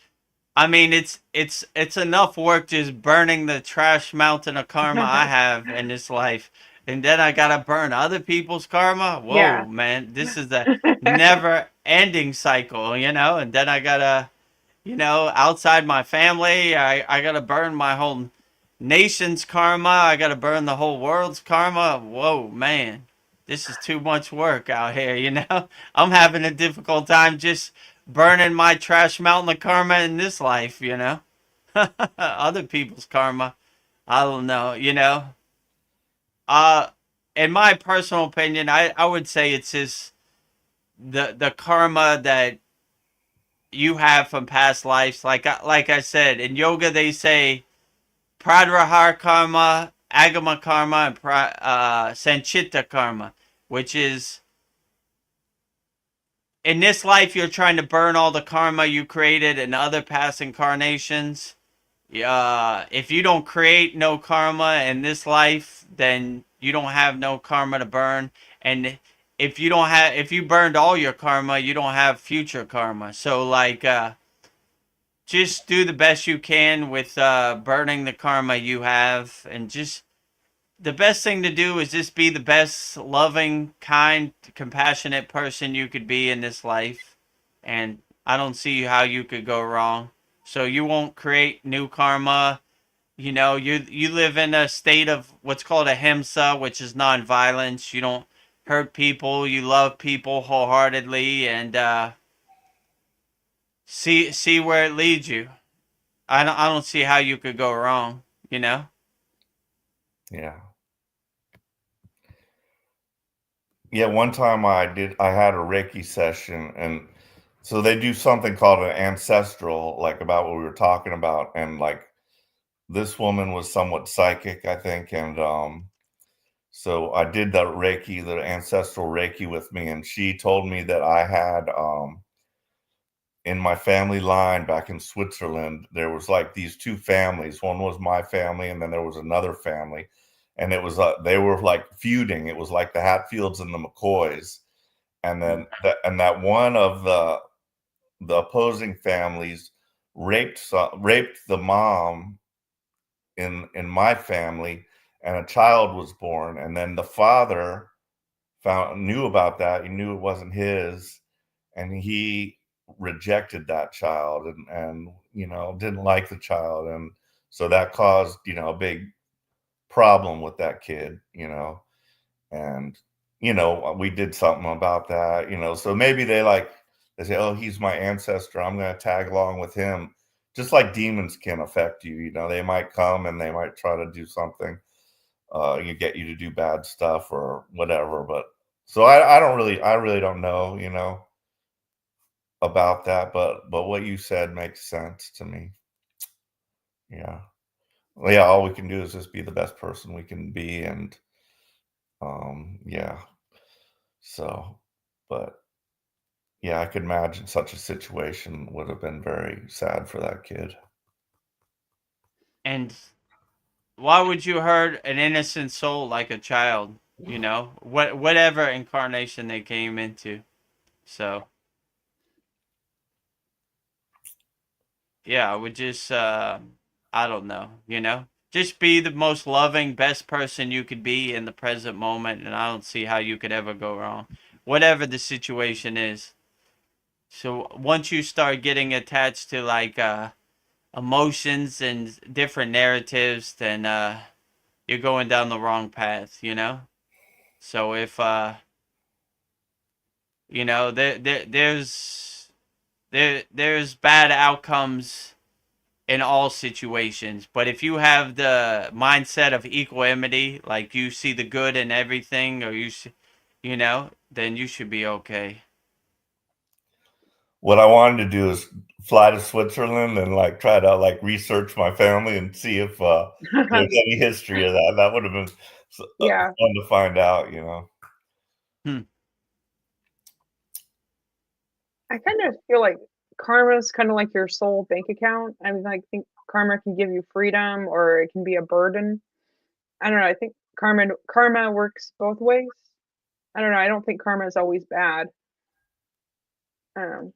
I mean, it's enough work just burning the trash mountain of karma I have in this life, and then I gotta burn other people's karma. Yeah. Whoa, man, this is a never-ending cycle, you know. And then I gotta, you know, outside my family, I gotta burn my whole nation's karma. I gotta burn the whole world's karma. Whoa, man, this is too much work out here, you know. I'm having a difficult time just burning my trash mountain of karma in this life, you know. Other people's karma, I don't know, you know. Uh, in my personal opinion, I would say it's just the karma that you have from past lives. Like I said, in yoga they say pradrahar karma, agama karma, and sanchita karma, which is in this life you're trying to burn all the karma you created in other past incarnations. If you don't create no karma in this life, then you don't have no karma to burn. And if you burned all your karma, you don't have future karma. So like, just do the best you can with burning the karma you have, and just the best thing to do is just be the best loving, kind, compassionate person you could be in this life. And I don't see how you could go wrong. So you won't create new karma. You know, you live in a state of what's called ahimsa, which is nonviolence. You don't hurt people. You love people wholeheartedly, and see where it leads you. I don't see how you could go wrong. You know. Yeah. Yeah, one time I had a Reiki session, and so they do something called an ancestral, like about what we were talking about. And like this woman was somewhat psychic, I think. And so I did the ancestral Reiki with me, and she told me that I had in my family line back in Switzerland, there was like these two families. One was my family, and then there was another family, and it was they were like feuding. It was like the Hatfields and the McCoys, and then that one of the opposing families raped the mom in my family, and a child was born, and then the father knew about that. He knew it wasn't his, and he rejected that child, and you know, didn't like the child, and so that caused, you know, a big problem with that kid, you know. And you know, we did something about that, you know. So maybe they say, oh, he's my ancestor, I'm going to tag along with him just like demons can affect you. You know, they might come and they might try to do something, you get you to do bad stuff or whatever. But so I really don't know, you know, about that. But what you said makes sense to me. Yeah. Well, yeah, all we can do is just be the best person we can be, and yeah. So, but yeah, I could imagine such a situation would have been very sad for that kid. And why would you hurt an innocent soul like a child? You know, whatever incarnation they came into. So yeah, I would just I don't know, you know, just be the most loving, best person you could be in the present moment, and I don't see how you could ever go wrong, whatever the situation is. So once you start getting attached to like emotions and different narratives, then you're going down the wrong path, you know. So if you know, there's bad outcomes in all situations, but if you have the mindset of equanimity, like you see the good in everything, or you know, then you should be okay. What I wanted to do is fly to Switzerland and like try to like research my family and see if there's any history of that. That would have been Yeah. fun to find out, you know. Hmm. I kind of feel like karma is kind of like your soul bank account. I mean, I think karma can give you freedom or it can be a burden. I don't know. I think karma works both ways. I don't know. I don't think karma is always bad. Um,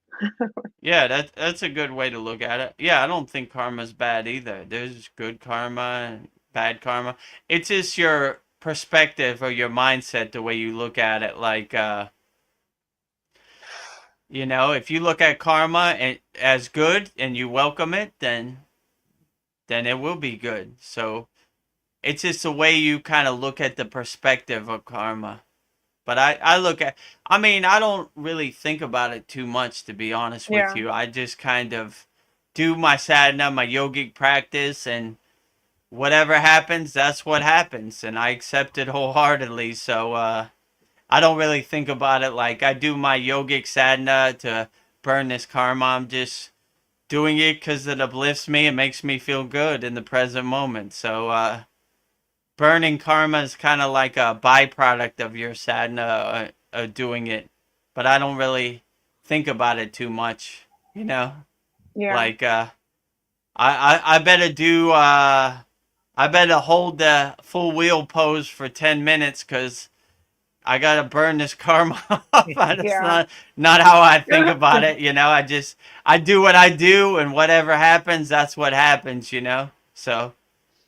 Yeah, that's a good way to look at it. Yeah, I don't think karma's bad either. There's good karma and bad karma. It's just your perspective or your mindset, the way you look at it. Like, you know, if you look at karma as good and you welcome it, then it will be good. So it's just the way you kind of look at the perspective of karma. But I look at, I mean, I don't really think about it too much, to be honest with yeah. you. I just kind of do my sadhana, my yogic practice, and whatever happens, that's what happens. And I accept it wholeheartedly. So I don't really think about it like I do my yogic sadhana to burn this karma. I'm just doing it because it uplifts me and makes me feel good in the present moment. So burning karma is kind of like a byproduct of your sadhana doing it, but I don't really think about it too much, you know. Yeah. Like I better do I better hold the full wheel pose for 10 minutes because I gotta burn this karma off. That's Yeah. not how I think about it, you know. I do what I do, and whatever happens, that's what happens, you know. So.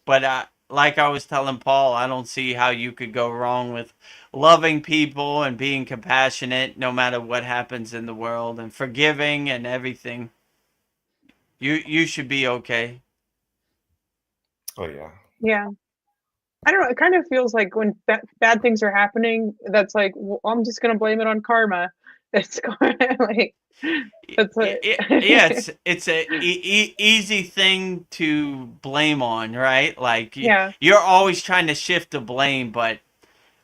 But like I was telling Paul, I don't see how you could go wrong with loving people and being compassionate no matter what happens in the world and forgiving and everything. You should be okay. Oh yeah. Yeah. I don't know. It kind of feels like when bad things are happening, that's like, well, I'm just going to blame it on karma. It's kind of like, that's what, Yeah, it's a easy thing to blame on, right? Like yeah. you're always trying to shift the blame, but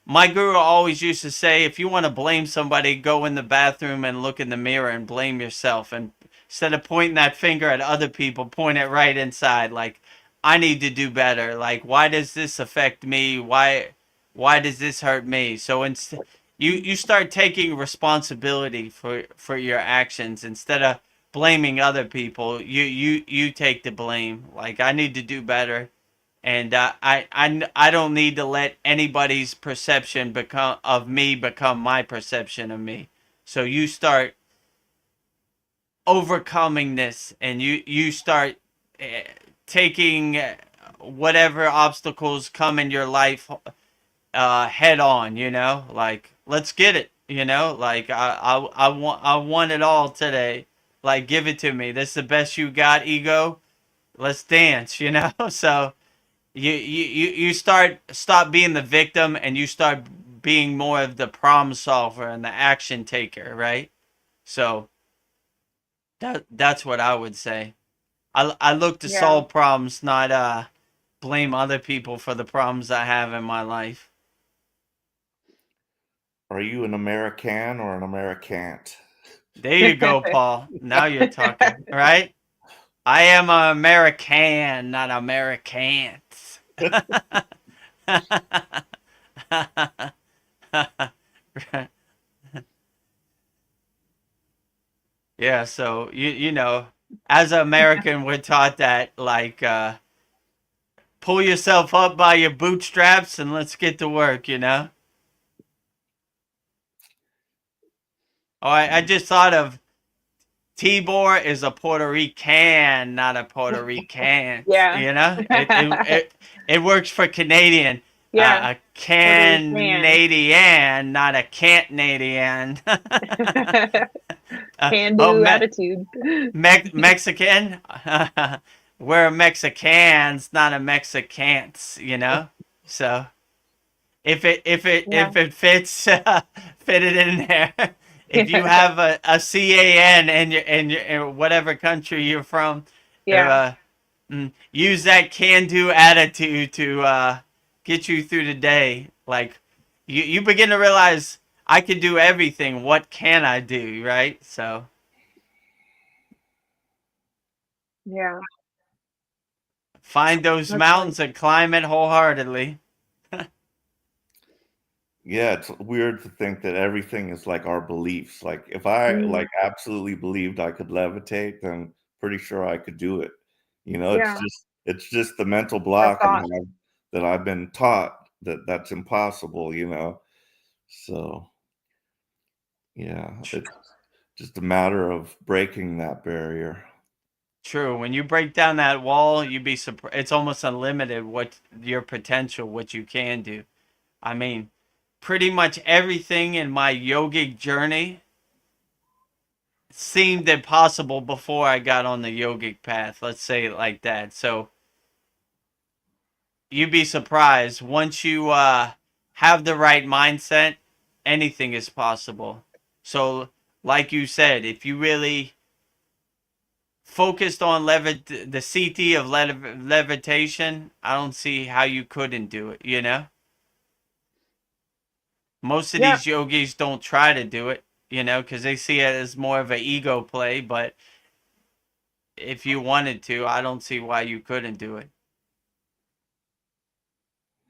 my guru always used to say, if you want to blame somebody, go in the bathroom and look in the mirror and blame yourself. And instead of pointing that finger at other people, point it right inside. Like, I need to do better. Like, why does this affect me? Why does this hurt me? So you start taking responsibility for your actions instead of blaming other people. You take the blame. Like, I need to do better, and I don't need to let anybody's perception become my perception of me. So you start overcoming this, and you start uh, taking whatever obstacles come in your life head on. You know, like let's get it. You know, like I want it all today. Like give it to me. This is the best you got, ego. Let's dance. You know, so you stop being the victim and you start being more of the problem solver and the action taker, right? So that's what I would say. I look to Yeah. solve problems, not blame other people for the problems I have in my life. Are you an American or an Americant? There you go, Paul. Now you're talking, right? I am an American, not Americans. Yeah, so you know, as an American, we're taught that like pull yourself up by your bootstraps and let's get to work, you know? Oh, I just thought of Tibor is a Puerto Rican, not a Puerto Rican. Yeah. You know, it works for Canadian. Yeah. A Puerto Rican. Canadian, not a Canadian. Can Oh, do attitude. Mexican. We're Mexicans, not a Mexicans. You know, so Yeah. if it fits, fit it in there. If you have a CAN in your whatever country you're from, Yeah. use that can-do attitude to get you through the day. Like you begin to realize I can do everything. What can I do? Right? So Yeah. find those That's mountains and climb it wholeheartedly. Yeah, it's weird to think that everything is like our beliefs. Like if I Mm, like absolutely believed I could levitate, then pretty sure I could do it. You know, yeah. it's just the mental Our block thought. that I've been taught that that's impossible, you know. So, yeah, it's just a matter of breaking that barrier. True. When you break down that wall, you'd be surprised. It's almost unlimited what your potential, what you can do. I mean, pretty much everything in my yogic journey seemed impossible before I got on the yogic path. Let's say it like that. So you'd be surprised once you have the right mindset, anything is possible. So, like you said, if you really focused on the CT of levitation, I don't see how you couldn't do it, you know? Most of Yeah. these yogis don't try to do it, you know, because they see it as more of an ego play. But if you wanted to, I don't see why you couldn't do it.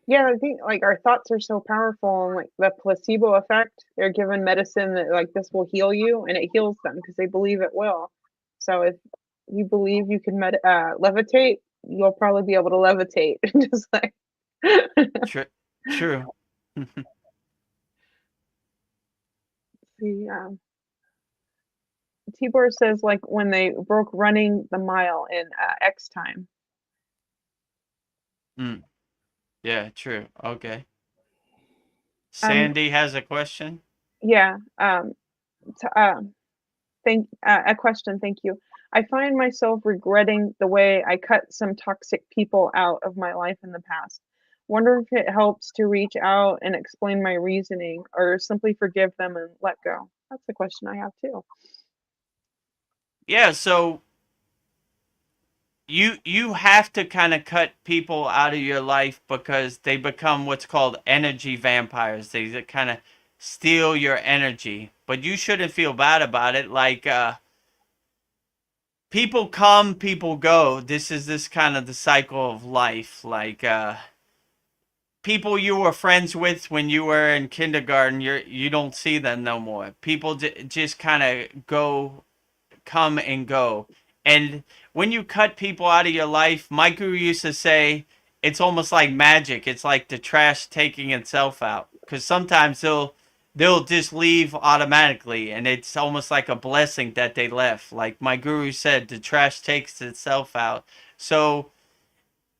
Yeah, I think like our thoughts are so powerful and like the placebo effect, they're given medicine that like this will heal you and it heals them because they believe it will. So if you believe you can levitate, you'll probably be able to levitate. Just like True. True. see, Tibor says like when they broke running the mile in X time. Mm. Yeah, true. Okay. Um, Sandy has a question. yeah. T- Thank a question, thank you. I find myself regretting the way I cut some toxic people out of my life in the past. Wonder if it helps to reach out and explain my reasoning or simply forgive them and let go. That's the question I have too. Yeah, so you have to kind of cut people out of your life because they become what's called energy vampires. They kind of steal your energy, but you shouldn't feel bad about it. Like people come, people go. This is this kind of the cycle of life. Like people you were friends with when you were in kindergarten, you don't see them no more. People just kind of come and go. And when you cut people out of your life, my guru used to say it's almost like magic. It's like the trash taking itself out. Because sometimes they'll just leave automatically, and it's almost like a blessing that they left. Like my guru said, the trash takes itself out. So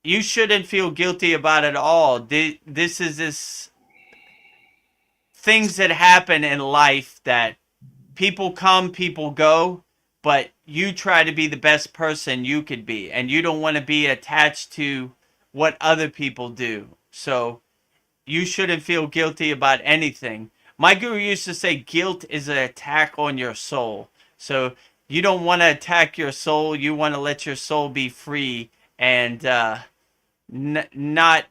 you shouldn't feel guilty about it all. This is this things that happen in life that people come, people go, but you try to be the best person you could be, and you don't want to be attached to what other people do. So you shouldn't feel guilty about anything. My guru used to say guilt is an attack on your soul. So you don't want to attack your soul. You want to let your soul be free and not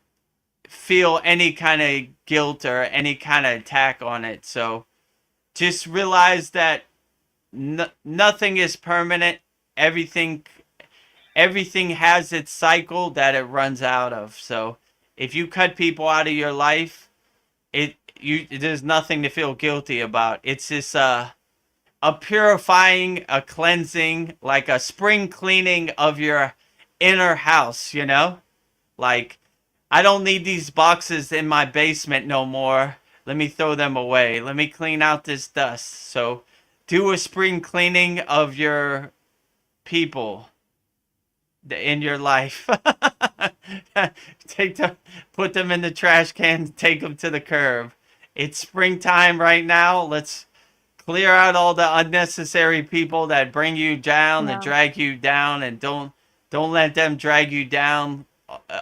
feel any kind of guilt or any kind of attack on it. So just realize that nothing is permanent. Everything has its cycle that it runs out of. So if you cut people out of your life, there's nothing to feel guilty about. It's just a purifying, a cleansing, like a spring cleaning of your inner house, you know? Like, I don't need these boxes in my basement no more. Let me throw them away. Let me clean out this dust. So do a spring cleaning of your people in your life. Put them in the trash can, take them to the curb. It's springtime right now. Let's clear out all the unnecessary people that bring you down, that drag you down, and don't let them drag you down.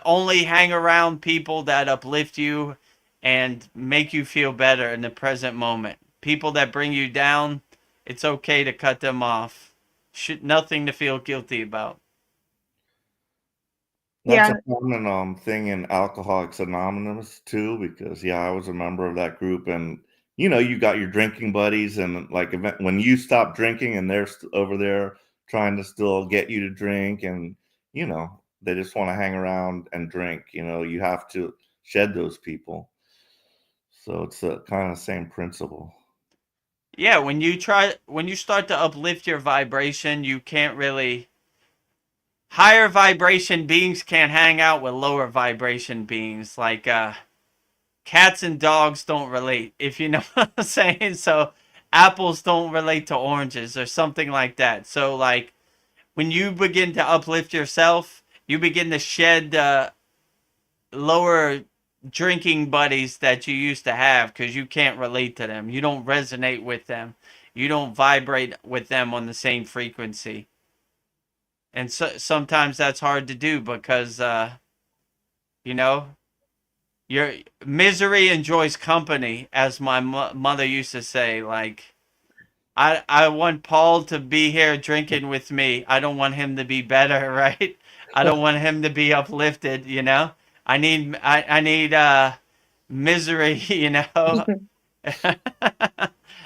Only hang around people that uplift you and make you feel better in the present moment. People that bring you down, it's okay to cut them off. Nothing to feel guilty about. That's a common thing in Alcoholics Anonymous too, because I was a member of that group, and you got your drinking buddies, and like when you stop drinking and they're over there trying to still get you to drink, and they just want to hang around and drink. You have to shed those people. So it's a kind of same principle. Yeah, when you start to uplift your vibration, you can't really. Higher vibration beings can't hang out with lower vibration beings. Like cats and dogs don't relate, if you know what I'm saying. So apples don't relate to oranges or something like that. So like when you begin to uplift yourself, you begin to shed lower drinking buddies that you used to have because you can't relate to them. You don't resonate with them. You don't vibrate with them on the same frequency. And so sometimes that's hard to do because, your misery enjoys company, as my mother used to say. Like, I want Paul to be here drinking with me. I don't want him to be better, right? I don't want him to be uplifted, I need misery,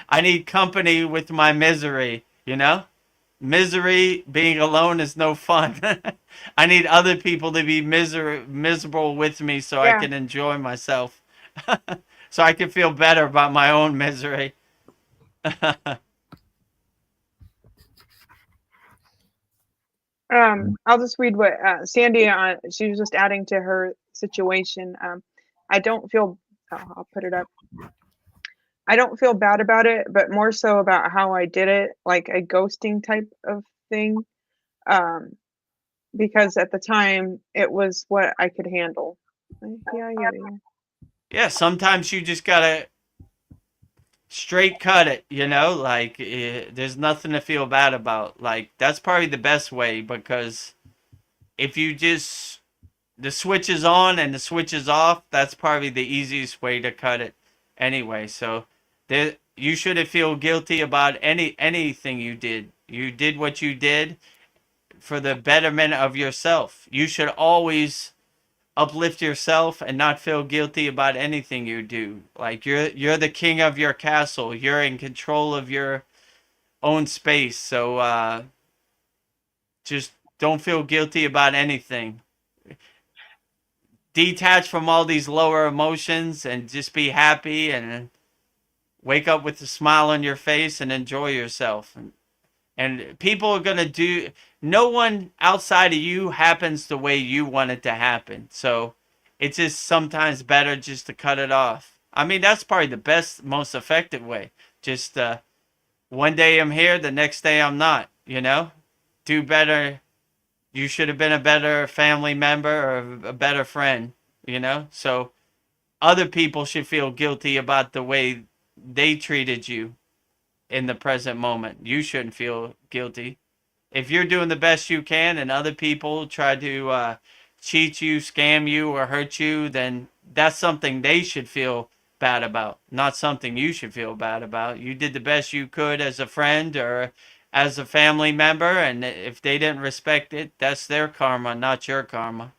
I need company with my misery, Misery, being alone is no fun. I need other people to be miserable with me so I can enjoy myself. So I can feel better about my own misery. I'll just read what Sandy, she was just adding to her situation. I don't feel, I'll put it up. I don't feel bad about it, but more so about how I did it, like a ghosting type of thing. Because at the time it was what I could handle. Yeah, sometimes you just gotta straight cut it, like there's nothing to feel bad about. Like that's probably the best way, because if you just the switch is on and the switch is off, that's probably the easiest way to cut it anyway. So you shouldn't feel guilty about anything you did. You did what you did for the betterment of yourself. You should always uplift yourself and not feel guilty about anything you do. Like you're the king of your castle. You're in control of your own space. So just don't feel guilty about anything. Detach from all these lower emotions and just be happy and wake up with a smile on your face and enjoy yourself. And people are going to do, no one outside of you happens the way you want it to happen. So it's just sometimes better just to cut it off. I mean, that's probably the best, most effective way. Just one day I'm here, the next day I'm not, do better. You should have been a better family member or a better friend, So other people should feel guilty about the way they treated you in the present moment. You shouldn't feel guilty. If you're doing the best you can and other people try to cheat you, scam you, or hurt you, then that's something they should feel bad about, not something you should feel bad about. You did the best you could as a friend or as a family member, and if they didn't respect it, that's their karma, not your karma.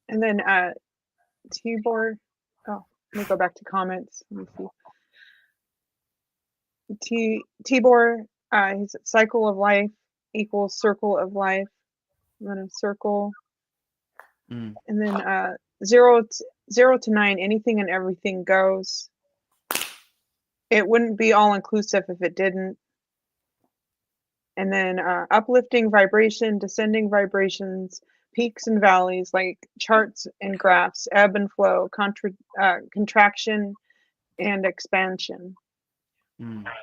And then Tibor, oh, let me go back to comments. Let me see. Tibor, his cycle of life equals circle of life. And then a circle. Mm. And then 0 to 9, anything and everything goes. It wouldn't be all inclusive if it didn't. And then uplifting vibration, descending vibrations, peaks and valleys, like charts and graphs, ebb and flow, contraction and expansion.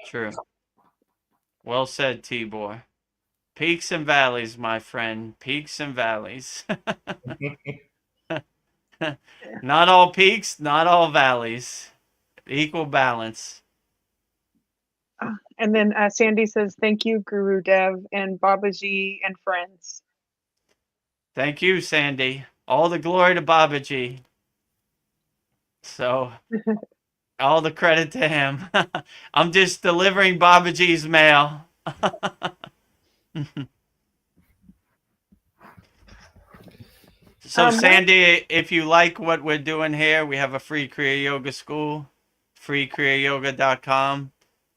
True. Well said, T-Boy. Peaks and valleys, my friend. Peaks and valleys. Not all peaks, not all valleys. Equal balance. And then Sandy says, thank you, Gurudev and Babaji and friends. Thank you, Sandy. All the glory to Babaji. So, all the credit to him. I'm just delivering Babaji's mail. So, Sandy, if you like what we're doing here, we have a free Kriya Yoga school, freekriyayoga.com,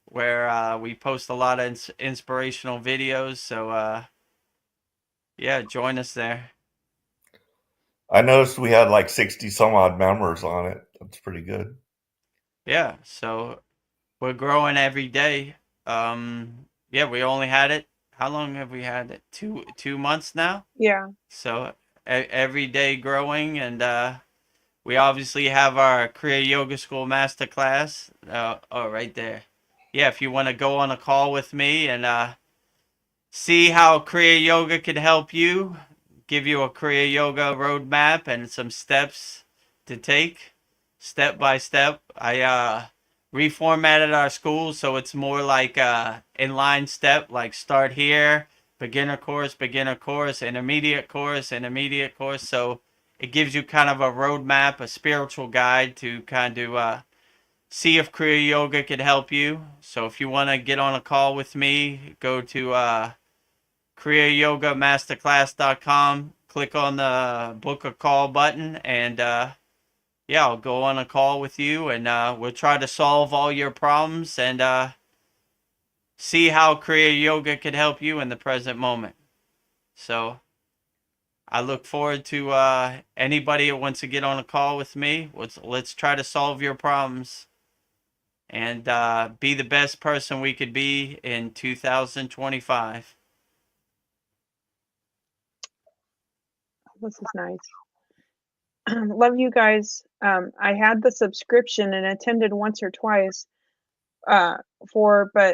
where we post a lot of inspirational videos. So, yeah, join us there. I noticed we had like 60 some odd members on it. That's pretty good. Yeah, so we're growing every day. Yeah, we only had it. How long have we had it? 2 months now? Yeah. So every day growing, and we obviously have our Kriya Yoga School Masterclass. Oh, right there. Yeah, if you want to go on a call with me and see how Kriya Yoga could help you, give you a Kriya Yoga roadmap and some steps to take, step by step. I reformatted our school so it's more like a inline step, like start here, beginner course, intermediate course, intermediate course. So it gives you kind of a roadmap, a spiritual guide to kind of see if Kriya Yoga could help you. So if you want to get on a call with me, go to kriyayogamasterclass.com, click on the book a call button, and yeah, I'll go on a call with you, and we'll try to solve all your problems and see how Kriya Yoga could help you in the present moment. So I look forward to anybody that wants to get on a call with me. Let's try to solve your problems and be the best person we could be in 2025. This is nice. Love you guys. I had the subscription and attended once or twice but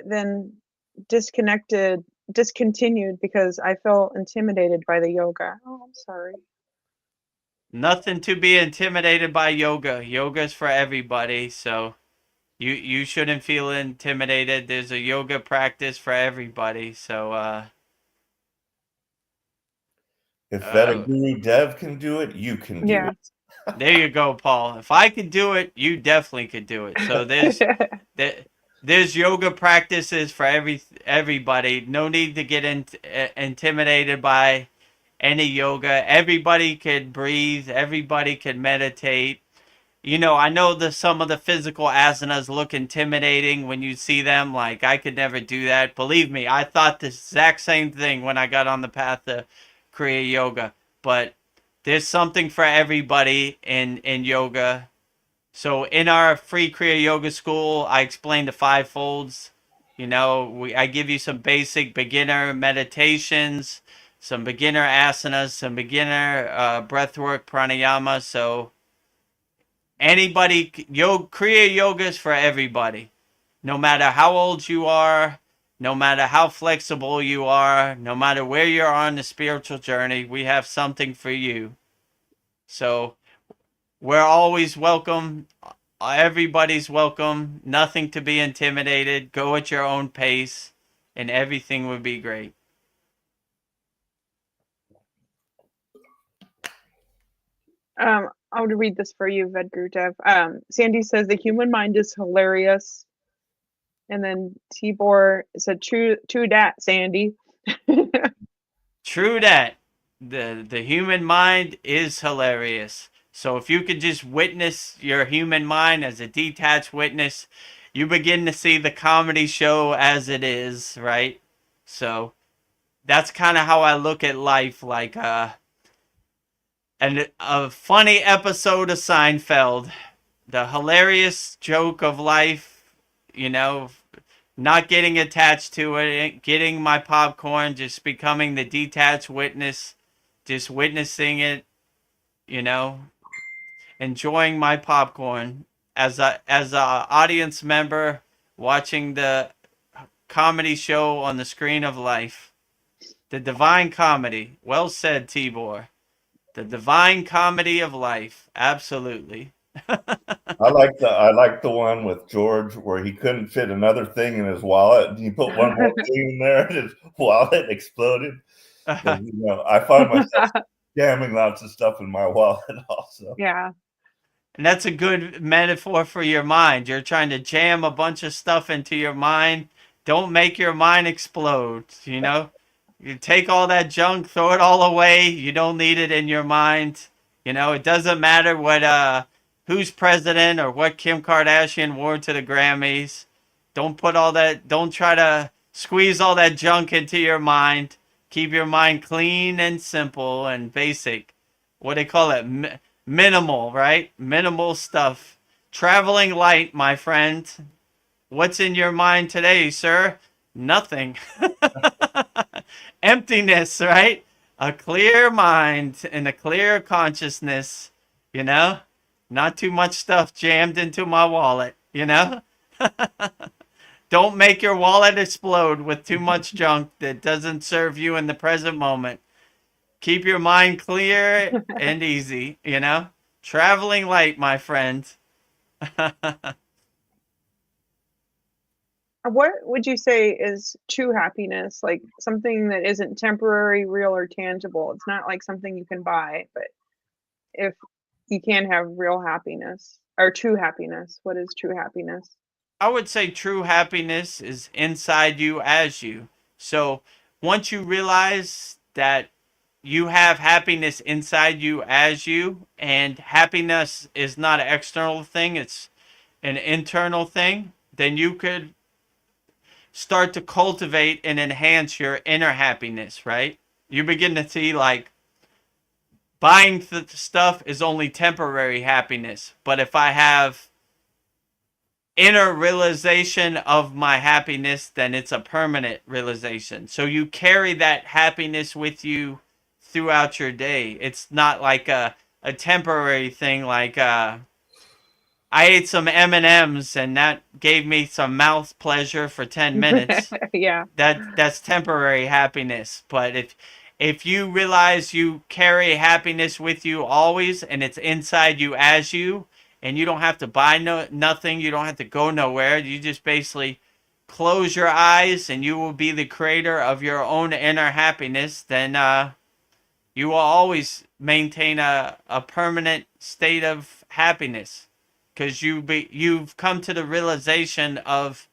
then discontinued because I felt intimidated by the yoga. Oh, I'm sorry. Nothing to be intimidated by yoga. Yoga's for everybody, so you shouldn't feel intimidated. There's a yoga practice for everybody, so if Vedagurudev can do it, you can do it. There you go, Paul. If I could do it, you definitely could do it. So there's yoga practices for everybody. No need to get intimidated by any yoga. Everybody could breathe. Everybody could meditate. You know, I know some of the physical asanas look intimidating when you see them. Like, I could never do that. Believe me, I thought the exact same thing when I got on the path of Kriya Yoga. But there's something for everybody in yoga. So in our free Kriya Yoga school, I explain the 5 folds. You know, I give you some basic beginner meditations, some beginner asanas, some beginner breathwork pranayama. So anybody, Kriya Yoga is for everybody. No matter how old you are, no matter how flexible you are, no matter where you are on the spiritual journey, we have something for you. So we're always welcome. Everybody's welcome. Nothing to be intimidated. Go at your own pace, and everything will be great. I'll read this for you, Vedagurudev. Sandy says the human mind is hilarious. And then Tibor said, true dat, Sandy. True that. The human mind is hilarious. So if you could just witness your human mind as a detached witness, you begin to see the comedy show as it is, right? So that's kind of how I look at life, like a funny episode of Seinfeld, the hilarious joke of life, you know, not getting attached to it, getting my popcorn, just becoming the detached witness, just witnessing it, you know, enjoying my popcorn as a audience member watching the comedy show on the screen of life. The divine comedy. Well said, Tibor. The divine comedy of life. Absolutely. I like the one with George where he couldn't fit another thing in his wallet, and he put one more thing in there, and his wallet exploded. And, I find myself jamming lots of stuff in my wallet also. Yeah. And that's a good metaphor for your mind. You're trying to jam a bunch of stuff into your mind. Don't make your mind explode, you know? You take all that junk, throw it all away. You don't need it in your mind. You know, it doesn't matter what who's president or what Kim Kardashian wore to the Grammys. Don't try to squeeze all that junk into your mind. Keep your mind clean and simple and basic. What they call it? Minimal, right? Minimal stuff. Traveling light, my friend. What's in your mind today, sir? Nothing. Emptiness, right? A clear mind and a clear consciousness, you know? Not too much stuff jammed into my wallet, you know? Don't make your wallet explode with too much junk that doesn't serve you in the present moment. Keep your mind clear and easy, you know? Traveling light, my friend. What would you say is true happiness? Like something that isn't temporary, real, or tangible. It's not like something you can buy, but if you can have real happiness or true happiness, what is true happiness? I would say true happiness is inside you as you. So once you realize that you have happiness inside you as you, and happiness is not an external thing, it's an internal thing, then you could start to cultivate and enhance your inner happiness, right? You begin to see like buying stuff is only temporary happiness, but if I have inner realization of my happiness, then it's a permanent realization. So you carry that happiness with you throughout your day. It's not like a temporary thing like I ate some M&Ms and that gave me some mouth pleasure for 10 minutes. Yeah. That's temporary happiness. But if you realize you carry happiness with you always and it's inside you as you, and you don't have to buy nothing, you don't have to go nowhere, you just basically close your eyes and you will be the creator of your own inner happiness, then you will always maintain a permanent state of happiness because you've come to the realization of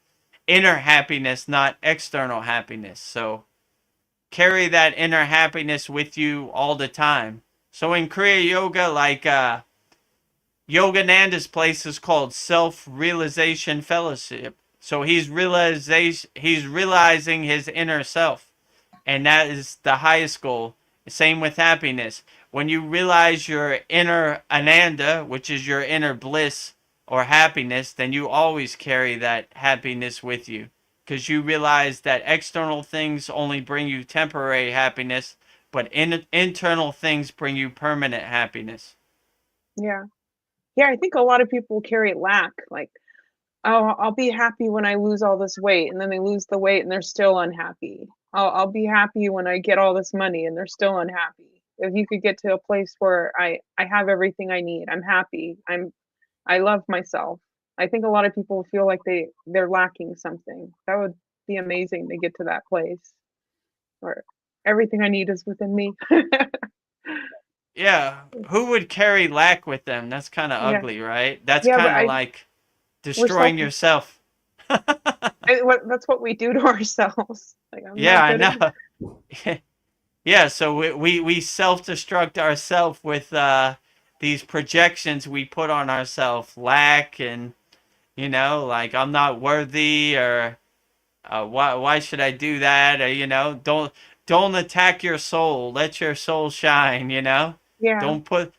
inner happiness, not external happiness. So carry that inner happiness with you all the time. So in Kriya Yoga, like Yogananda's place is called Self-Realization Fellowship. So he's realizing his inner self. And that is the highest goal. Same with happiness. When you realize your inner Ananda, which is your inner bliss or happiness, then you always carry that happiness with you. Because you realize that external things only bring you temporary happiness, but internal things bring you permanent happiness. Yeah. Yeah, I think a lot of people carry lack, like, oh, I'll be happy when I lose all this weight, and then they lose the weight and they're still unhappy. I'll be happy when I get all this money and they're still unhappy. If you could get to a place where I have everything I need, I'm happy, I love myself. I think a lot of people feel like they're lacking something. That would be amazing to get to that place where everything I need is within me. Yeah, who would carry lack with them? That's kind of Yeah. ugly, right? That's Yeah, but kind of like we're self destroying yourself. that's what we do to ourselves. Like, I'm Yeah, not I good at know. Yeah, so we self-destruct ourselves with these projections we put on ourselves, lack and like I'm not worthy or why should I do that? Or don't attack your soul. Let your soul shine. Yeah. Don't put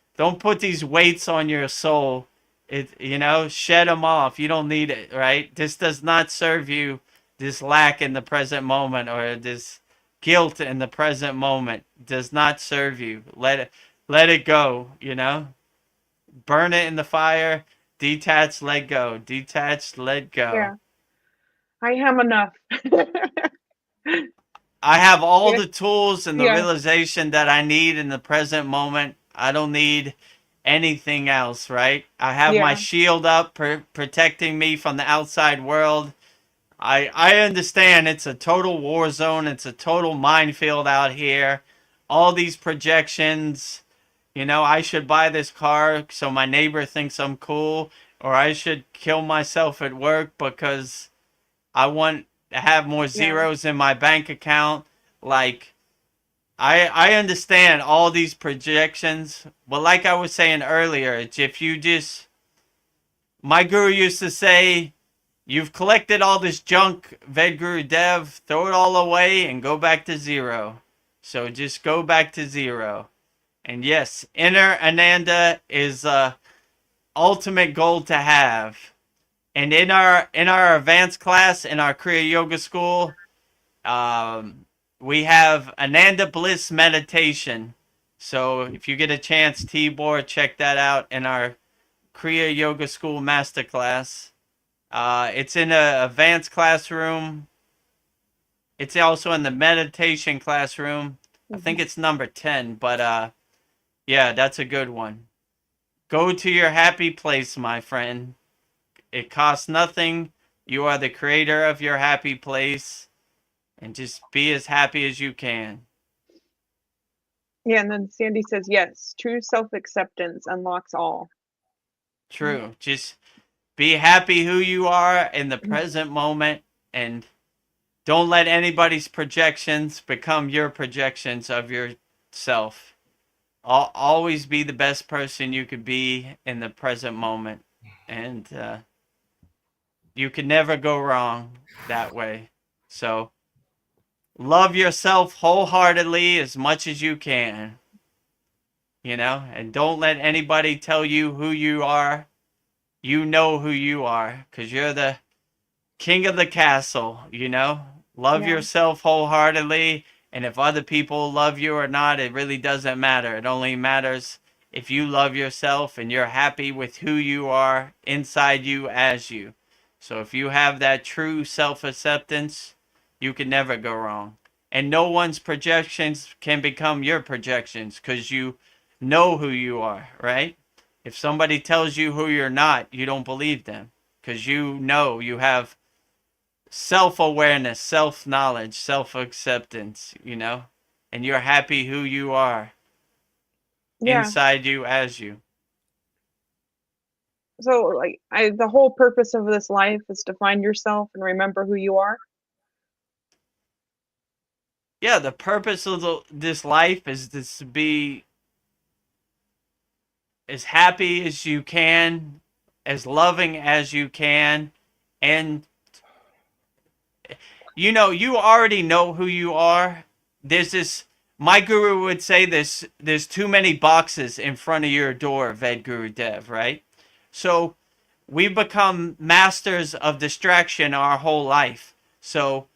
these weights on your soul. Shed them off. You don't need it, right? This does not serve you. This lack in the present moment or this guilt in the present moment does not serve you. Let it go. Burn it in the fire. Detach, let go. Detach, let go. Yeah. I am enough. I have all Yeah. the tools and the Yeah. realization that I need in the present moment. I don't need anything else, right? I have my Yeah. shield up, protecting me from the outside world. I understand it's a total war zone. It's a total minefield out here. All these projections. I should buy this car so my neighbor thinks I'm cool, or I should kill myself at work because I want to have more Yeah. zeros in my bank account. Like, I understand all these projections, but like I was saying earlier, it's if you just, my guru used to say, you've collected all this junk, Vedagurudev, throw it all away and go back to zero. So just go back to zero. And yes, inner Ananda is a ultimate goal to have. And in our advanced class in our Kriya Yoga school, we have Ananda Bliss meditation. So if you get a chance, Tibor, check that out in our Kriya Yoga School Masterclass. It's in a advanced classroom. It's also in the meditation classroom. I think Mhm. it's number 10, but yeah, that's a good one. Go to your happy place, my friend. It costs nothing. You are the creator of your happy place. And just be as happy as you can. Yeah, and then Sandy says, yes, true self-acceptance unlocks all. True. Just be happy who you are in the present moment and don't let anybody's projections become your projections of yourself. Always be the best person you could be in the present moment. And you can never go wrong that way. So love yourself wholeheartedly as much as you can. And don't let anybody tell you who you are. You know who you are because you're the king of the castle. Love Yeah. yourself wholeheartedly. And if other people love you or not, it really doesn't matter. It only matters if you love yourself and you're happy with who you are inside you as you. So if you have that true self-acceptance, you can never go wrong. And no one's projections can become your projections because you know who you are, right? If somebody tells you who you're not, you don't believe them because you know you have self-awareness, self-knowledge, self-acceptance, and you're happy who you are Yeah. inside you as you. So like the whole purpose of this life is to find yourself and remember who you are. Yeah, the purpose of this life is to be as happy as you can, as loving as you can, and you already know who you are. My guru would say there's too many boxes in front of your door, Vedagurudev, right? So we become masters of distraction our whole life. So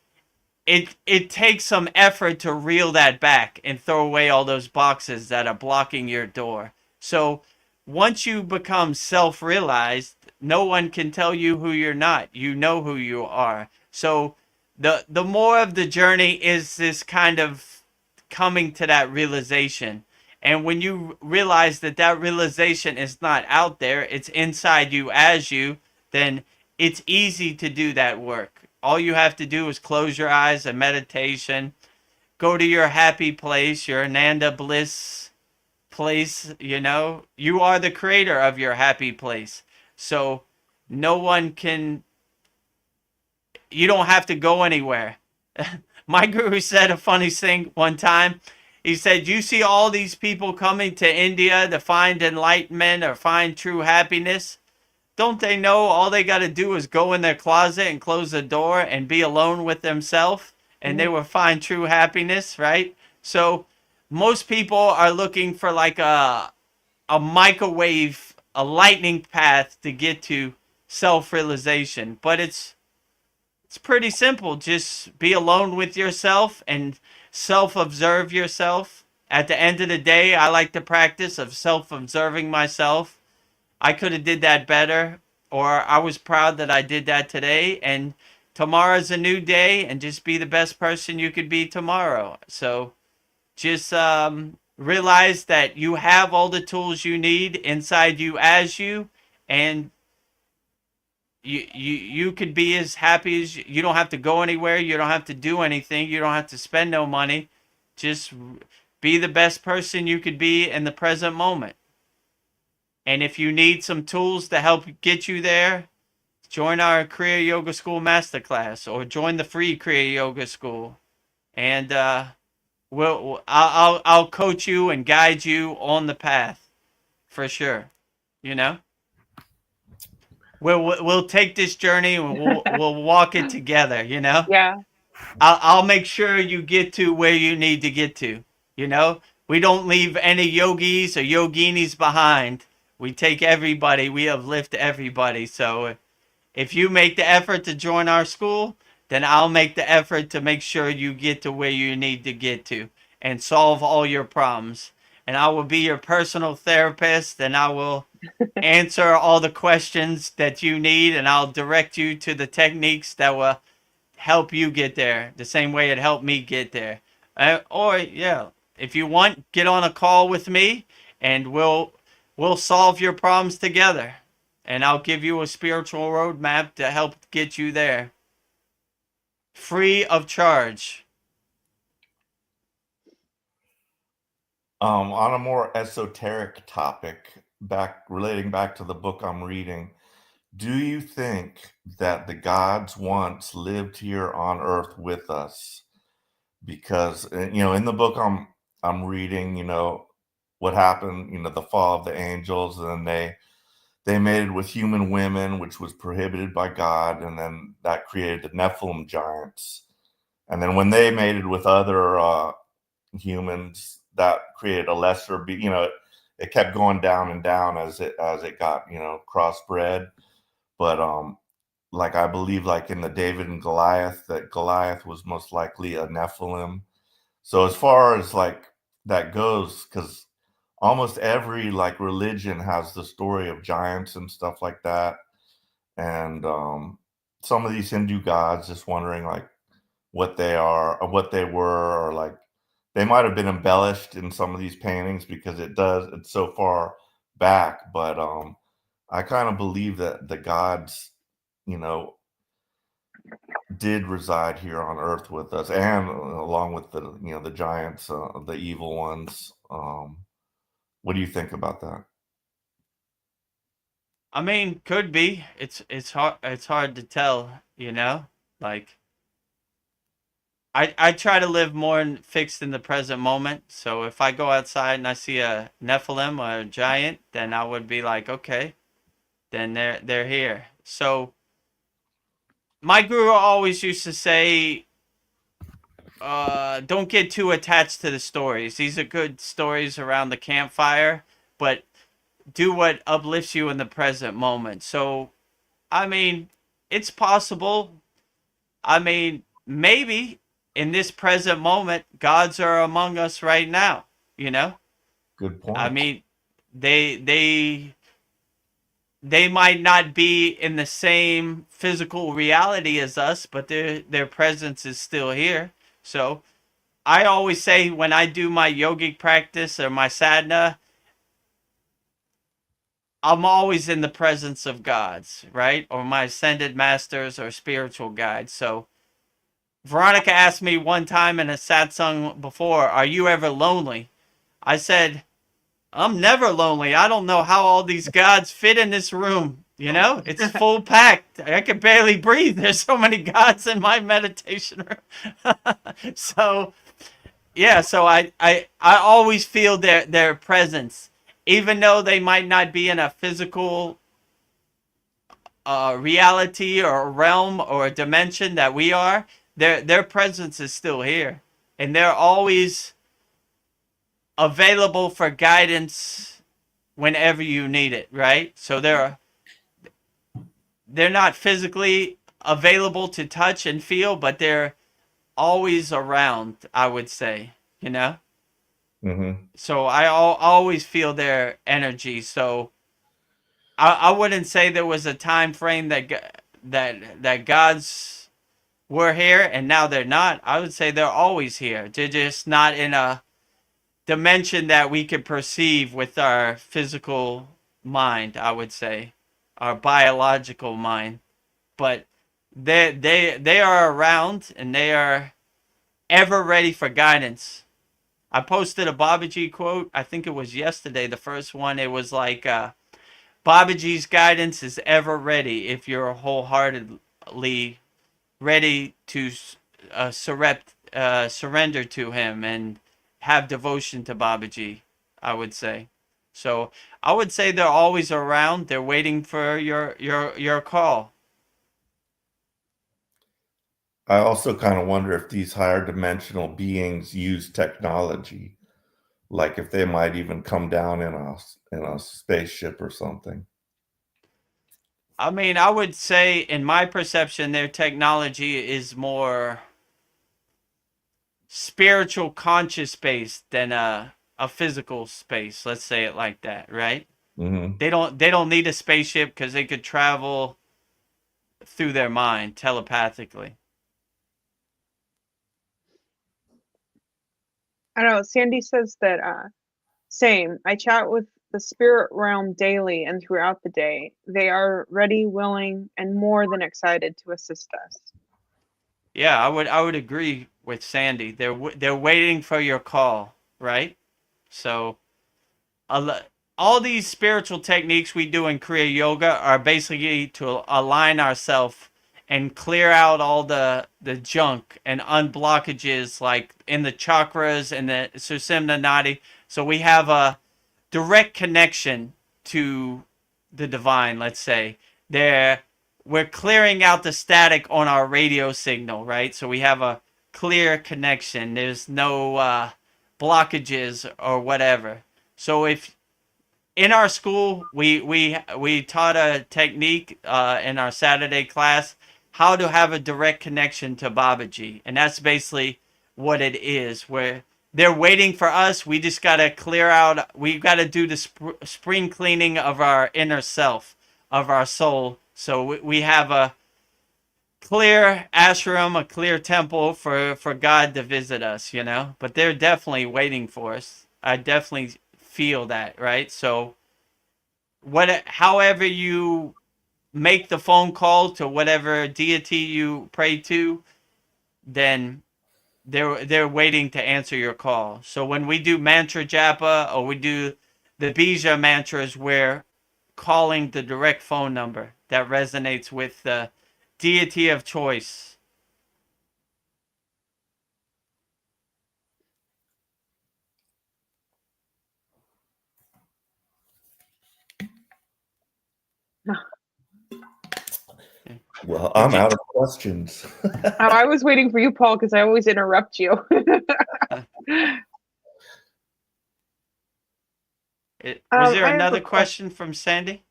it takes some effort to reel that back and throw away all those boxes that are blocking your door. So once you become self-realized, no one can tell you who you're not. You know who you are. So the more of the journey is this kind of coming to that realization. And when you realize that that realization is not out there, it's inside you as you, then it's easy to do that work. All you have to do is close your eyes and meditation. Go to your happy place, your Ananda bliss place, you know, you are the creator of your happy place. So no one can, you don't have to go anywhere. My guru said a funny thing one time. He said, you see all these people coming to India to find enlightenment or find true happiness. Don't they know all they got to do is go in their closet and close the door and be alone with themselves, and they will find true happiness, right? So most people are looking for like a microwave, a lightning path to get to self-realization. But it's pretty simple. Just be alone with yourself and self-observe yourself. At the end of the day, I like the practice of self-observing myself. I could have did that better, or I was proud that I did that today, and tomorrow's a new day, and just be the best person you could be tomorrow. So just realize that you have all the tools you need inside you as you, and you could be as happy as you don't have to go anywhere, you don't have to do anything, you don't have to spend no money. Just be the best person you could be in the present moment. And if you need some tools to help get you there, join our Kriya Yoga School Masterclass or join the free Kriya Yoga School, and I'll coach you and guide you on the path for sure. You know, we'll take this journey and we'll walk it together. You know, Yeah. I'll make sure you get to where you need to get to. You know, we don't leave any yogis or yoginis behind. We take everybody. We uplift everybody. So if you make the effort to join our school, then I'll make the effort to make sure you get to where you need to get to and solve all your problems. And I will be your personal therapist, and I will answer all the questions that you need, and I'll direct you to the techniques that will help you get there the same way it helped me get there. Or yeah, if you want, get on a call with me, and we'll solve your problems together. And I'll give you a spiritual roadmap to help get you there. Free of charge. On a more esoteric topic, relating back to the book I'm reading, do you think that the gods once lived here on Earth with us? Because in the book I'm reading, what happened, the fall of the angels, and then they mated with human women, which was prohibited by God, and then that created the Nephilim giants. And then when they mated with other humans, that created a lesser it kept going down and down as it got crossbred. But like I believe, like in the David and Goliath, that Goliath was most likely a Nephilim. So as far as like that goes, because almost every like religion has the story of giants and stuff like that, and some of these Hindu gods, just wondering like what they are or what they were, or like they might have been embellished in some of these paintings because it's so far back. But I kind of believe that the gods, did reside here on Earth with us, and along with the giants, the evil ones. What do you think about that? I mean, could be. It's hard to tell, Like I try to live more fixed in the present moment. So if I go outside and I see a Nephilim or a giant, then I would be like, okay, then they're here. So my guru always used to say, don't get too attached to the stories. These are good stories around the campfire, but do what uplifts you in the present moment. So, I mean, it's possible. I mean, maybe in this present moment, gods are among us right now, Good point. I mean, they might not be in the same physical reality as us, but their presence is still here. So I always say when I do my yogic practice or my sadhana, I'm always in the presence of gods, right? Or my ascended masters or spiritual guides. So Veronica asked me one time in a satsang before, are you ever lonely? I said, I'm never lonely. I don't know how all these gods fit in this room. You know, it's full packed. I can barely breathe. There's so many gods in my meditation room. So yeah, so I always feel their presence, even though they might not be in a physical reality or a realm or a dimension that we are. Their presence is still here, and they're always available for guidance whenever you need it. Right? So they're not physically available to touch and feel, but they're always around. I would say, you know. Mm-hmm. So I always feel their energy. So I wouldn't say there was a time frame that gods were here and now they're not. I would say they're always here. They're just not in a dimension that we can perceive with our physical mind, I would say, our biological mind. But they are around and they are ever ready for guidance. I posted a Babaji quote. I think it was yesterday, the first one. It was like, Babaji's guidance is ever ready if you're wholeheartedly ready to surrender to him and have devotion to Babaji, I would say. So I would say they're always around. They're waiting for your call. I also kind of wonder if these higher dimensional beings use technology, like if they might even come down in a spaceship or something. I mean, I would say, in my perception, their technology is more spiritual conscious space than a physical space. Let's say it like that, right? Mm-hmm. They don't need a spaceship because they could travel through their mind telepathically. I don't know. Sandy says that same. I chat with the spirit realm daily and throughout the day. They are ready, willing, and more than excited to assist us. Yeah, I would agree with Sandy. They're waiting for your call, right? So all these spiritual techniques we do in Kriya Yoga are basically to align ourselves and clear out all the junk and unblockages like in the chakras and the Sushumna Nadi. So we have a direct connection to the divine, let's say. We're clearing out the static on our radio signal, right? So we have a clear connection. There's no blockages or whatever. So if in our school we taught a technique in our Saturday class how to have a direct connection to Babaji, and that's basically what it is. Where they're waiting for us, we just gotta clear out. We gotta do the spring cleaning of our inner self, of our soul, so we have a clear ashram, a clear temple for God to visit us, you know. But they're definitely waiting for us. I definitely feel that, right? So however you make the phone call to whatever deity you pray to, then they're waiting to answer your call. So when we do mantra japa or we do the bija mantras, we're calling the direct phone number that resonates with the deity of choice. Well, Would I'm you? out of questions. I was waiting for you, Paul, because I always interrupt you. Was there I have another a question from Sandy?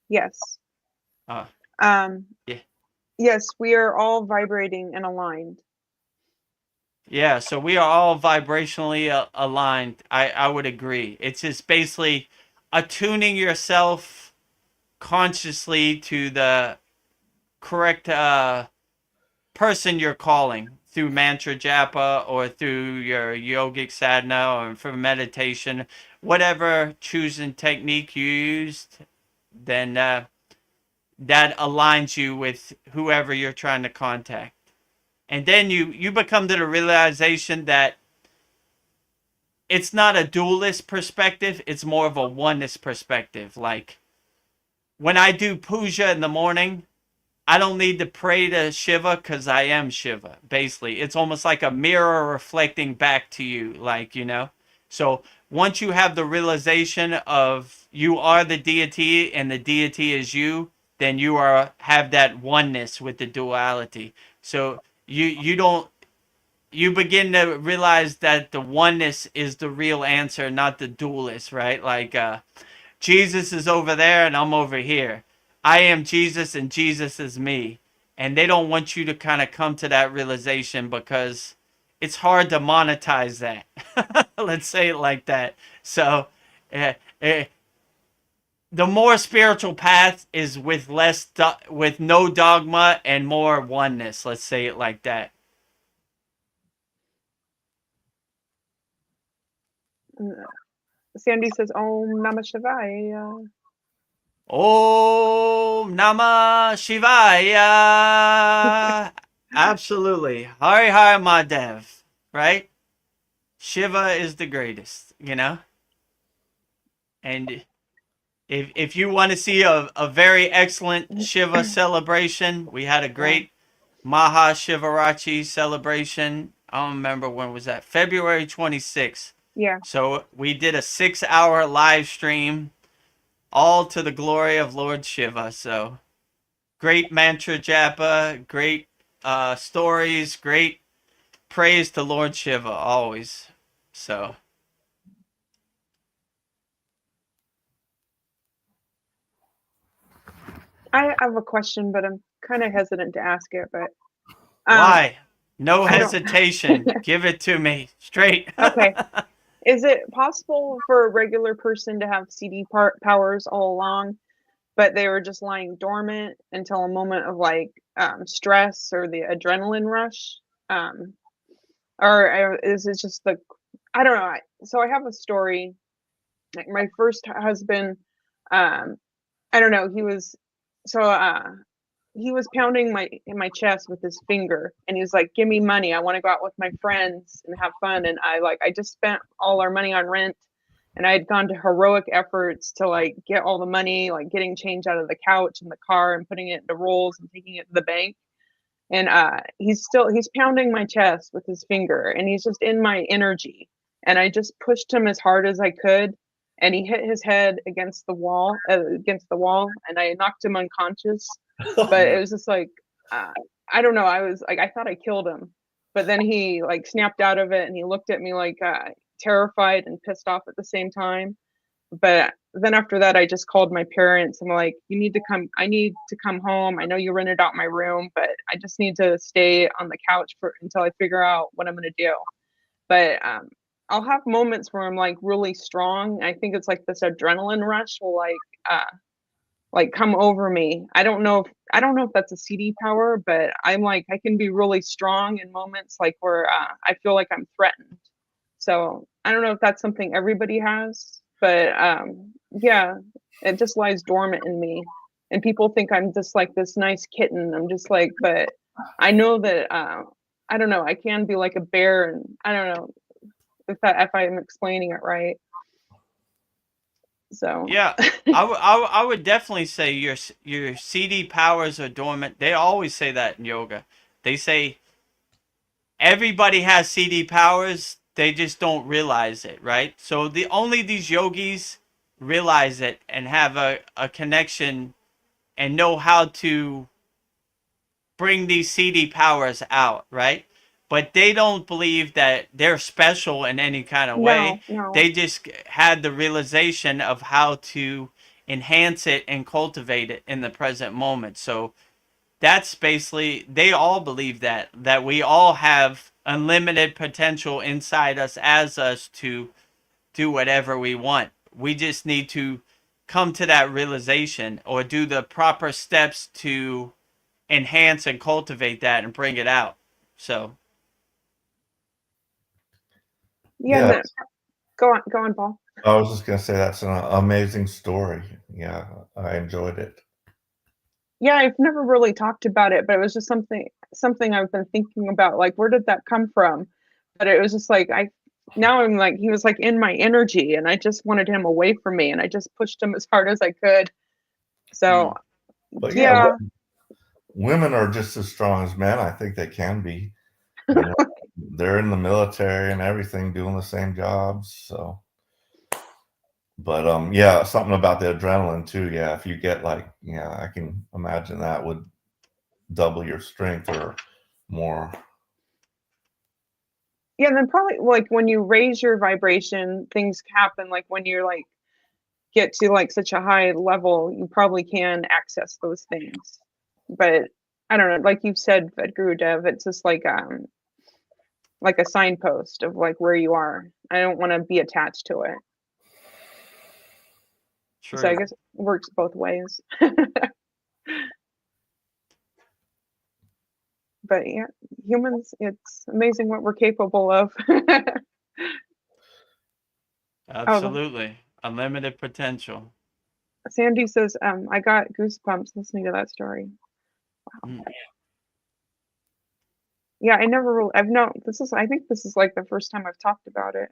Yes. Uh, Um, yeah. yes, we are all vibrating and aligned. Yeah, so we are all vibrationally aligned. I would agree. It's just basically attuning yourself consciously to the correct person you're calling through mantra japa or through your yogic sadhana or for meditation, whatever choosing technique you used, then that aligns you with whoever you're trying to contact. And then you become to the realization that it's not a dualist perspective. It's more of a oneness perspective. Like when I do puja in the morning, I don't need to pray to Shiva because I am Shiva. Basically, it's almost like a mirror reflecting back to you, like, you know. So once you have the realization of you are the deity and the deity is you, then you have that oneness with the duality. So you begin to realize that the oneness is the real answer, not the dualist, right? Like Jesus is over there and I'm over here. I am Jesus and Jesus is me. And they don't want you to kind of come to that realization because it's hard to monetize that. Let's say it like that. So uh, uh, the more spiritual path is with with no dogma and more oneness. Let's say it like that. Sandy says, Om Namah Shivaya. Om Namah Shivaya. Absolutely. Hari Har Mahadev, right? Shiva is the greatest, you know? And if you want to see a very excellent Shiva celebration, we had a great Maha Shivaratri celebration. I don't remember when was that. February 26th. Yeah. So we did a 6-hour live stream, all to the glory of Lord Shiva. So great mantra japa, great stories, great praise to Lord Shiva always. So I have a question, but I'm kind of hesitant to ask it. But why? No I don't- hesitation. Give it to me straight. Okay. Is it possible for a regular person to have CD powers all along, but they were just lying dormant until a moment of like stress or the adrenaline rush? Or is it just the, I don't know. So I have a story. Like my first husband, I don't know. He was pounding in my chest with his finger, and he was like, "Give me money. I want to go out with my friends and have fun." And I just spent all our money on rent, and I had gone to heroic efforts to like get all the money, like getting change out of the couch and the car and putting it into rolls and taking it to the bank. And he's pounding my chest with his finger, and he's just in my energy. And I just pushed him as hard as I could, and he hit his head against the wall, and I knocked him unconscious. But it was just like I don't know. I was like, I thought I killed him, but then he like snapped out of it, and he looked at me like terrified and pissed off at the same time. But then after that, I just called my parents. I'm like, you need to come. I need to come home. I know you rented out my room, but I just need to stay on the couch until I figure out what I'm gonna do. But I'll have moments where I'm like really strong. I think it's like this adrenaline rush will like come over me. I don't know if that's a CD power, but I'm like I can be really strong in moments like where I feel like I'm threatened. So I don't know if that's something everybody has, but yeah, it just lies dormant in me. And people think I'm just like this nice kitten. I'm just like, but I know that I don't know. I can be like a bear, and I don't know if I'm explaining it right. So Yeah, I would definitely say your CD powers are dormant. They always say that in yoga. They say everybody has CD powers. They just don't realize it, right? So only these yogis realize it and have a connection and know how to bring these CD powers out, right? But they don't believe that they're special in any kind of way. no. They just had the realization of how to enhance it and cultivate it in the present moment. So that's basically, they all believe that we all have unlimited potential inside us as us to do whatever we want. We just need to come to that realization or do the proper steps to enhance and cultivate that and bring it out. So Yeah. Go on, Paul. I was just gonna say that's an amazing story. Yeah, I enjoyed it. Yeah, I've never really talked about it, but it was just something I've been thinking about. Like, where did that come from? But it was just like now I'm like, he was like in my energy, and I just wanted him away from me, and I just pushed him as hard as I could. So But yeah, yeah, women are just as strong as men. I think they can be. You know, they're in the military and everything, doing the same jobs. So, but yeah, something about the adrenaline too. Yeah, if you get like, yeah, I can imagine that would double your strength or more. yeah, and then probably like when you raise your vibration, things happen. Like when you're like get to like such a high level, you probably can access those things. But I don't know, like you said, Vedagurudev, it's just like a signpost of like where you are. I don't want to be attached to it. So I True. guess it works both ways. But yeah, humans, it's amazing what we're capable of. Oh, Absolutely. Unlimited potential. Sandy says, I got goosebumps listening to that story. Mm. Yeah, I never really, I think this is like the first time I've talked about it.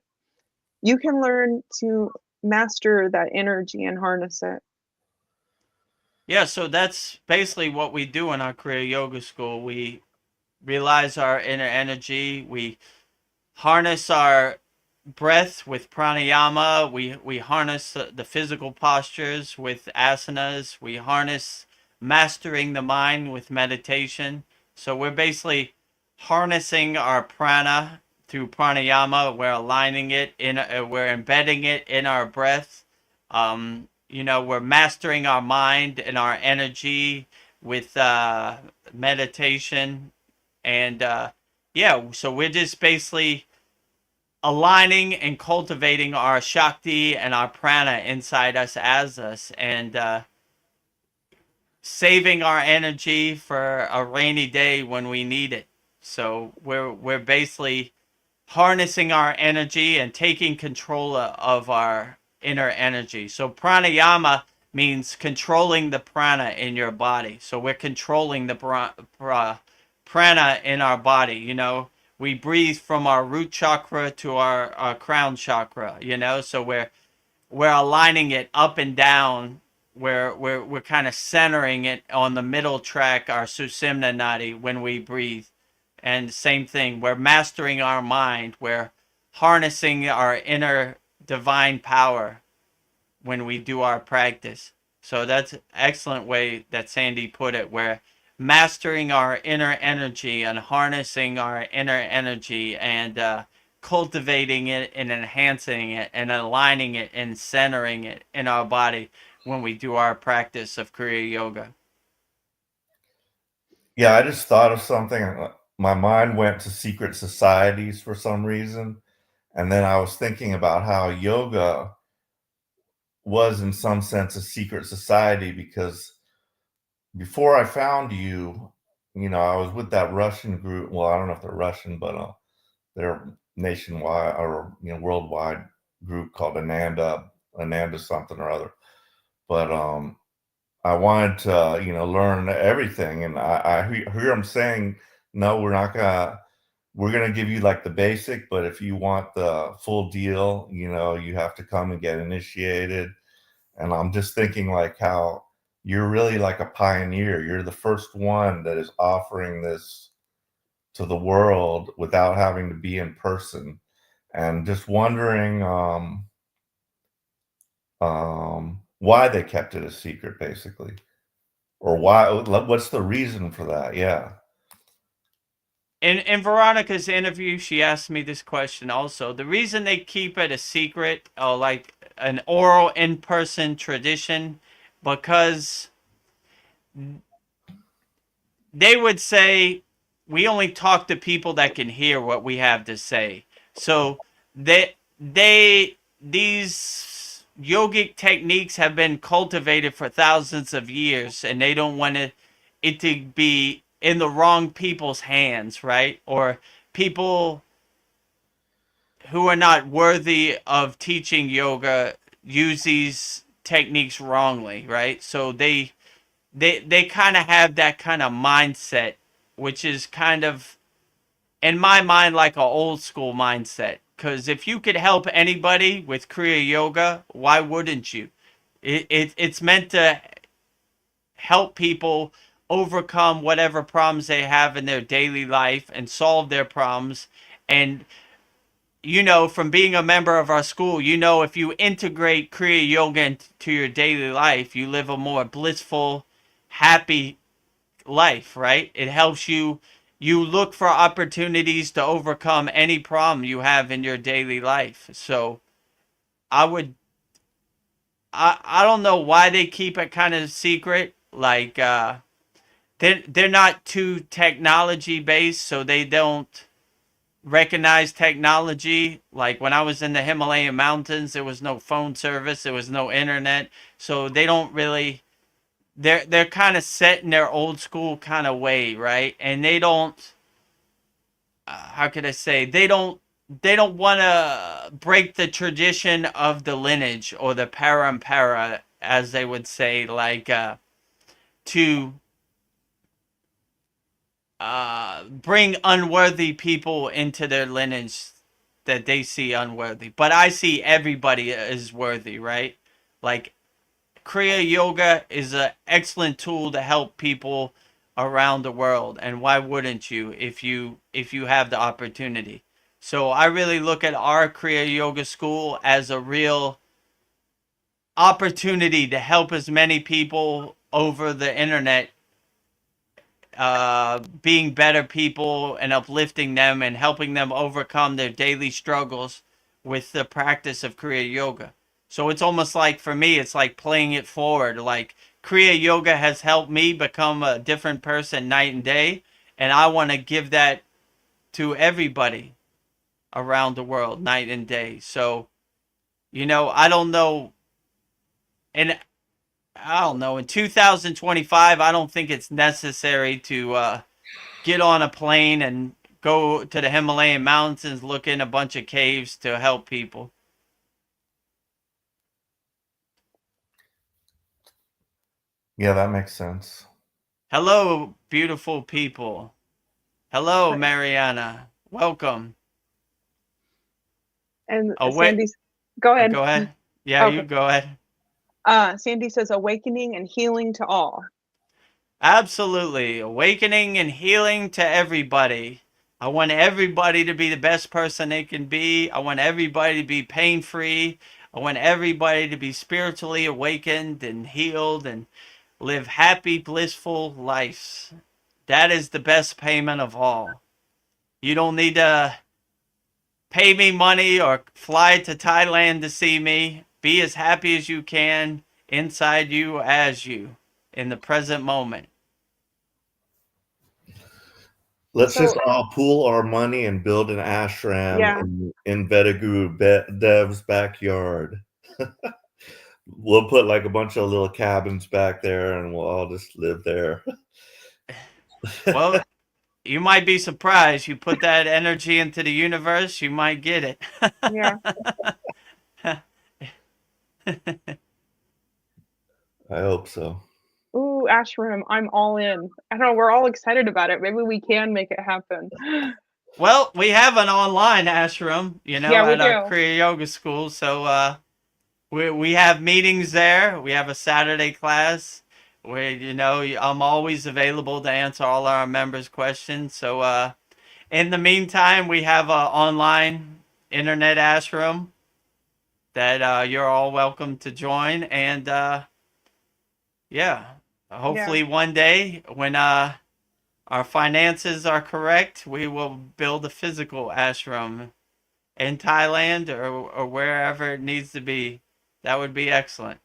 You can learn to master that energy and harness it. Yeah, so that's basically what we do in our Kriya Yoga School. We realize our inner energy. We harness our breath with pranayama. We harness the physical postures with asanas. We harness mastering the mind with meditation. So we're basically harnessing our prana through pranayama. We're aligning it in. We're embedding it in our breath. We're mastering our mind and our energy with meditation, and yeah. So we're just basically aligning and cultivating our Shakti and our prana inside us as us, and saving our energy for a rainy day when we need it. So we're basically harnessing our energy and taking control of our inner energy. So pranayama means controlling the prana in your body. So we're controlling the prana in our body. We breathe from our root chakra to our crown chakra. So we're aligning it up and down. We're kind of centering it on the middle track, our Susimna Nadi, when we breathe. And same thing, we're mastering our mind. We're harnessing our inner divine power when we do our practice. So that's an excellent way that Sandy put it. We're mastering our inner energy and harnessing our inner energy and cultivating it and enhancing it and aligning it and centering it in our body when we do our practice of Kriya Yoga. Yeah, I just thought of something. My mind went to secret societies for some reason. And then I was thinking about how yoga was, in some sense, a secret society because before I found you, I was with that Russian group. Well, I don't know if they're Russian, but they're nationwide or worldwide group called Ananda something or other. But I wanted to learn everything, and I hear them saying, no, we're gonna give you like the basic, but if you want the full deal, you have to come and get initiated. And I'm just thinking like how you're really like a pioneer. You're the first one that is offering this to the world without having to be in person. And just wondering why they kept it a secret, basically, or what's the reason for that? Yeah. In Veronica's interview, she asked me this question also. The reason they keep it a secret, or like an oral in-person tradition, because they would say we only talk to people that can hear what we have to say. So these yogic techniques have been cultivated for thousands of years, and they don't want it to be in the wrong people's hands, right? Or people who are not worthy of teaching yoga use these techniques wrongly, right? So they kind of have that kind of mindset, which is kind of, in my mind, like an old school mindset. Because if you could help anybody with Kriya Yoga, why wouldn't you? It's meant to help people overcome whatever problems they have in their daily life and solve their problems. And from being a member of our school, if you integrate Kriya Yoga into your daily life, you live a more blissful, happy life, right? It helps you look for opportunities to overcome any problem you have in your daily life. So I would I don't know why they keep it kind of secret. Like they're not too technology based, so they don't recognize technology. Like when I was in the Himalayan mountains, there was no phone service, there was no internet, so they don't really. They're kind of set in their old school kind of way, right? And they don't. How could I say? They don't want to break the tradition of the lineage or the parampara, as they would say, like to bring unworthy people into their lineage that they see unworthy. But I see everybody as worthy, right? Like Kriya Yoga is an excellent tool to help people around the world, and why wouldn't you if you have the opportunity? So I really look at our Kriya Yoga school as a real opportunity to help as many people over the internet being better people and uplifting them and helping them overcome their daily struggles with the practice of Kriya Yoga. So it's almost like, for me, it's like playing it forward. Like Kriya Yoga has helped me become a different person night and day, and I want to give that to everybody around the world night and day. So, I don't know, and I don't know, in 2025, I don't think it's necessary to get on a plane and go to the Himalayan mountains, look in a bunch of caves to help people. Yeah, that makes sense. Hello, beautiful people. Hello, Mariana. Welcome. And Oh, wait. Sandy's, go ahead. Go ahead. Yeah, Okay. you go ahead. Sandy says, awakening and healing to all. Absolutely. Awakening and healing to everybody. I want everybody to be the best person they can be. I want everybody to be pain free. I want everybody to be spiritually awakened and healed and live happy, blissful lives. That is the best payment of all. You don't need to pay me money or fly to Thailand to see me. Be as happy as you can inside you as you in the present moment. Let's So- just all pool our money and build an ashram Yeah. in Vedagurudev's backyard. We'll put like a bunch of little cabins back there and we'll all just live there. Well, you might be surprised. You put that energy into the universe, you might get it. Yeah. I hope so. Ooh, ashram, I'm all in. I don't know, we're all excited about it. Maybe we can make it happen. Well, we have an online ashram, Yeah, we at our do. Kriya Yoga school. So we have meetings there. We have a Saturday class where, I'm always available to answer all our members' questions. So in the meantime, we have an online internet ashram that you're all welcome to join. And yeah, hopefully one day when our finances are correct, we will build a physical ashram in Thailand or wherever it needs to be. That would be excellent.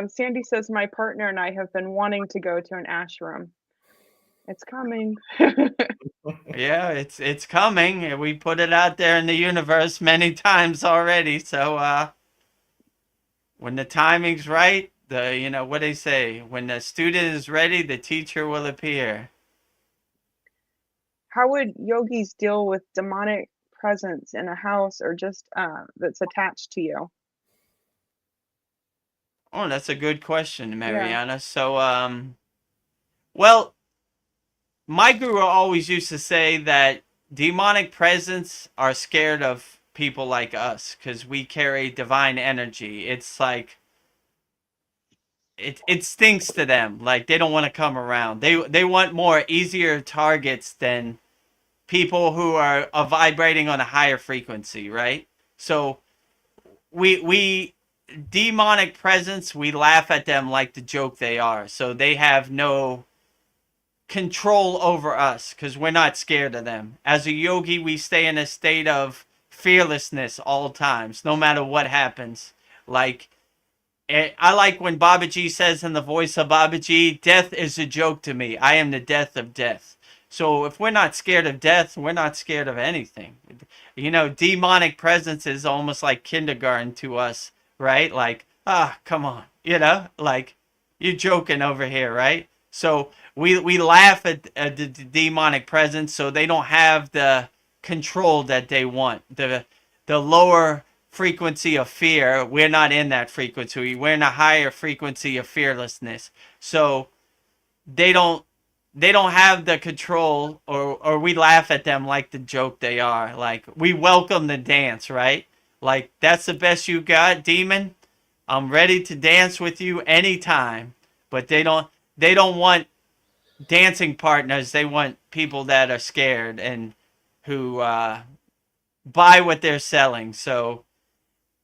Sandy says, my partner and I have been wanting to go to an ashram. It's coming. Yeah, it's coming. We put it out there in the universe many times already. So when the timing's right, what they say, when the student is ready, the teacher will appear. How would yogis deal with demonic presence in a house or just that's attached to you? Oh, that's a good question, Yeah. Mariana. So well, my guru always used to say that demonic presence are scared of people like us because we carry divine energy. It's like it stinks to them. Like they don't want to come around. They want more easier targets than people who are vibrating on a higher frequency, right? So we demonic presence, we laugh at them like the joke they are. So they have no control over us because we're not scared of them. As a yogi, we stay in a state of fearlessness all times, no matter what happens. Like, I like when Babaji says in the voice of Babaji, death is a joke to me. I am the death of death. So if we're not scared of death, we're not scared of anything. You know, demonic presence is almost like kindergarten to us, right? Like, come on, you know, like you're joking over here, right? So we laugh at the demonic presence, so they don't have the control that they want. The lower frequency of fear, we're not in that frequency. We're in a higher frequency of fearlessness. So they don't have the control, or we laugh at them like the joke they are. Like we welcome the dance, right? Like that's the best you got, demon. I'm ready to dance with you anytime. But they don't want dancing partners. They want people that are scared and who buy what they're selling. So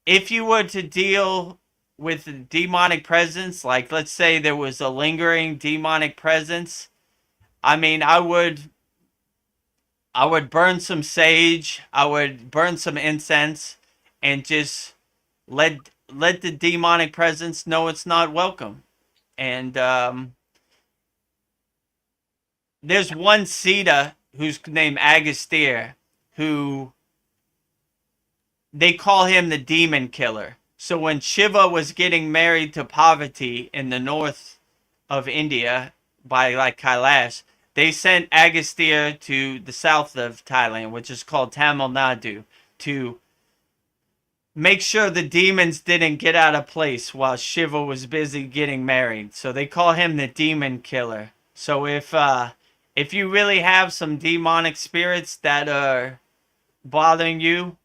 if you were to deal with demonic presence, like let's say there was a lingering demonic presence, I mean, I would burn some sage, I would burn some incense, and just let the demonic presence know it's not welcome. And there's one Siddha who's named Agastya, who they call him the demon killer. So when Shiva was getting married to Parvati in the north of India by like Kailash, they sent Agastya to the south of Thailand, which is called Tamil Nadu, to make sure the demons didn't get out of place while Shiva was busy getting married. So they call him the demon killer. So if you really have some demonic spirits that are bothering you,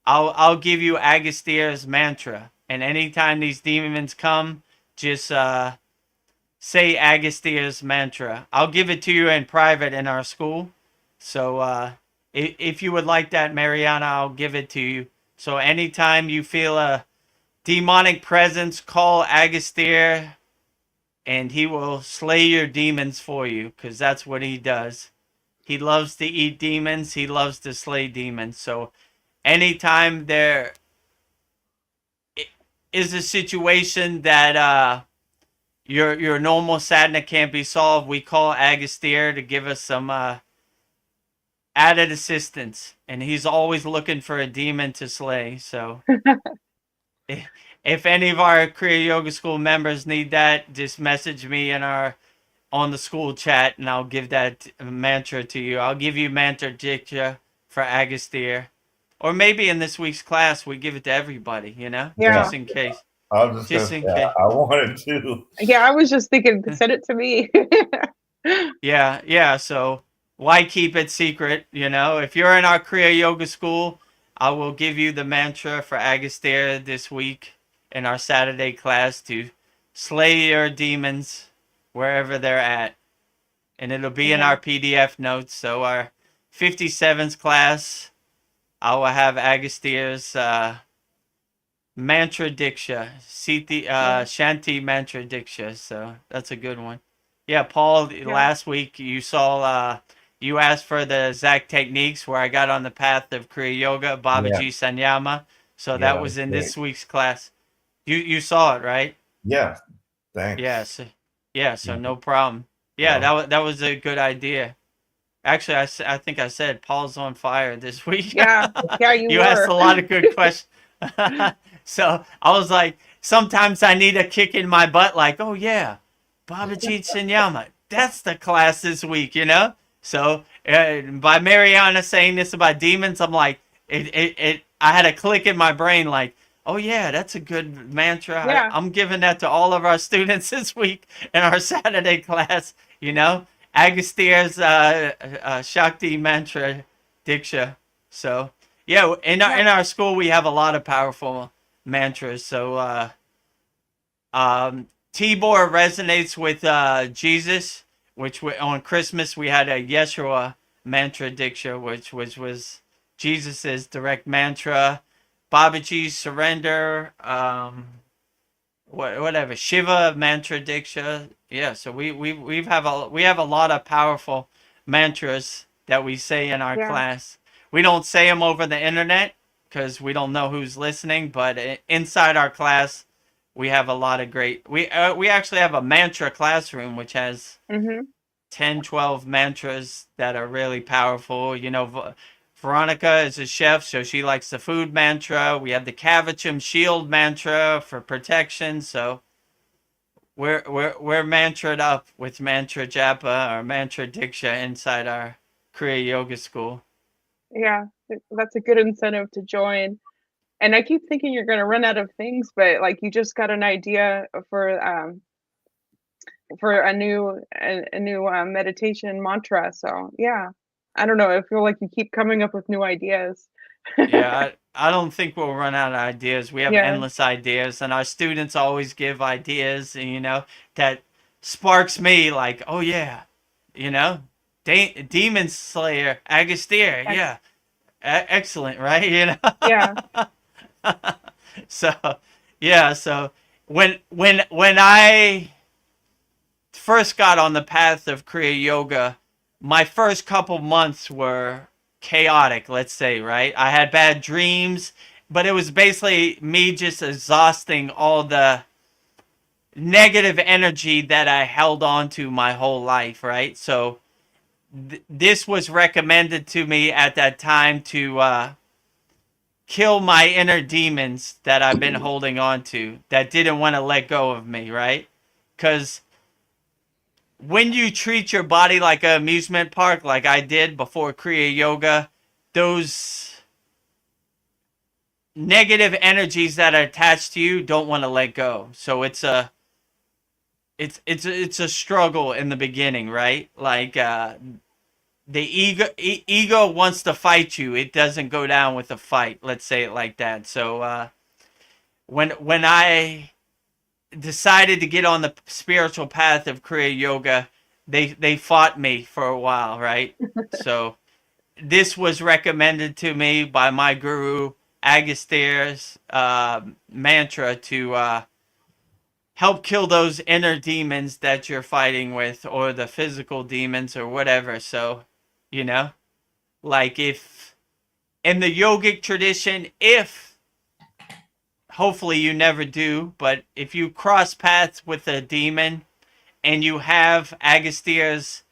I'll give you Agastya's mantra. And anytime these demons come, just say Agastya's mantra. I'll give it to you in private in our school. So if you would like that, Mariana, I'll give it to you. So anytime you feel a demonic presence, call Agastya, and he will slay your demons for you, because that's what he does. He loves to eat demons. He loves to slay demons. So anytime there is a situation that your normal sadhana can't be solved, we call Agastya to give us some added assistance, and he's always looking for a demon to slay. So if any of our Kriya Yoga School members need that, just message me on the school chat, and I'll give that mantra to you. I'll give you mantra diksha for Agastya. Or maybe in this week's class, we give it to everybody, you know? Yeah. Just in case. I was Just just in gonna say, case. I wanted to. Yeah, I was just thinking, send it to me. Yeah. So why keep it secret? You know, if you're in our Kriya Yoga School, I will give you the mantra for Agastya this week in our Saturday class to slay your demons wherever they're at. And it'll be in our PDF notes. So our 57th class, I will have Agastya's mantra diksha, Shanti mantra diksha. So that's a good one. Yeah, Paul, last week you saw, you asked for the exact techniques where I got on the path of Kriya Yoga, Babaji Sanyama. So that was in this week's class. You saw it, right? Yeah, thanks. Yes. Yeah, so no problem. Yeah, that was a good idea. Actually, I think I said Paul's on fire this week. Yeah, you asked a lot of good questions. So I was like, sometimes I need a kick in my butt, like, oh yeah, Babaji Sanyama, that's the class this week, you know? So by Mariana saying this about demons, I'm like, I had a click in my brain, like, oh yeah, that's a good mantra. Yeah. I'm giving that to all of our students this week in our Saturday class, you know? Agastya's Shakti mantra Diksha. So yeah, in our school we have a lot of powerful mantras. So Tibor resonates with Jesus, which on Christmas we had a Yeshua mantra Diksha, which was Jesus's direct mantra. Babaji's surrender. Whatever Shiva mantra Diksha. Yeah, so we have a lot of powerful mantras that we say in our Yeah. class. We don't say them over the internet because we don't know who's listening, but inside our class we have a lot of great. We actually have a mantra classroom which has Mm-hmm. 10, 12 mantras that are really powerful. Veronica is a chef, so she likes the food mantra. We have the Kavacham shield mantra for protection. So we're mantraed up with mantra japa or mantra diksha inside our Kriya Yoga school. Yeah, that's a good incentive to join. And I keep thinking you're going to run out of things, but like you just got an idea for a new meditation mantra. So yeah, I don't know. I feel like you keep coming up with new ideas. Yeah, I don't think we'll run out of ideas. We have Yeah, endless ideas, and our students always give ideas, that sparks me like, oh yeah, you know, Demon Slayer, Agastya, yeah, excellent, right? yeah, So, yeah, so when I first got on the path of Kriya Yoga, my first couple months were chaotic, let's say, right? I had bad dreams, but it was basically me just exhausting all the negative energy that I held on to my whole life, right? So this was recommended to me at that time to kill my inner demons that I've been holding on to that didn't want to let go of me, right? Because when you treat your body like an amusement park, like I did before Kriya Yoga, those negative energies that are attached to you don't want to let go. So it's a struggle in the beginning, right? Like the ego wants to fight you. It doesn't go down with a fight. Let's say it like that. So when I decided to get on the spiritual path of Kriya Yoga, they fought me for a while, right? So this was recommended to me by my guru Agastya's mantra to help kill those inner demons that you're fighting with, or the physical demons, or whatever. So, like if in the yogic tradition, if hopefully you never do, but if you cross paths with a demon and you have Agastya's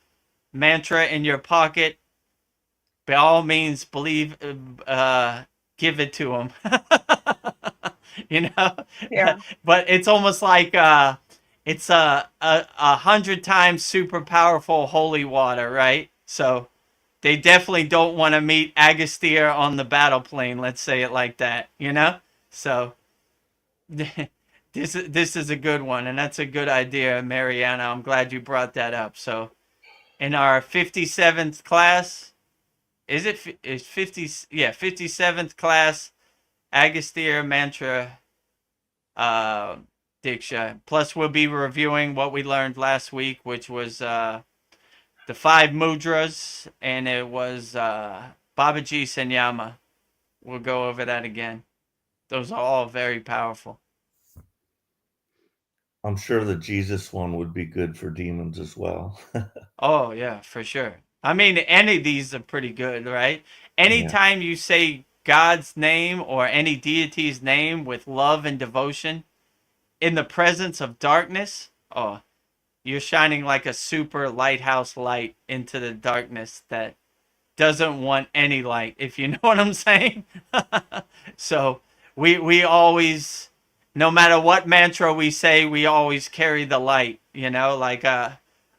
mantra in your pocket, by all means give it to him. yeah, But it's almost like it's a 100 times super powerful holy water, right? So they definitely don't want to meet Agastya on the battle plane, let's say it like that, So this is a good one, and that's a good idea, Mariana. I'm glad you brought that up. So in our 57th class, is 50, yeah, 57th class Agastya mantra Diksha. Plus we'll be reviewing what we learned last week, which was the 5 mudras, and it was Babaji Sanyama. We'll go over that again. Those are all very powerful. I'm sure the Jesus one would be good for demons as well. Oh, yeah, for sure. I mean, any of these are pretty good, right? Yeah. Anytime you say God's name or any deity's name with love and devotion in the presence of darkness, oh, you're shining like a super lighthouse light into the darkness that doesn't want any light, if you know what I'm saying. So we always, no matter what mantra we say, we always carry the light, like I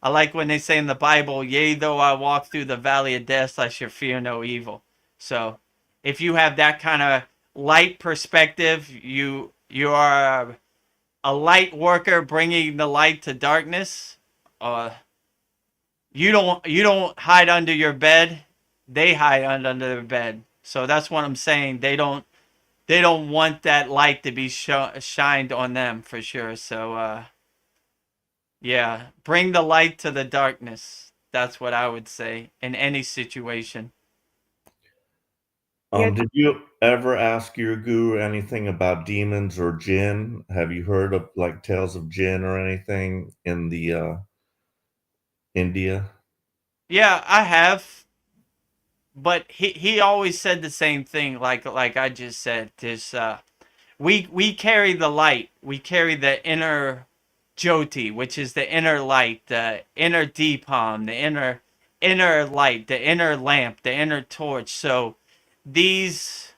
like when they say in the Bible, yea, though I walk through the valley of death, I shall fear no evil. So if you have that kind of light perspective, you are a light worker bringing the light to darkness. You don't hide under your bed they hide under their bed. So that's what I'm saying. They don't want that light to be shined on them for sure. So yeah, bring the light to the darkness. That's what I would say in any situation. Yeah. Did you ever ask your guru anything about demons or jinn? Have you heard of like tales of jinn or anything in the India? Yeah, I have, but he always said the same thing. Like I just said, this we carry the light. We carry the inner Jyoti, which is the inner light, the inner Deepam, the inner light, the inner lamp, the inner torch. So these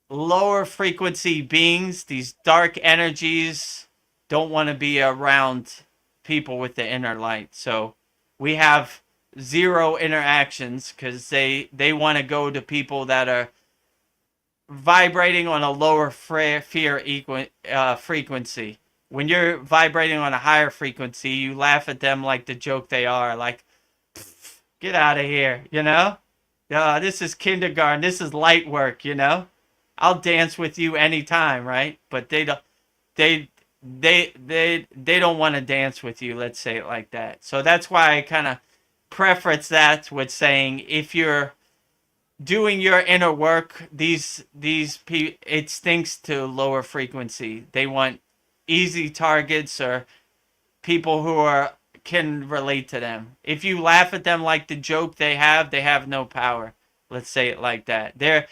lower frequency beings, these dark energies, don't want to be around people with the inner light. So we have zero interactions because they want to go to people that are vibrating on a lower frequency. When you're vibrating on a higher frequency, you laugh at them like the joke they are, like, get out of here, you know? This is kindergarten. This is light work, you know? I'll dance with you anytime, right? But they they don't want to dance with you, let's say it like that. So that's why I kind of preference that with saying if you're doing your inner work, these people, it stinks to lower frequency. They want easy targets or people who are can relate to them. If you laugh at them like the joke they have no power. Let's say it like that. Their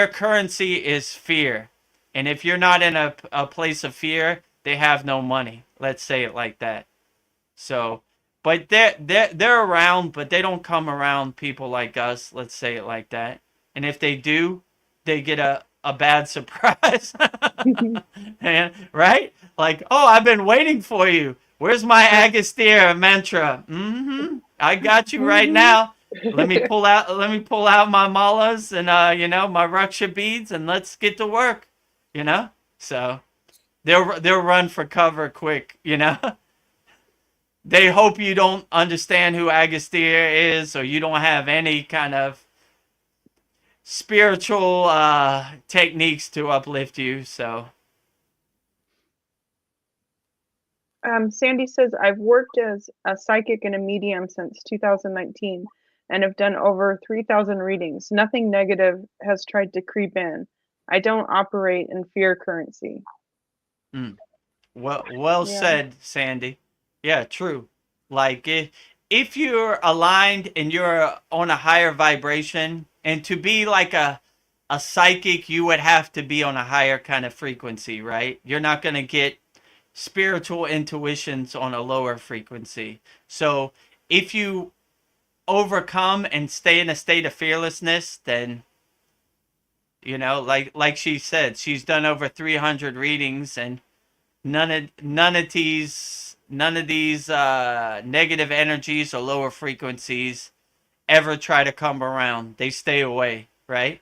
currency is fear. And if you're not in a place of fear, they have no money. Let's say it like that. So, but they're around, but they don't come around people like us. Let's say it like that. And if they do, they get a bad surprise. And, right? Like, oh, I've been waiting for you. Where's my Agastya mantra? I got you right now. Let me pull out my malas and my Raksha beads and let's get to work. So they'll run for cover quick. They hope you don't understand who Agastya is, or you don't have any kind of spiritual techniques to uplift you. So Sandy says, I've worked as a psychic and a medium since 2019 and have done over 3,000 readings. Nothing negative has tried to creep in. I don't operate in fear currency. well Yeah. said, Sandy. Yeah, true. Like if you're aligned and you're on a higher vibration, and to be like a psychic, you would have to be on a higher kind of frequency, right? You're not going to get spiritual intuitions on a lower frequency. So if you overcome and stay in a state of fearlessness, then like she said, she's done over 300 readings, and none of these negative energies or lower frequencies ever try to come around. They stay away, right?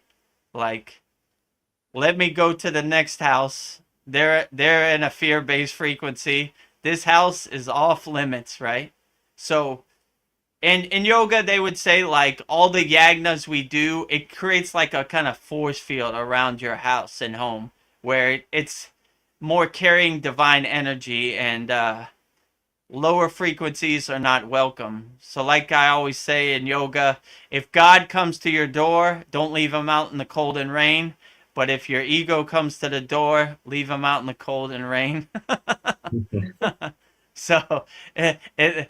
Like, let me go to the next house. They're in a fear-based frequency. This house is off limits, right? So in yoga, they would say, like, all the yagnas we do, it creates like a kind of force field around your house and home where it's more carrying divine energy, and lower frequencies are not welcome. So like I always say in yoga, if God comes to your door, don't leave him out in the cold and rain. But if your ego comes to the door, leave him out in the cold and rain. So the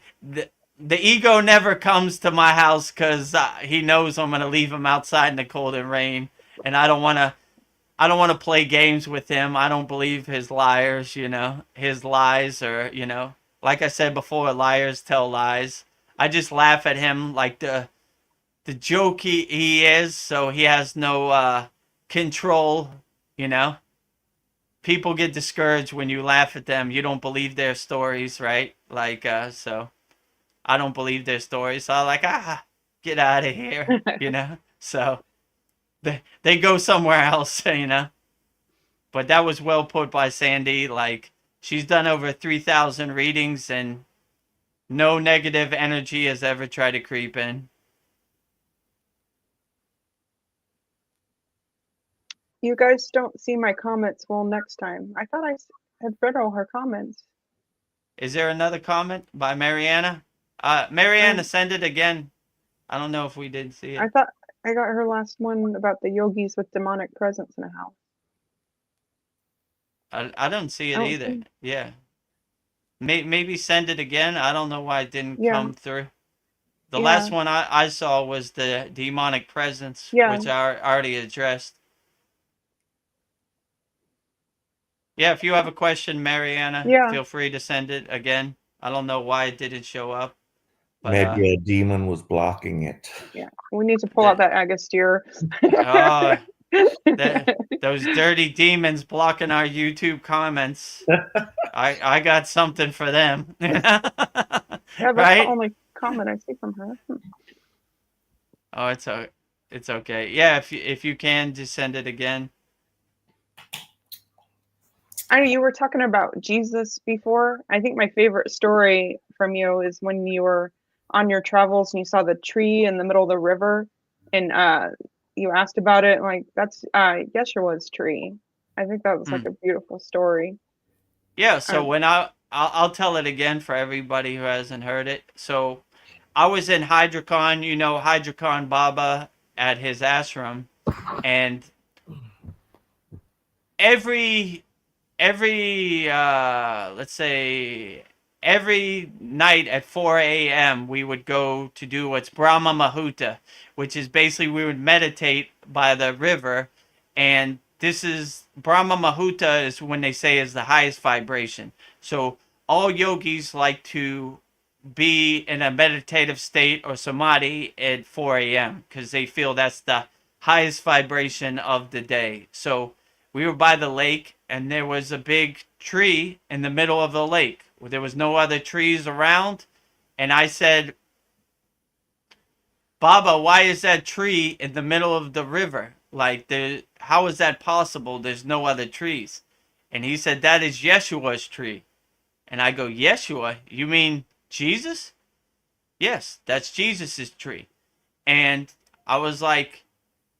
ego never comes to my house because he knows I'm going to leave him outside in the cold and rain. And I don't want to play games with him. I don't believe his liars, his lies, or, like I said before, liars tell lies. I just laugh at him like the joke he is, so he has no control. People get discouraged when you laugh at them. You don't believe their stories, right? Like, so I don't believe their stories. So I'm like, get out of here, So they go somewhere else, But that was well put by Sandy. Like, she's done over 3,000 readings, and No negative energy has ever tried to creep in. You guys don't see my comments. Well, next time. I thought had read all her comments. Is there another comment by Mariana? Mariana, send it again. I don't know if we did see it. I thought I got her last one about the yogis with demonic presence in a house. I don't see it I don't either. see- Yeah. Maybe send it again. I don't know why it didn't Yeah. come through. The Yeah. last one I saw was the demonic presence, Yeah. which I already addressed. Yeah, if you have a question, Mariana, Yeah. feel free to send it again. I don't know why it didn't show up. But, Maybe a demon was blocking it. Yeah. We need to pull out that Agastier. Oh, those dirty demons blocking our YouTube comments. I got something for them. Yeah, that's right? the only comment I see from her. Oh, it's okay. Yeah, if you can, just send it again. I know you were talking about Jesus before. I think my favorite story from you is when you were on your travels and you saw the tree in the middle of the river, and you asked about it. And like, that's Yeshua's tree. I think that was like a beautiful story. Yeah, so when I'll tell it again for everybody who hasn't heard it. So I was in Hyderabad, you know, Hyderabad Baba at his ashram, and every let's say every night at 4 a.m. we would go to do what's Brahma Mahuta, which is basically we would meditate by the river, and this is Brahma Mahuta is when they say is the highest vibration. So all yogis like to be in a meditative state or samadhi at 4 a.m. because they feel that's the highest vibration of the day. So we were by the lake, and there was a big tree in the middle of the lake. There was no other trees around. And I said, Baba, why is that tree in the middle of the river? Like, how is that possible? There's no other trees. And he said, that is Yeshua's tree. And I go, Yeshua? You mean Jesus? Yes, that's Jesus's tree. And I was like,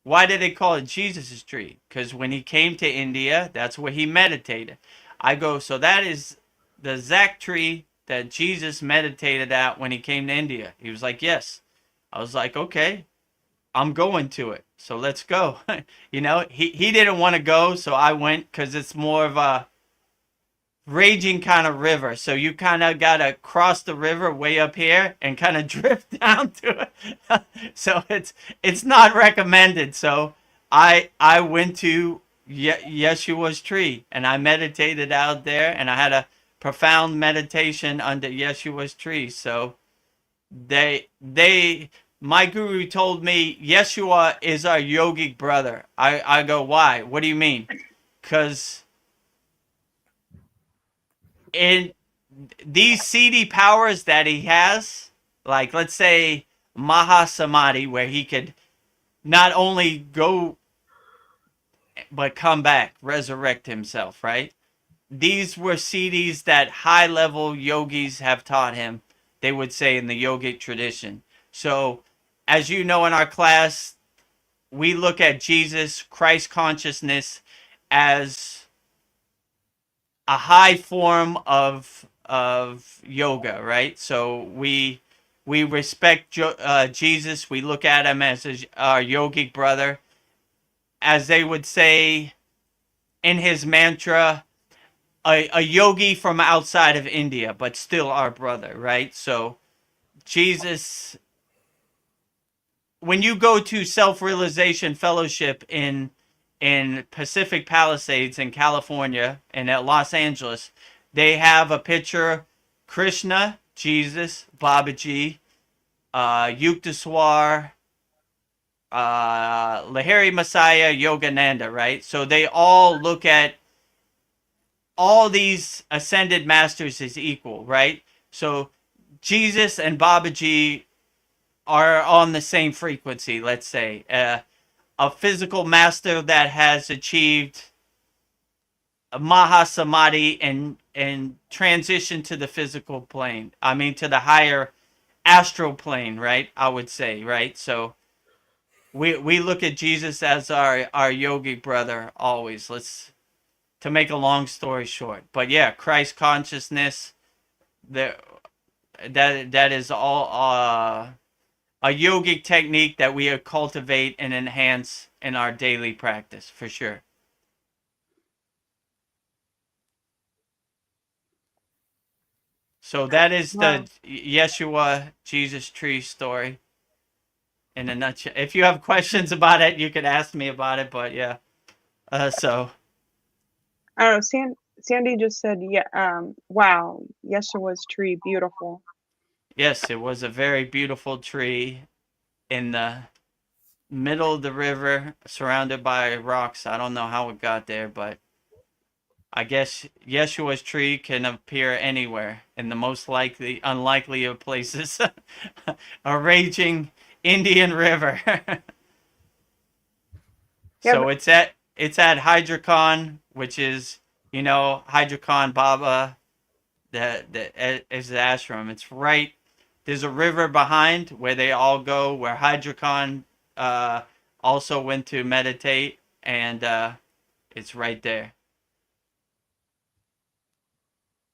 why did they call it Jesus' tree? Because when he came to India, that's where he meditated. I go, so that is the exact tree that Jesus meditated at when he came to India. He was like, yes. I was like, okay, I'm going to it. So let's go. You know, he didn't want to go, so I went because it's more of a raging kind of river. So you kind of got to cross the river way up here and kind of drift down to it. So it's not recommended. So I went to Yeshua's tree and I meditated out there, and I had a profound meditation under Yeshua's tree. So my guru told me Yeshua is our yogic brother. I go, why? What do you mean? Because in these CD powers that he has, like let's say Mahasamadhi, where he could not only go but come back, resurrect himself, right? These were CDs that high level yogis have taught him, they would say in the yogic tradition. So, as you know in our class, we look at Jesus, Christ consciousness, as a high form of yoga, right? So we respect Jesus. We look at him as our yogic brother, as they would say in his mantra, a yogi from outside of India, but still our brother, right? So Jesus, when you go to Self-Realization Fellowship in Pacific Palisades in California and at Los Angeles, they have a picture Krishna, Jesus, Babaji, Yukteswar, Lahiri Messiah, Yogananda, right? So they all look at all these ascended masters as equal, right? So Jesus and Babaji are on the same frequency, let's say. A physical master that has achieved a Mahasamadhi and transition to the physical plane. I mean, to the higher astral plane, right? I would say, right? So we look at Jesus as our yogic brother always. Let's to make a long story short. But yeah, Christ consciousness, that is all a yogic technique that we cultivate and enhance in our daily practice for sure. So that is Wow. the Yeshua Jesus tree story in a nutshell. If you have questions about it, you could ask me about it. But yeah, so I don't know. Sandy just said, yeah. Wow, Yeshua's tree, beautiful. yes, it was a very beautiful tree in the middle of the river, surrounded by rocks. I don't know how it got there, but I guess Yeshua's tree can appear anywhere in the most unlikely of places. A raging Indian river. Yeah, So it's at Hydrocon, which is, Hydrocon Baba, the is the ashram. It's right. There's a river behind where they all go, where Hydrocon also went to meditate, and it's right there.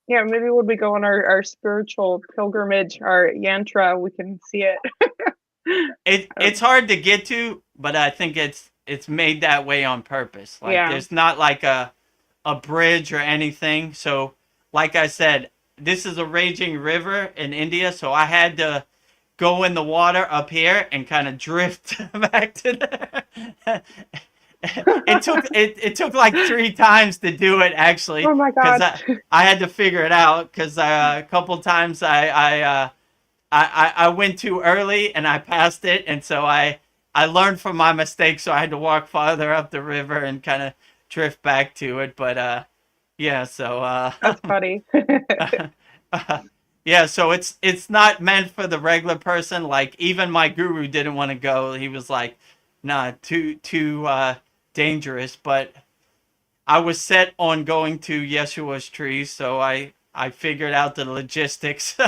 yeah. Maybe when we go on our spiritual pilgrimage, our yantra, we can see it. It's hard to get to, but I think it's made that way on purpose. Like Yeah. there's not like a bridge or anything. So like I said, this is a raging river in India, so I had to go in the water up here and kind of drift back to there. It took like 3 times to do it actually. Oh my God. Because I had to figure it out because a couple times I went too early and I passed it, and so I learned from my mistakes, so I had to walk farther up the river and kind of drift back to it. But yeah, so That's funny. yeah, so it's not meant for the regular person. Like even my guru didn't want to go. He was like, "Nah, too dangerous." But I was set on going to Yeshua's tree, so I figured out the logistics.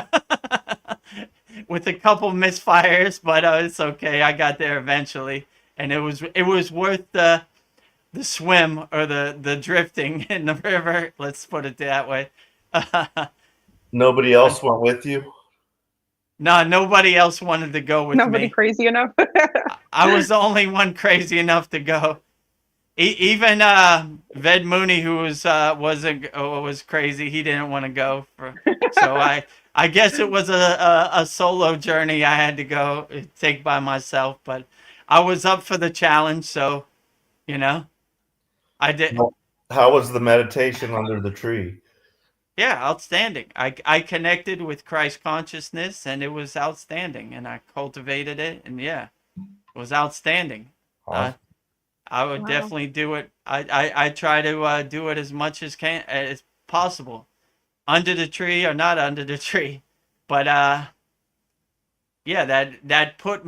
With a couple misfires, but it's okay. I got there eventually, and it was worth the swim or the drifting in the river. Let's put it that way. Nobody else went with you? No, nobody else wanted to go with Nobody me. crazy enough. I was the only one crazy enough to go. Even Ved Mooney, who was crazy, he didn't want to go. So I guess it was a solo journey I had to take by myself, but I was up for the challenge, so I did. How was the meditation under the tree? Yeah, outstanding. I connected with Christ consciousness, and it was outstanding, and I cultivated it, and yeah, it was outstanding. Awesome. I would Wow. definitely do it. I try to do it as much as possible, under the tree or not under the tree. But yeah, that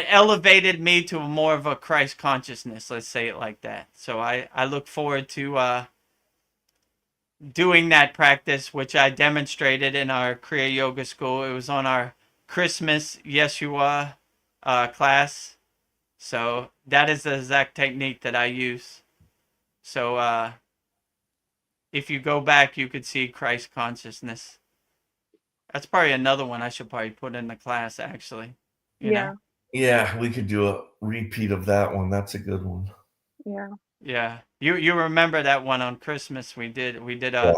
elevated me to more of a Christ consciousness. Let's say it like that. So I look forward to doing that practice, which I demonstrated in our Kriya Yoga School. It was on our Christmas Yeshua class. So that is the exact technique that I use. So if you go back, you could see Christ consciousness. That's probably another one I should probably put in the class, actually. You know? Yeah, we could do a repeat of that one. That's a good one. Yeah. Yeah. You remember that one on Christmas? We did a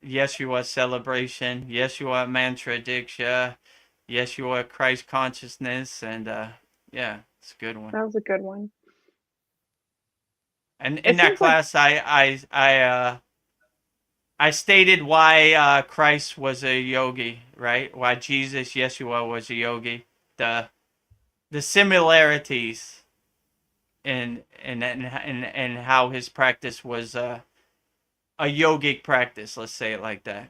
Yeshua celebration, Yeshua mantra diksha, Yeshua Christ consciousness, and yeah, it's a good one. That was a good one. And It in that seems like- class, I stated why Christ was a yogi, right? Why Jesus, Yeshua, was a yogi. The similarities in how his practice was a yogic practice. Let's say it like that.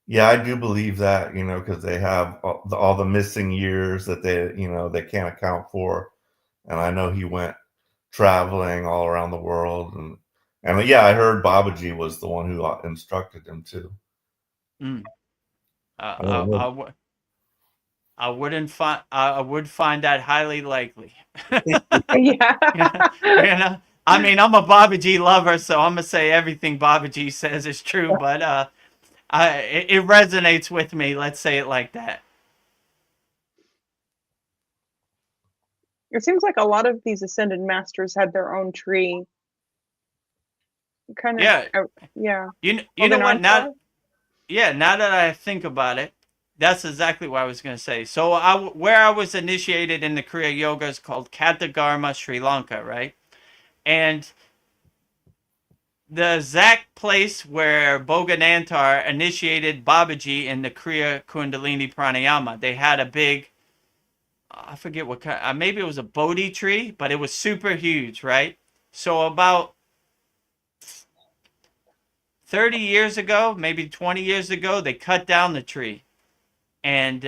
Yeah, I do believe that, because they have all the missing years that they can't account for. And I know he went traveling all around the world and And yeah, I heard Babaji was the one who instructed him too. Mm. I don't know. I wouldn't find. I would find that highly likely. Yeah. Yeah, you know. I mean, I'm a Babaji lover, so I'm gonna say everything Babaji says is true. But it resonates with me. Let's say it like that. It seems like a lot of these ascended masters had their own tree. Kind Yeah, of, yeah. you know Holding what? on to. Now that I think about it, that's exactly what I was gonna say. So where I was initiated in the Kriya Yoga is called Katagama, Sri Lanka, right? And the exact place where Boganantar initiated Babaji in the Kriya Kundalini Pranayama. They had a big, I forget what kind, maybe it was a Bodhi tree, but it was super huge, right? So about 30 years ago, maybe 20 years ago, they cut down the tree. And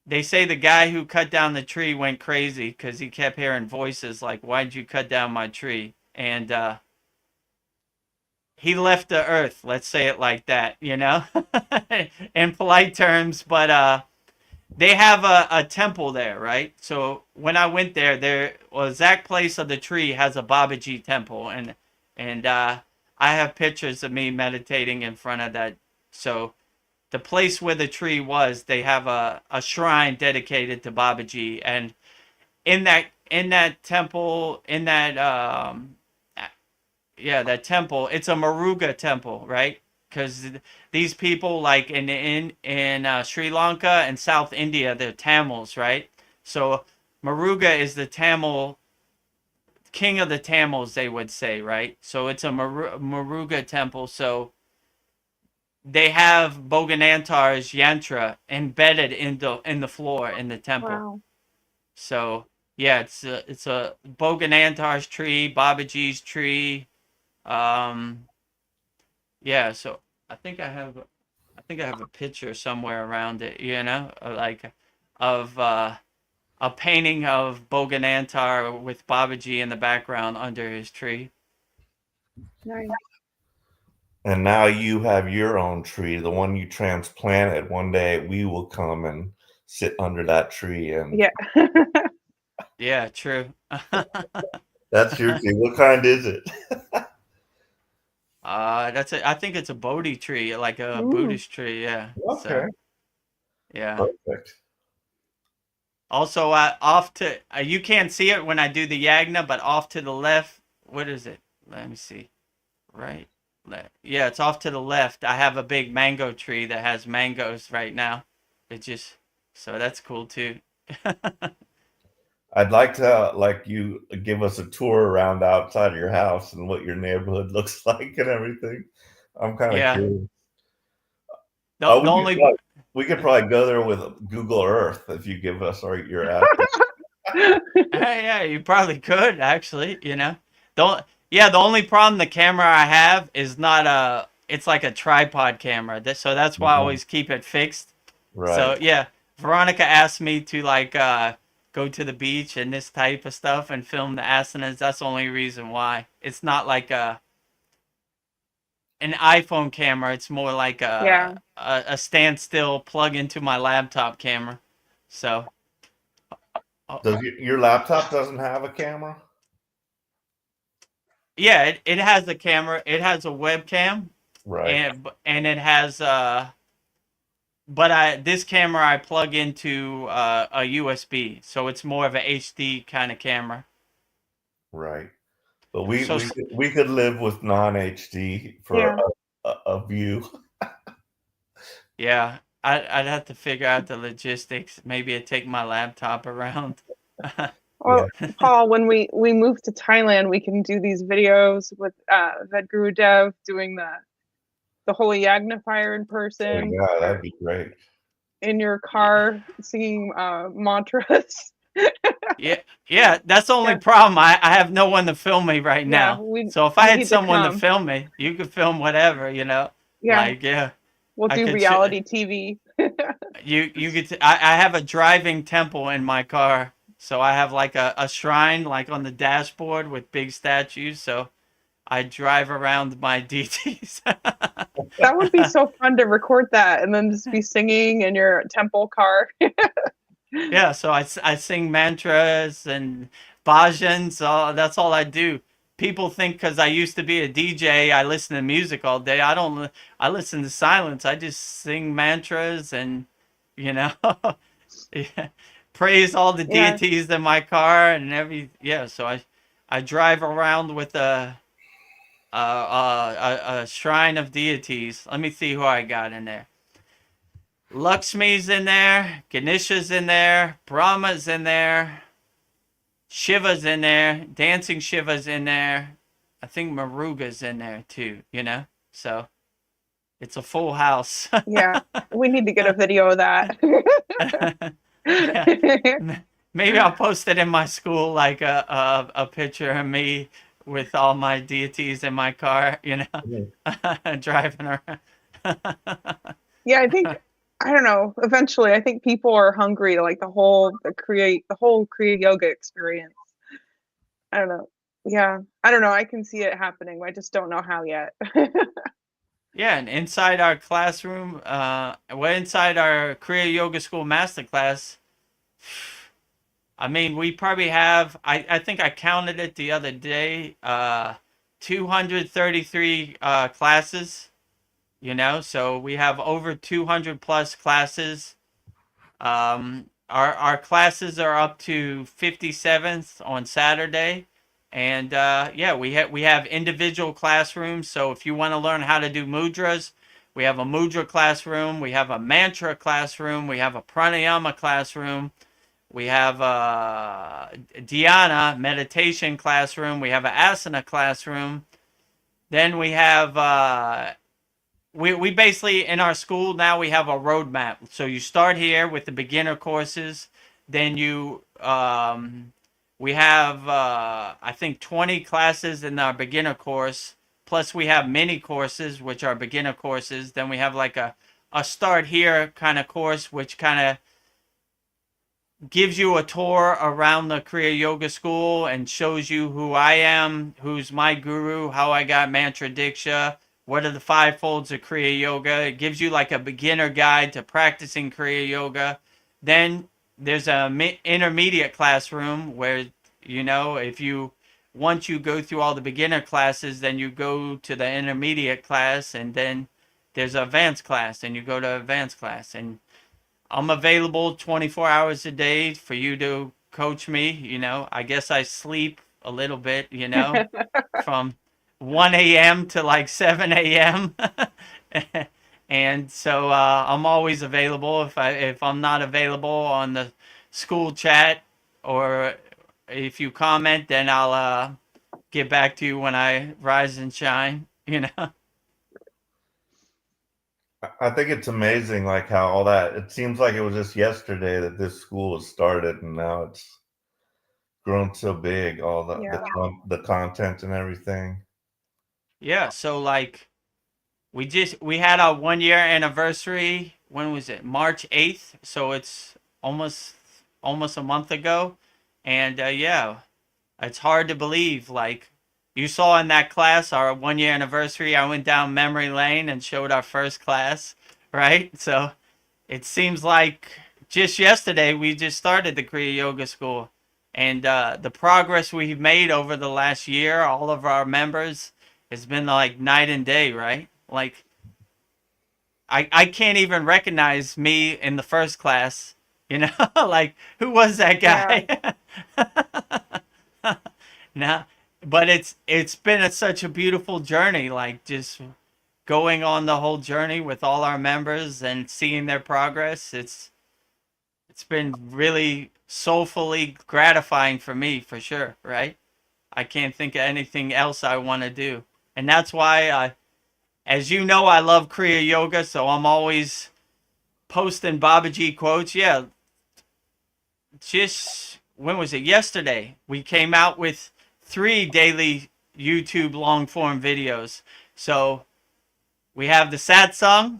they say the guy who cut down the tree went crazy because he kept hearing voices like, "Why'd you cut down my tree?" And he left the earth. Let's say it like that, in polite terms. But they have a temple there, right? So when I went there, exact place of the tree has a Babaji temple, and I have pictures of me meditating in front of that. So the place where the tree was, they have a shrine dedicated to Babaji, and in that temple, that temple, it's a Muruga temple, right? Because these people, like in Sri Lanka and South India, they're Tamils, right? So Muruga is the Tamil king of the Tamils, they would say, right? So it's a Muruga temple. So they have Boganantar's yantra embedded in the floor in the temple. Wow. So yeah, it's a Boganantar's tree, Babaji's tree. Yeah, so I think I have a picture somewhere around it, like of a painting of Boganantar with Babaji in the background under his tree. Nice. And now you have your own tree, the one you transplanted. One day we will come and sit under that tree, and Yeah. Yeah, true. that's your tree. What kind is it? I think it's a Bodhi tree, like a Ooh. Buddhist tree. Yeah. Okay, So yeah. perfect. Also, you can't see it when I do the yagna, but off to the left. What is it? Let me see. Right. Left. Yeah, it's off to the left. I have a big mango tree that has mangoes right now. So that's cool too. I'd like to you give us a tour around outside of your house and what your neighborhood looks like and everything. I'm kind of Yeah. curious. The, Oh, the only we could probably go there with Google Earth if you give us your address. Yeah, you probably could actually, Don't Yeah, the only problem the camera I have is not it's like a tripod camera. So that's why I always keep it fixed. Right. So yeah, Veronica asked me to like go to the beach and this type of stuff and film the asanas. That's the only reason why. It's not like an iPhone camera. It's more like Yeah. a standstill plug into my laptop camera. So Does your laptop doesn't have a camera? yeah, it has a camera. It has a webcam, Right. and it has but this camera I plug into a USB, so it's more of a HD kind of camera. Right. But we So we could live with non HD for Yeah. a view. yeah, I'd have to figure out the logistics. Maybe I'd take my laptop around. Yeah. Well, Paul, when we move to Thailand, we can do these videos with Vedagurudev doing the Holy Yagna fire in Oh person, yeah, or that'd be great. in your car singing mantras. Yeah, that's the only Yeah. problem. I have no one to film me right Yeah, now. we So if I had need to someone to come. film me, you could film whatever, Yeah, Like yeah, we'll I do could. reality TV. You get to, I have a driving temple in my car, so I have like a shrine like on the dashboard with big statues. So I drive around my deities. That would be so fun to record that and then just be singing in your temple car. Yeah, so I sing mantras and bhajans. That's all I do. People think because I used to be a DJ, I listen to music all day. I don't. I listen to silence. I just sing mantras and, you know, yeah, praise all the Yeah. deities in my car and every. Yeah, so I drive around with a shrine of deities. Let me see who I got in there. Lakshmi's in there, Ganesha's in there, Brahma's in there, Shiva's in there, Dancing Shiva's in there. I think Maruga's in there too, you know? So it's a full house. Yeah. We need to get a video of that. Yeah. Maybe I'll post it in my school, like a picture of me with all my deities in my car, you know, driving around. Yeah, I think I don't know. Eventually, I think people are hungry to like the whole Kriya yoga experience. I don't know. Yeah, I don't know. I can see it happening. I just don't know how yet. Yeah, and inside our classroom, well, inside our Kriya Yoga School Masterclass, I mean, we probably have, I think I counted it the other day, 233 classes, you know, so we have over 200 plus classes. Our classes are up to 57th on Saturday. And yeah, we have individual classrooms. So if you want to learn how to do mudras, we have a mudra classroom, we have a mantra classroom, we have a pranayama classroom, we have a dhyana meditation classroom, we have an asana classroom. Then we have we basically in our school now we have a roadmap. So you start here with the beginner courses, then you we have I think 20 classes in our beginner course, plus we have mini courses which are beginner courses. Then we have like a start here kind of course which kind of gives you a tour around the Kriya Yoga School and shows you who I am, who's my guru, how I got mantra diksha, what are the five folds of Kriya Yoga. It gives you like a beginner guide to practicing Kriya Yoga. Then there's a intermediate classroom where, you know, if you once you go through all the beginner classes, then you go to the intermediate class, and then there's an advanced class, and you go to advanced class. And I'm available 24 hours a day for you to coach me. You know, I guess I sleep a little bit, you know, from 1 a.m. to like 7 a.m. And so I'm always available. If I'm not available on the school chat, or if you comment, then I'll get back to you when I rise and shine, you know. I think it's amazing, like how all that. It seems like it was just yesterday that this school was started, and now it's grown so big. All Yeah. the content and everything. Yeah, so like we had our 1 year anniversary. When was it? March 8th. So it's almost a month ago. And yeah, it's hard to believe. Like you saw in that class, our 1 year anniversary, I went down memory lane and showed our first class, right? So it seems like just yesterday we just started the Kriya Yoga School. And the progress we've made over the last year, all of our members, it's been like night and day, right? Like I can't even recognize me in the first class, you know? Like who was that guy? Nah, but it's been such a beautiful journey, like just going on the whole journey with all our members and seeing their progress. It's been really soulfully gratifying for me, for sure, right? I can't think of anything else I want to do. And that's why, as you know, I love Kriya Yoga, so I'm always posting Babaji quotes. Yeah, just, when was it? Yesterday, we came out with 3 daily YouTube long form videos. So we have the Satsang,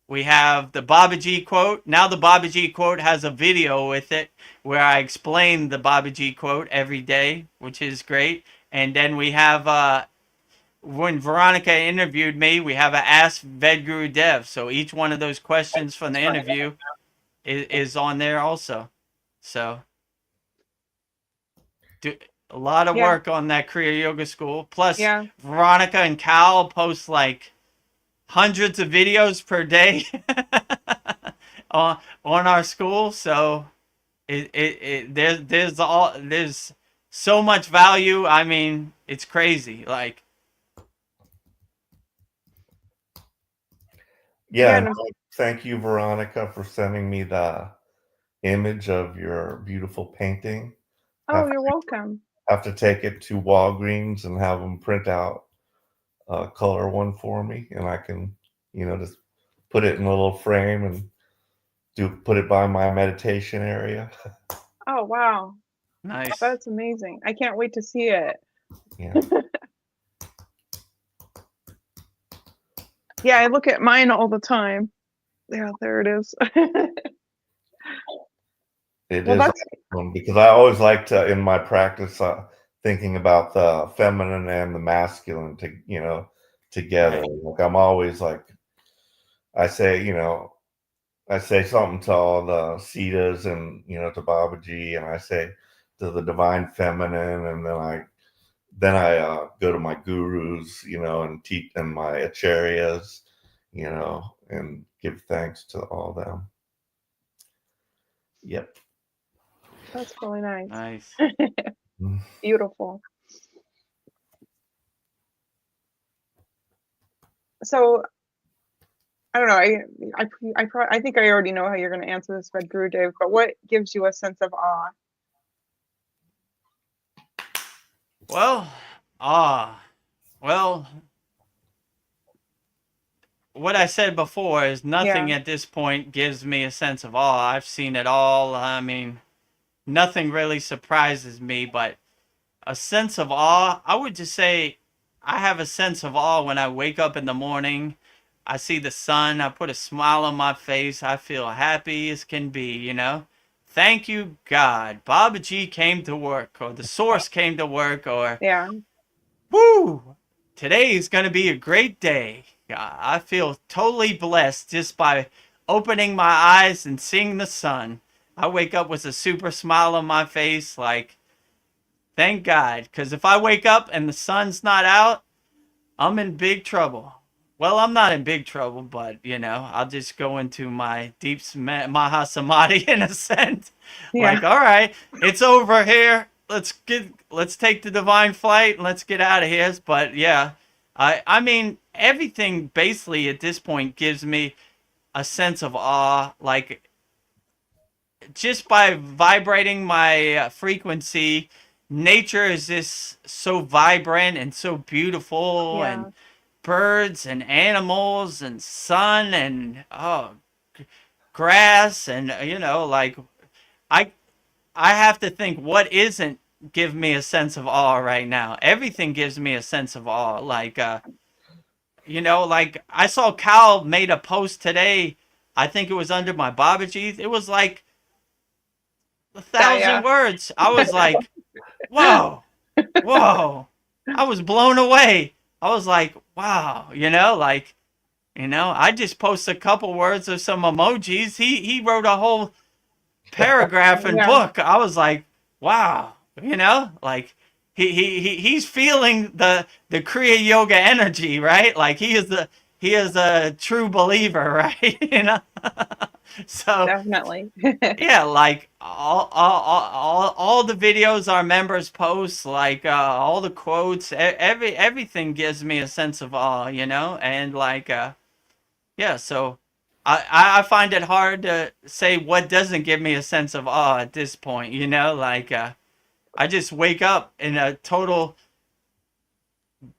we have the Babaji quote. Now the Babaji quote has a video with it where I explain the Babaji quote every day, which is great. And then we have when Veronica interviewed me, we have a Ask Vedagurudev. So each one of those questions from the interview is on there also. So do a lot of Yeah. work on that Kriya Yoga School. Plus, Yeah. Veronica and Cal post like hundreds of videos per day on our school. So there's so much value. I mean, it's crazy. Like, Yeah, no. and thank you, Veronica, for sending me the image of your beautiful painting. Oh, you're welcome. Have to take it to Walgreens and have them print out a color one for me, and I can, just put it in a little frame and put it by my meditation area. Oh, wow. nice. That's amazing. I can't wait to see it. Yeah. Yeah, I look at mine all the time. Yeah, there it is. It Well, is that's awesome because I always like to, in my practice, thinking about the feminine and the masculine together. Right. Like I'm always like, I say, I say something to all the Siddhas and to Babaji, and I say to the divine feminine, and then I go to my gurus, and teach and my acharyas, and give thanks to all them. Yep. that's really nice. Nice. Beautiful. So I don't know. I think I already know how you're going to answer this, Vedagurudev. But what gives you a sense of awe? Well, well, what I said before is nothing Yeah. at this point gives me a sense of awe. I've seen it all. I mean, nothing really surprises me, but a sense of awe, I would just say I have a sense of awe when I wake up in the morning. I see the sun, I put a smile on my face, I feel happy as can be. Thank you, God. Babaji came to work, or the source came to work, or Yeah. whoo, today is going to be a great day. I feel totally blessed just by opening my eyes and seeing the sun. I wake up with a super smile on my face, like, thank God. Because if I wake up and the sun's not out, I'm in big trouble. Well, I'm not in big trouble, but, I'll just go into my deep Mahasamadhi in a sense. Yeah. Like, all right, it's over here. Let's take the divine flight and let's get out of here. But yeah, I mean, everything basically at this point gives me a sense of awe, like just by vibrating my frequency. Nature is just so vibrant and so beautiful, Yeah. and birds and animals and sun and grass, and like I I have to think what isn't give me a sense of awe right now. Everything gives me a sense of awe. Like like I saw Cal made a post today. I think it was under my Babaji. It was like 1,000 Yeah. words. I was like, whoa, whoa. I was blown away. I was like, wow, I just posted a couple words of some emojis. He wrote a whole paragraph and Yeah. book. I was like, wow, like he's feeling the Kriya Yoga energy, right? Like he is a true believer, right? So Definitely. yeah, like all the videos our members post, like all the quotes, everything gives me a sense of awe, and like yeah, so I find it hard to say what doesn't give me a sense of awe at this point, like I just wake up in a total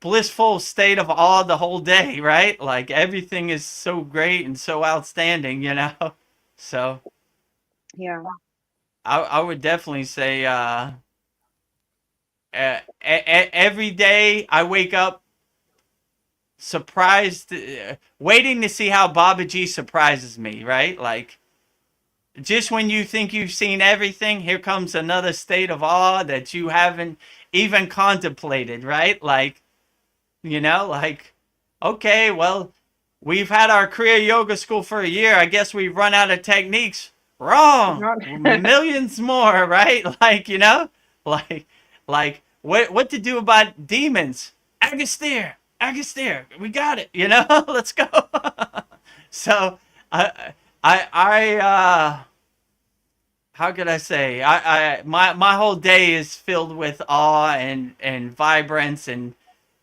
blissful state of awe the whole day, right? Like everything is so great and so outstanding, So Yeah. I would definitely say every day I wake up surprised, waiting to see how Babaji surprises me, right? Like, just when you think you've seen everything, here comes another state of awe that you haven't even contemplated, right? Like, You know, like, okay, well, we've had our Kriya yoga school for a year. I guess we've run out of techniques. Wrong. Not Millions more, right? Like, you know, like, what to do about demons? Agastir, we got it. You know, let's go. So, I how could I say? My whole day is filled with awe and vibrance and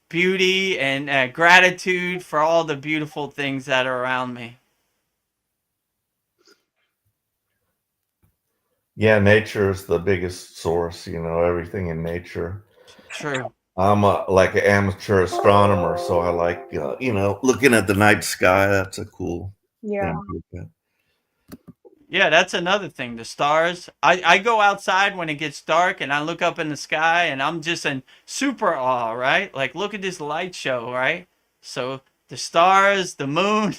beauty and gratitude for all the beautiful things that are around me. Yeah, nature is the biggest source, everything in nature. True. I'm like an amateur astronomer, so I like, looking at the night sky. That's a cool yeah. thing to look at. Yeah, that's another thing. The stars. I go outside when it gets dark and I look up in the sky and I'm just in super awe, right? Like, look at this light show, right? So the stars, the moon,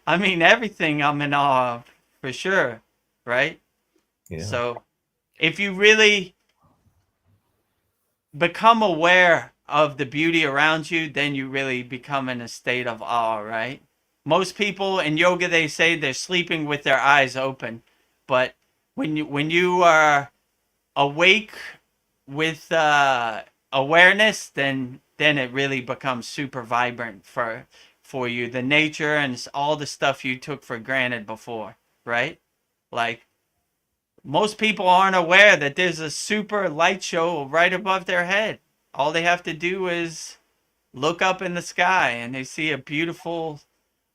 I mean, everything I'm in awe of for sure, right? Yeah. So if you really become aware of the beauty around you, then you really become in a state of awe, right? Most people in yoga, they say they're sleeping with their eyes open, but when you are awake with awareness, then it really becomes super vibrant for you. The nature and all the stuff you took for granted before, right? Like, most people aren't aware that there's a super light show right above their head. All they have to do is look up in the sky and they see a beautiful,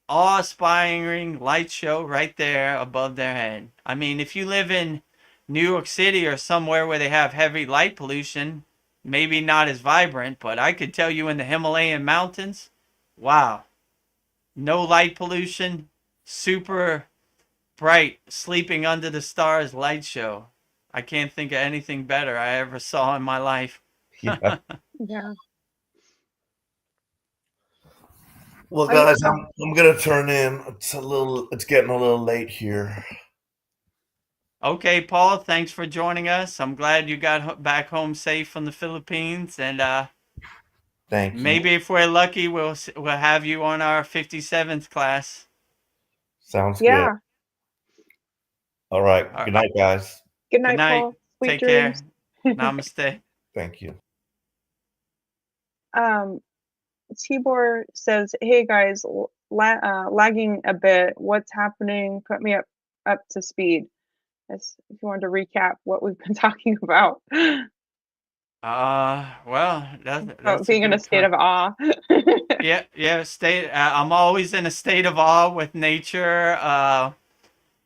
awe-inspiring light show right there above their head. I mean, if you live in New York City or somewhere where they have heavy light pollution, maybe not as vibrant, but I could tell you in the Himalayan mountains, wow, no light pollution, super bright, sleeping under the stars light show. I can't think of anything better I ever saw in my life. Yeah. Yeah. Well, I guys, I'm gonna turn in. It's getting a little late here. Okay, Paul, thanks for joining us. I'm glad you got back home safe from the Philippines, and Thank you. maybe if we're lucky, we'll have you on our 57th class. Sounds good. yeah. All right. All Good right. night, guys. Good Good night, night. Paul. Sweet Take dreams. care. Namaste. Thank you. um Tibor says, "Hey guys, lagging a bit. What's happening? Put me up to speed." If you wanted to recap what we've been talking about. Well, About that's a being in a good state of awe. yeah. I'm always in a state of awe with nature.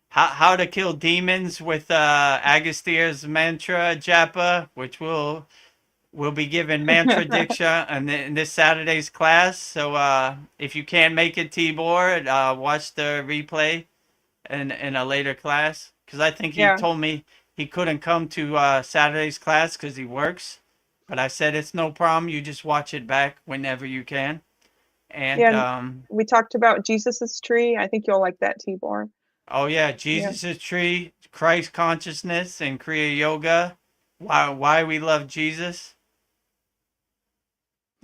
How to kill demons with Agastya's mantra japa, which we'll be given mantra diksha in this Saturday's class. So if you can't make it, T-board, watch the replay in a later class, because I think he Yeah. told me he couldn't come to Saturday's class because he works. But I said it's no problem. You just watch it back whenever you can. And Yeah, we talked about Jesus's tree. I think you'll like that, Tibor. oh yeah, Jesus' tree, Christ consciousness, and Kriya yoga. Why we love Jesus.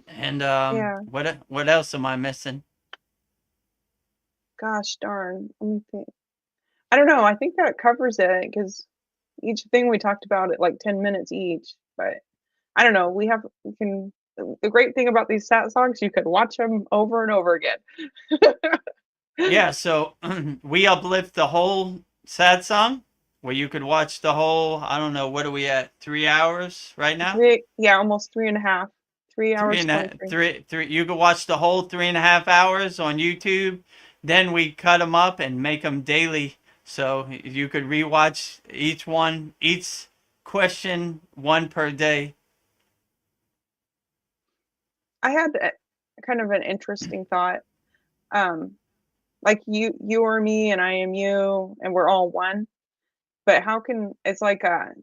And Yeah. what else am I missing? Gosh darn. Let me think. I don't know. I think that covers it because each thing we talked about at like 10 minutes each. But I don't know. We can. The great thing about these sat songs, you could watch them over and over again. Yeah, so we uplift the whole Satsang, where you could watch the whole. I don't know, what are we at? 3 hours right now? Almost 3.5. 3 hours 23. Three. You could watch the whole 3.5 hours on YouTube. Then we cut them up and make them daily, so you could rewatch each question, one per day. I had kind of an interesting thought. Like you are me and I am you and we're all one. But how can it's like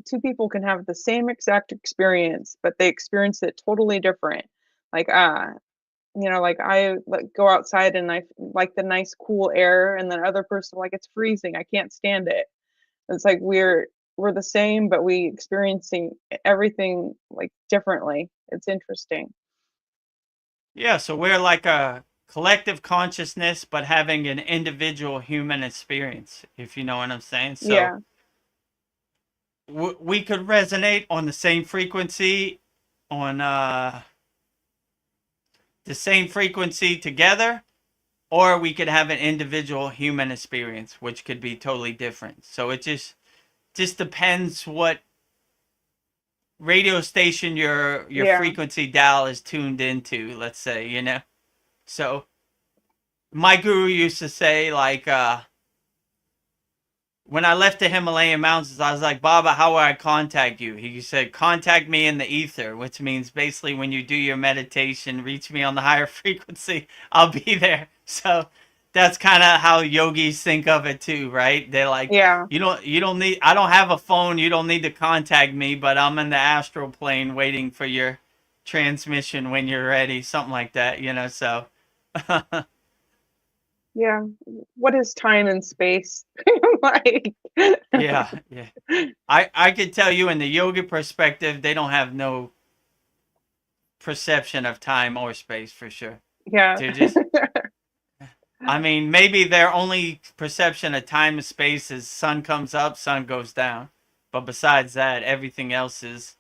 two people can have the same exact experience, but they experience it totally different. Like like I go outside and I like the nice cool air, and then other person like it's freezing. I can't stand it. It's like we're the same, but we experiencing everything like differently. It's interesting. Yeah, so we're like a collective consciousness, but having an individual human experience, if you know what I'm saying. So Yeah. we could resonate on the same frequency, on the same frequency together, or we could have an individual human experience, which could be totally different. So it just depends what radio station your Yeah. frequency dial is tuned into, let's say, you know. So my guru used to say, like, when I left the Himalayan mountains, I was like, Baba, how will I contact you? He said, contact me in the ether, which means basically when you do your meditation, reach me on the higher frequency, I'll be there. So that's kind of how yogis think of it too, right? They're like, Yeah. you don't need, I don't have a phone, you don't need to contact me, but I'm in the astral plane waiting for your transmission when you're ready, something like that, you know, so. Yeah. What is time and space? Like, Yeah, yeah. I could tell you in the yoga perspective, they don't have no perception of time or space for sure. yeah. They're just, I mean, maybe their only perception of time and space is sun comes up, sun goes down. But besides that, everything else is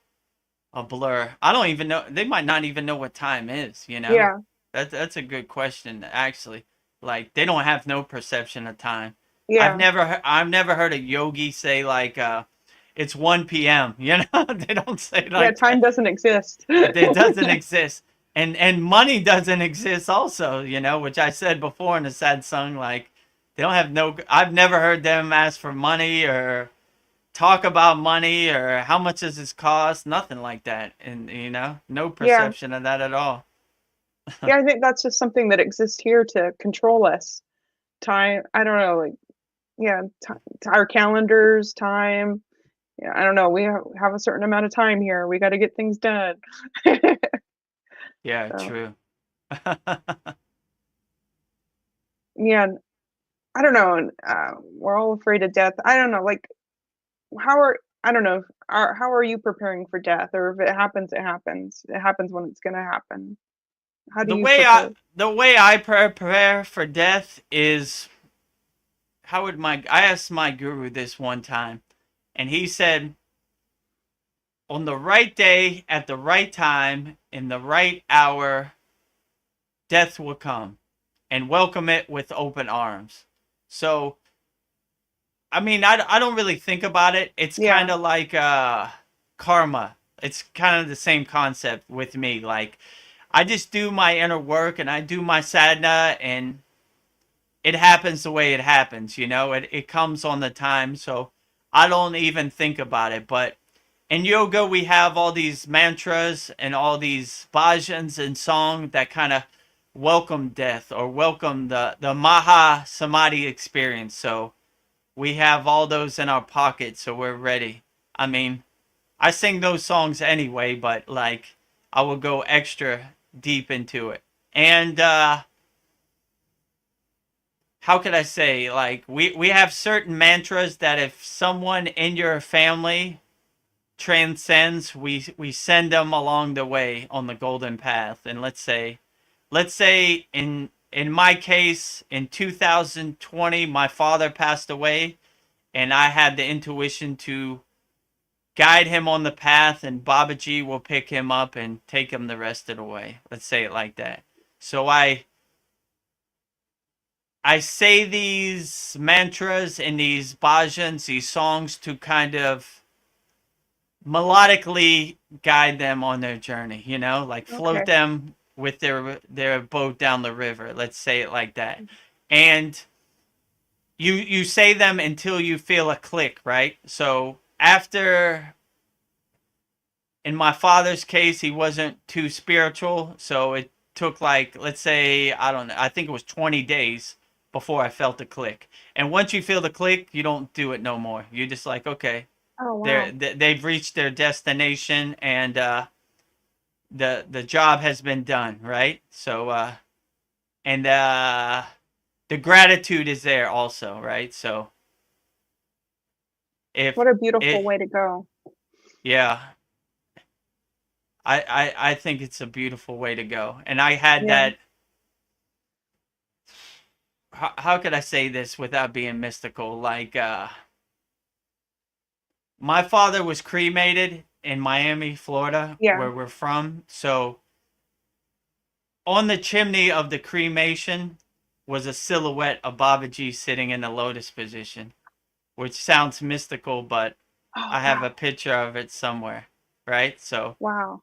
a blur. I don't even know. They might not even know what time is, you know? Yeah. That's a good question, actually. Like, they don't have no perception of time. Yeah. I've never heard a yogi say like it's 1 p.m. You know, they don't say Yeah. like Time that. doesn't exist. It doesn't exist, and money doesn't exist also. You know, which I said before in the Satsang, like they don't have no. I've never heard them ask for money or talk about money or how much does this cost. Nothing like that, and you know, no Yeah. perception of that at all. Yeah. I think that's just something that exists here to control us. Time. I don't know. Like, yeah. Our calendars, time. Yeah. I don't know. We have a certain amount of time here. We got to get things done. Yeah, So, true. yeah. I don't know. And we're all afraid of death. I don't know. Like, how are I don't know. How are you preparing for death? Or if it happens, it happens. It happens when it's gonna happen. How do the you way I prepare? the way I prepare for death is how would my I asked my guru this one time, and he said, on the right day, at the right time, in the right hour, death will come, and welcome it with open arms. So, I mean, I don't really think about it. It's Yeah. kind of like karma. It's kind of the same concept with me. Like, I just do my inner work and I do my sadhana, and it happens the way it happens, you know? It comes on the time, so I don't even think about it. But in yoga, we have all these mantras and all these bhajans and song that kind of welcome death or welcome the Maha Samadhi experience. So we have all those in our pocket, so we're ready. I mean, I sing those songs anyway, but like I will go extra deep into it. And how could I say, like we have certain mantras that if someone in your family transcends, we send them along the way on the golden path. And let's say in my case in 2020 my father passed away, and I had the intuition to guide him on the path, and Babaji will pick him up and take him the rest of the way. Let's say it like that. So I say these mantras and these bhajans, these songs, to kind of melodically guide them on their journey, you know, like float Okay. them with their boat down the river. Let's say it like that. And you say them until you feel a click, right? So after, in my father's case, he wasn't too spiritual, so it took like, let's say, I don't know, I think it was 20 days before I felt the click. And once you feel the click, you don't do it no more. You're just like, okay, Oh wow. they've reached their destination, and the job has been done, right? So and the gratitude is there also, right? So if What a beautiful it way to go. yeah, I think it's a beautiful way to go. And I had Yeah. that. How could I say this without being mystical? Like, my father was cremated in Miami, Florida, Yeah. where we're from. So on the chimney of the cremation was a silhouette of Babaji sitting in the lotus position, which sounds mystical, but Oh I have a wow. picture of it somewhere, right? So Wow.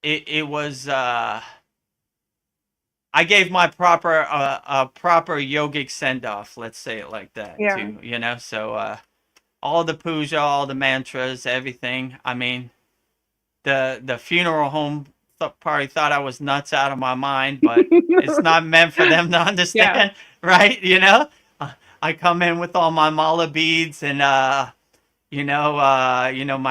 it was I gave my proper a proper yogic send off, let's say it like that Yeah. too, you know. So all the puja, all the mantras, everything. I mean, the funeral home probably thought I was nuts out of my mind, but it's not meant for them to Yeah. understand, right? You know, I come in with all my mala beads and my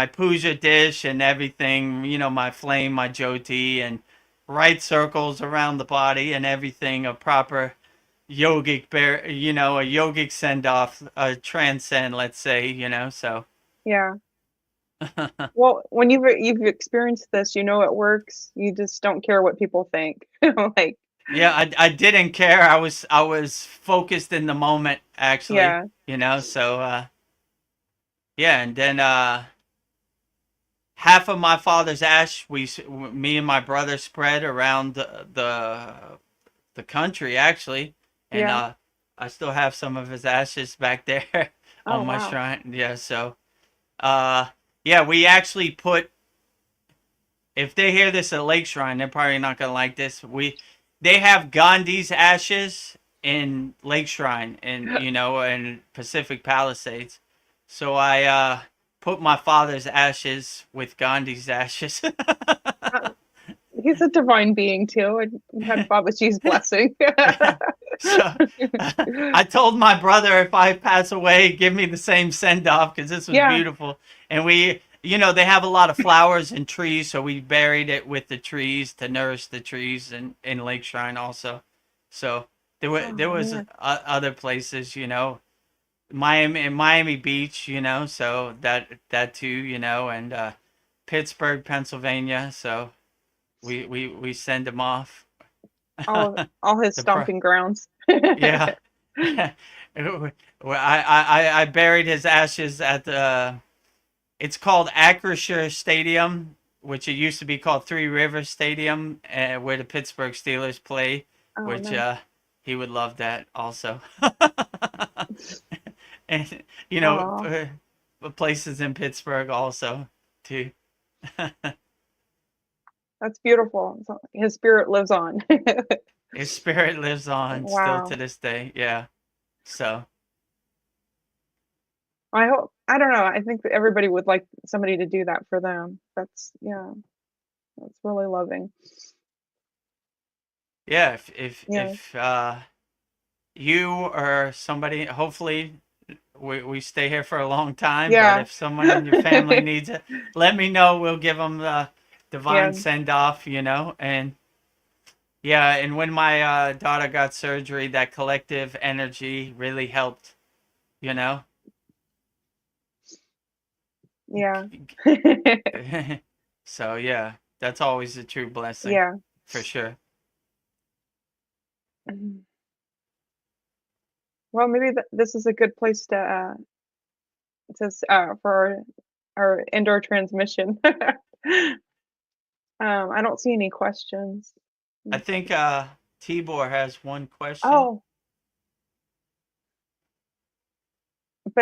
puja dish and everything, my flame, my jyoti, and right circles around the body and everything, a proper yogic a yogic send off, a transcend, let's say, so. Yeah. Well, when you've experienced this, you know it works. You just don't care what people think. Like, Yeah, I didn't care. I was focused in the moment, actually, yeah. so yeah. And then half of my father's ash, me and my brother spread around the country, actually. And Yeah. I still have some of his ashes back there Oh on my wow. shrine. Yeah, so uh yeah, we actually put, if they hear this at Lake Shrine, they're probably not gonna like this. They have Gandhi's ashes in Lake Shrine, and in Pacific Palisades. So I put my father's ashes with Gandhi's ashes. Uh, He's a divine being too, and you had Babaji's blessing. So I told my brother, if I pass away, give me the same send off, because this was Yeah. beautiful. And they have a lot of flowers and trees, so we buried it with the trees to nourish the trees, and in Lake Shrine also. So there Oh was man. other places, Miami Beach, so that too, and Pittsburgh, Pennsylvania. So we send them off. All his The pro stomping grounds. Yeah. Well, I buried his ashes at it's called Acrisure Stadium, which it used to be called Three Rivers Stadium, where the Pittsburgh Steelers play, Oh which nice. he would love that also. And Oh, places in Pittsburgh also too. that's beautiful. So his spirit lives on. His spirit lives on still Wow. to this day. Yeah. So. I don't know. I think that everybody would like somebody to do that for them. Yeah, that's really loving. Yeah, if Yeah. you or somebody, hopefully we stay here for a long time, but Yeah. if someone in your family needs it, let me know. We'll give them the Yeah. divine send off, and yeah. And when my daughter got surgery, that collective energy really helped, you know. Yeah. So yeah, that's always a true blessing, Yeah. for sure. Mhm. Well, maybe this is a good place for our indoor transmission. I don't see any questions. I think Tibor has one question. Oh,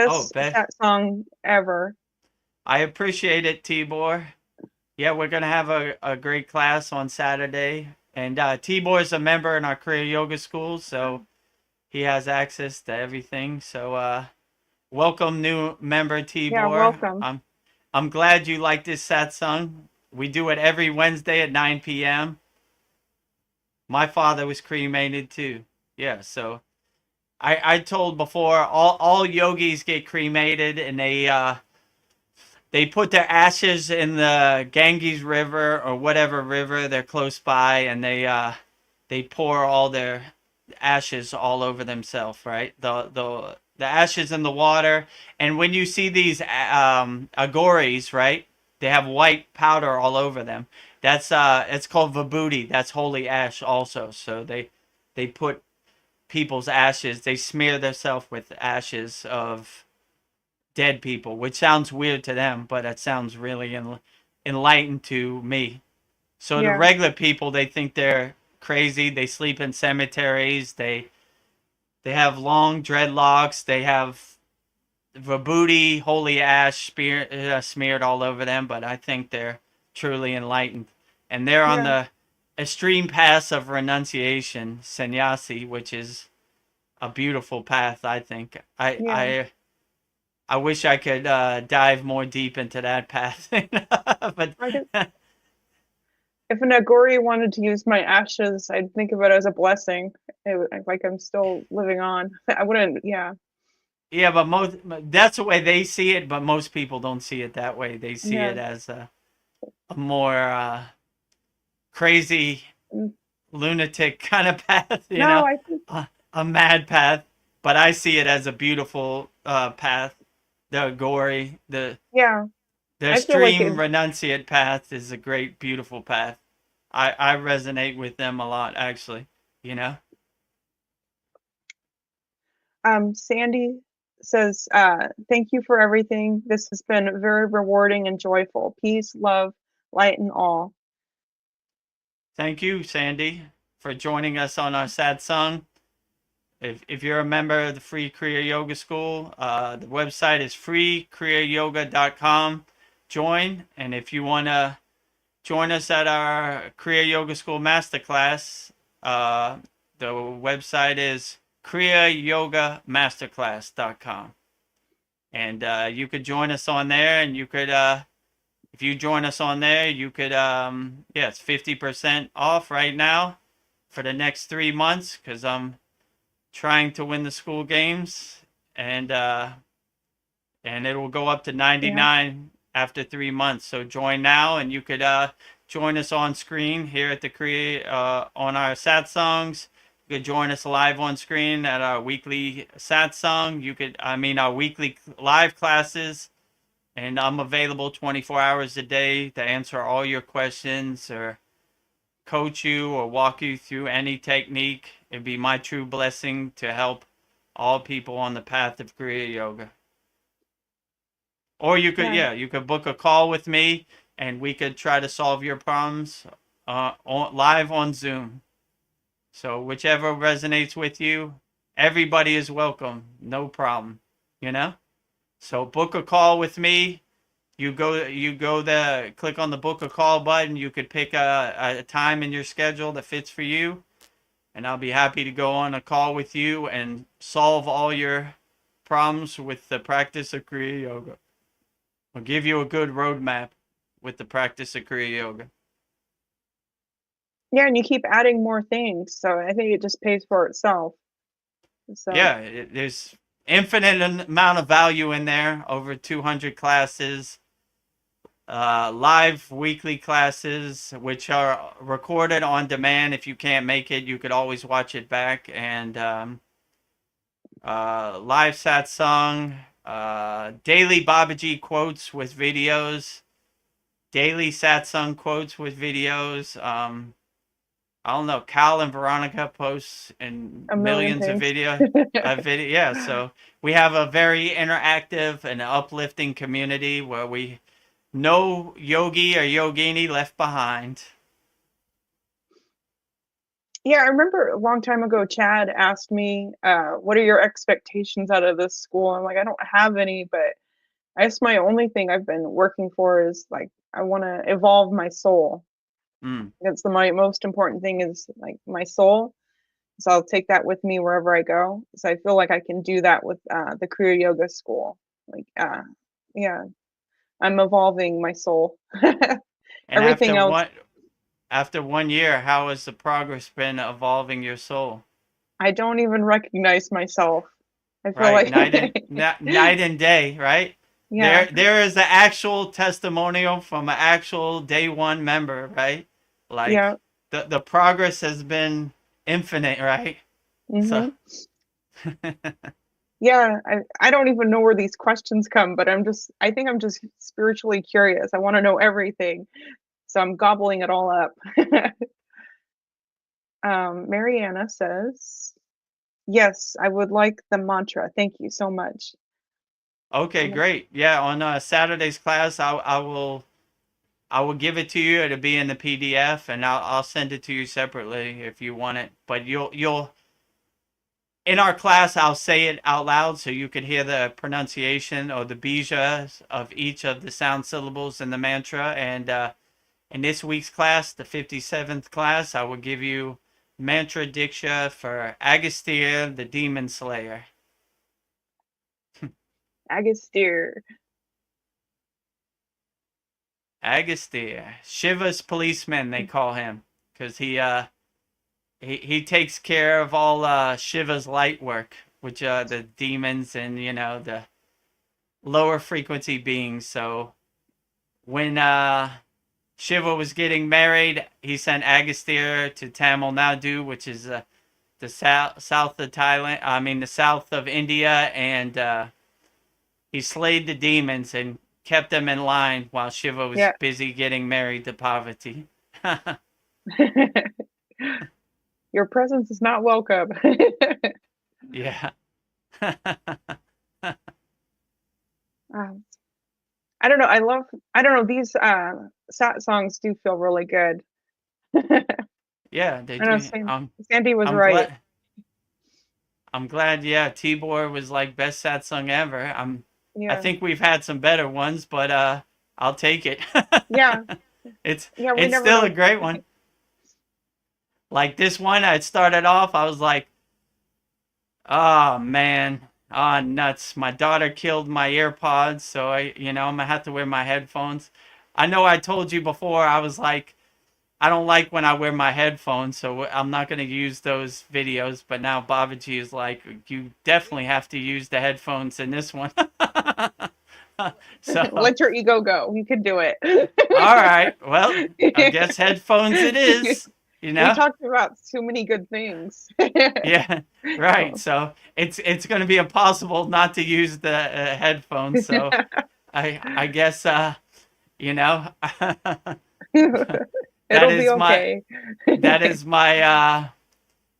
Oh, best Beth, chat song ever. I appreciate it, Tibor. Yeah, we're gonna have a great class on Saturday, and Tibor is a member in our Kriya Yoga school, so he has access to everything. So welcome, new member Yeah, Tibor. welcome. I'm glad you like this satsang. We do it every Wednesday at 9 p.m. My father was cremated too. Yeah, so I told before, all yogis get cremated, and they put their ashes in the Ganges River or whatever river they're close by, and they pour all their ashes all over themselves, right? The ashes in the water, and when you see these agoris, right? they have white powder all over them. That's it's called vibhuti. That's holy ash also. So they put people's ashes. They smear themselves with ashes of dead people, which sounds weird to them, but it sounds really enlightened to me. So the Yeah. regular people, they think they're crazy. They sleep in cemeteries. They have long dreadlocks. They have vibhuti, holy ash smeared all over them, but I think they're truly enlightened. And they're on Yeah. the extreme path of renunciation, sannyasi, which is a beautiful path, I think. Yeah. I wish I could dive more deep into that path. But I could, if an Agori wanted to use my ashes, I'd think of it as a blessing. Like I'm still living on. I wouldn't. Yeah. yeah, but that's the way they see it, but most people don't see it that way. They see Yeah. it as a more crazy Mm. lunatic kind of path, No, I think. a mad path. But I see it as a beautiful path. The gory, Yeah. the I feel like it. extreme renunciate path is a great, beautiful path. I resonate with them a lot, actually. You know. Sandy says, "Thank you for everything. This has been very rewarding and joyful. Peace, love, light, and all." Thank you, Sandy, for joining us on our Satsang. If you're a member of the free Kriya Yoga School, the website is freekriyayoga.com. Join, and if you want to join us at our Kriya Yoga School Masterclass, the website is kriyayogamasterclass.com. And you could join us on there, and you could, if you join us on there, you could, it's 50% off right now for the next 3 months, because I'm trying to win the school games, and it will go up to 99 after 3 months. So join now, and you could join us on screen here at the on our Satsangs. You could join us live on screen at our weekly Satsang. Our weekly live classes, and I'm available 24 hours a day to answer all your questions or coach you or walk you through any technique. It'd be my true blessing to help all people on the path of Kriya Yoga. Or you could, you could book a call with me, and we could try to solve your problems live on Zoom. So whichever resonates with you, everybody is welcome. No problem, you know? So book a call with me. You go there, click on the book a call button. You could pick a time in your schedule that fits for you, and I'll be happy to go on a call with you and solve all your problems with the practice of Kriya Yoga. I'll give you a good roadmap with the practice of Kriya Yoga. Yeah, and you keep adding more things, so I think it just pays for itself. So Yeah, there's infinite amount of value in there. Over 200 classes. Live weekly classes, which are recorded on demand. If you can't make it, you could always watch it back. And live satsang, daily Babaji quotes with videos, daily satsang quotes with videos. I don't know. Cal and Veronica posts and millions of things. video. Yeah, so we have a very interactive and uplifting community where we no yogi or yogini left behind. Yeah, I remember a long time ago, Chad asked me, what are your expectations out of this school? I'm like, I don't have any, but I guess my only thing I've been working for is like, I want to evolve my soul. That's my most important thing is like my soul. So I'll take that with me wherever I go. So I feel like I can do that with the Kriya Yoga School. Like, yeah, I'm evolving my soul. And Everything else, after 1 year, how has the progress been evolving your soul? I don't even recognize myself. I feel Right, like night and day, right? yeah, There is an actual testimonial from an actual day one member, right? Like yeah. the progress has been infinite, right? Mm-hmm. So Yeah, I don't even know where these questions come, but I think I'm just spiritually curious. I want to know everything. So I'm gobbling it all up. Mariana says, yes, I would like the mantra. Thank you so much. Okay, great. Yeah, on Saturday's class, I will give it to you. It'll be in the PDF, and I'll send it to you separately if you want it. But you'll in our class, I'll say it out loud so you can hear the pronunciation or the bijas of each of the sound syllables in the mantra. And in this week's class, the 57th class, I will give you mantra diksha for Agastya, the demon slayer. Agastya. Agastya, Shiva's policeman, they call him, because he takes care of all Shiva's light work, which are the demons and the lower frequency beings. So when Shiva was getting married, he sent Agastya to Tamil Nadu, which is the south of Thailand. I mean the south of India, and he slayed the demons and kept them in line while Shiva was busy getting married to Parvati. Your presence is not welcome. Yeah. I don't know. I don't know. These sat songs do feel really good. Yeah, they I know do. Sandy was right. I'm glad. Yeah, Tibor was like best satsang ever. I think we've had some better ones, but I'll take it. Yeah. It's still a great one. Like this one, I started off, I was like, oh man, nuts. My daughter killed my AirPods, so I'm gonna have to wear my headphones. I know I told you before, I was like, I don't like when I wear my headphones, so I'm not gonna use those videos. But now Babaji is like, you definitely have to use the headphones in this one. So let your ego go. You can do it. All right. Well, I guess headphones it is. We talked about too many good things. Yeah, right. So it's going to be impossible not to use the headphones. So I guess It'll is be okay. That is my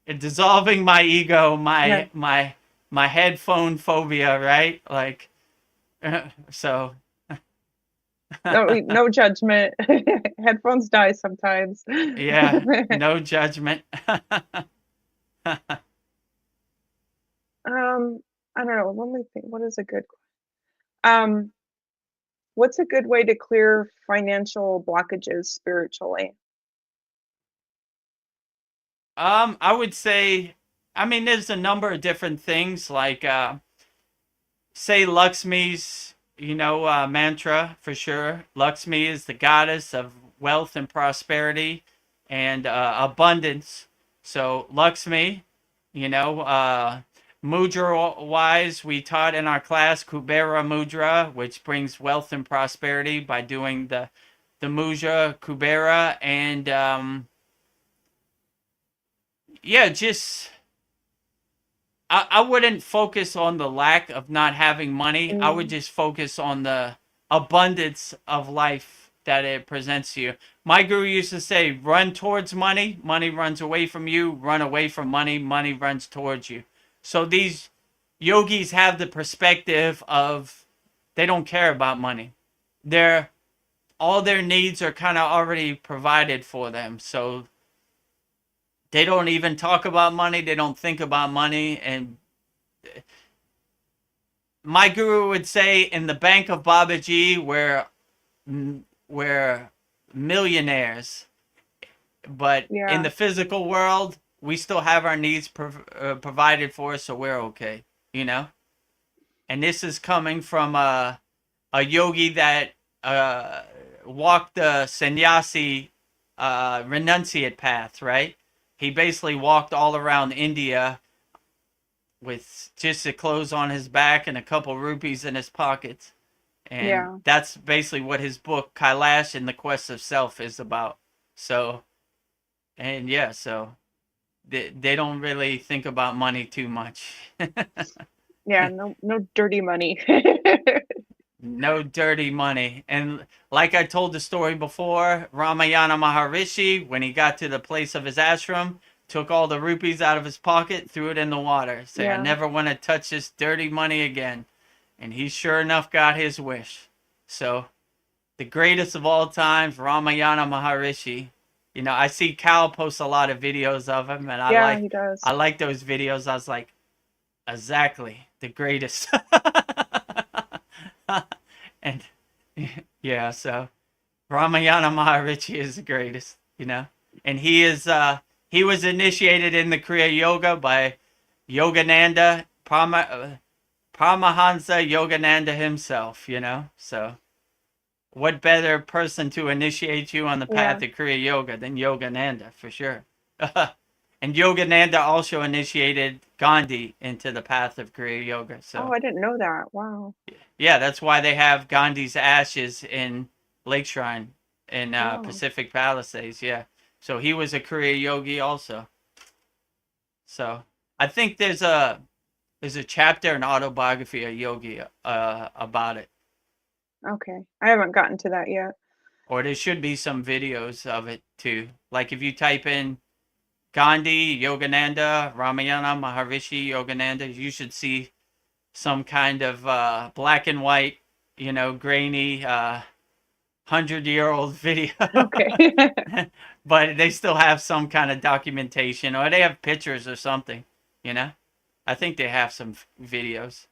dissolving my ego, my headphone phobia, right? Like so. No judgment. Headphones die sometimes. Yeah, no judgment. I don't know. Let me think. What is a good what's a good way to clear financial blockages spiritually? I would say, I mean, there's a number of different things, like say Lakshmi's mantra for sure. Lakshmi is the goddess of wealth and prosperity and abundance. So Lakshmi, mudra wise, we taught in our class Kubera mudra, which brings wealth and prosperity by doing the mudra Kubera, and just I wouldn't focus on the lack of not having money. I would just focus on the abundance of life that it presents you. My guru used to say, run towards money, money runs away from you, run away from money, money runs towards you. So these yogis have the perspective of they don't care about money. All their needs are kind of already provided for them. So they don't even talk about money. They don't think about money. And my guru would say, in the bank of Babaji, we're millionaires. But in the physical world, we still have our needs provided for us, so we're okay, And this is coming from a yogi that walked the sannyasi renunciate path, right? He basically walked all around India with just the clothes on his back and a couple rupees in his pockets. And that's basically what his book, Kailash and the Quest of Self, is about. So, so they don't really think about money too much. Yeah, no dirty money. No dirty money. And like I told the story before, Ramayana Maharishi, when he got to the place of his ashram, took all the rupees out of his pocket, threw it in the water. Say, I Yeah. never want to touch this dirty money again. And he sure enough got his wish. So, the greatest of all times, Ramayana Maharishi. You know, I see Cal post a lot of videos of him, and Yeah, he does. I like those videos. I was like, exactly, the greatest. And yeah, so Ramayana Maharishi is the greatest, you know. And he was initiated in the Kriya Yoga by Yogananda Paramahansa Yogananda himself, you know. So what better person to initiate you on the path of Kriya Yoga than Yogananda, for sure. And Yogananda also initiated Gandhi into the path of Kriya Yoga. So Oh, I didn't know that. Wow. yeah, that's why they have Gandhi's ashes in Lake Shrine in Oh. Pacific Palisades. Yeah, so he was a Kriya yogi also. So I think there's a chapter in autobiography of Yogi about it, Okay. I haven't gotten to that yet. or there should be some videos of it too. Like if you type in Gandhi, Yogananda, Ramayana, Maharishi, Yogananda, you should see some kind of black and white, you know, grainy 100-year-old video. Okay. But they still have some kind of documentation, or they have pictures or something, you know. I think they have some videos.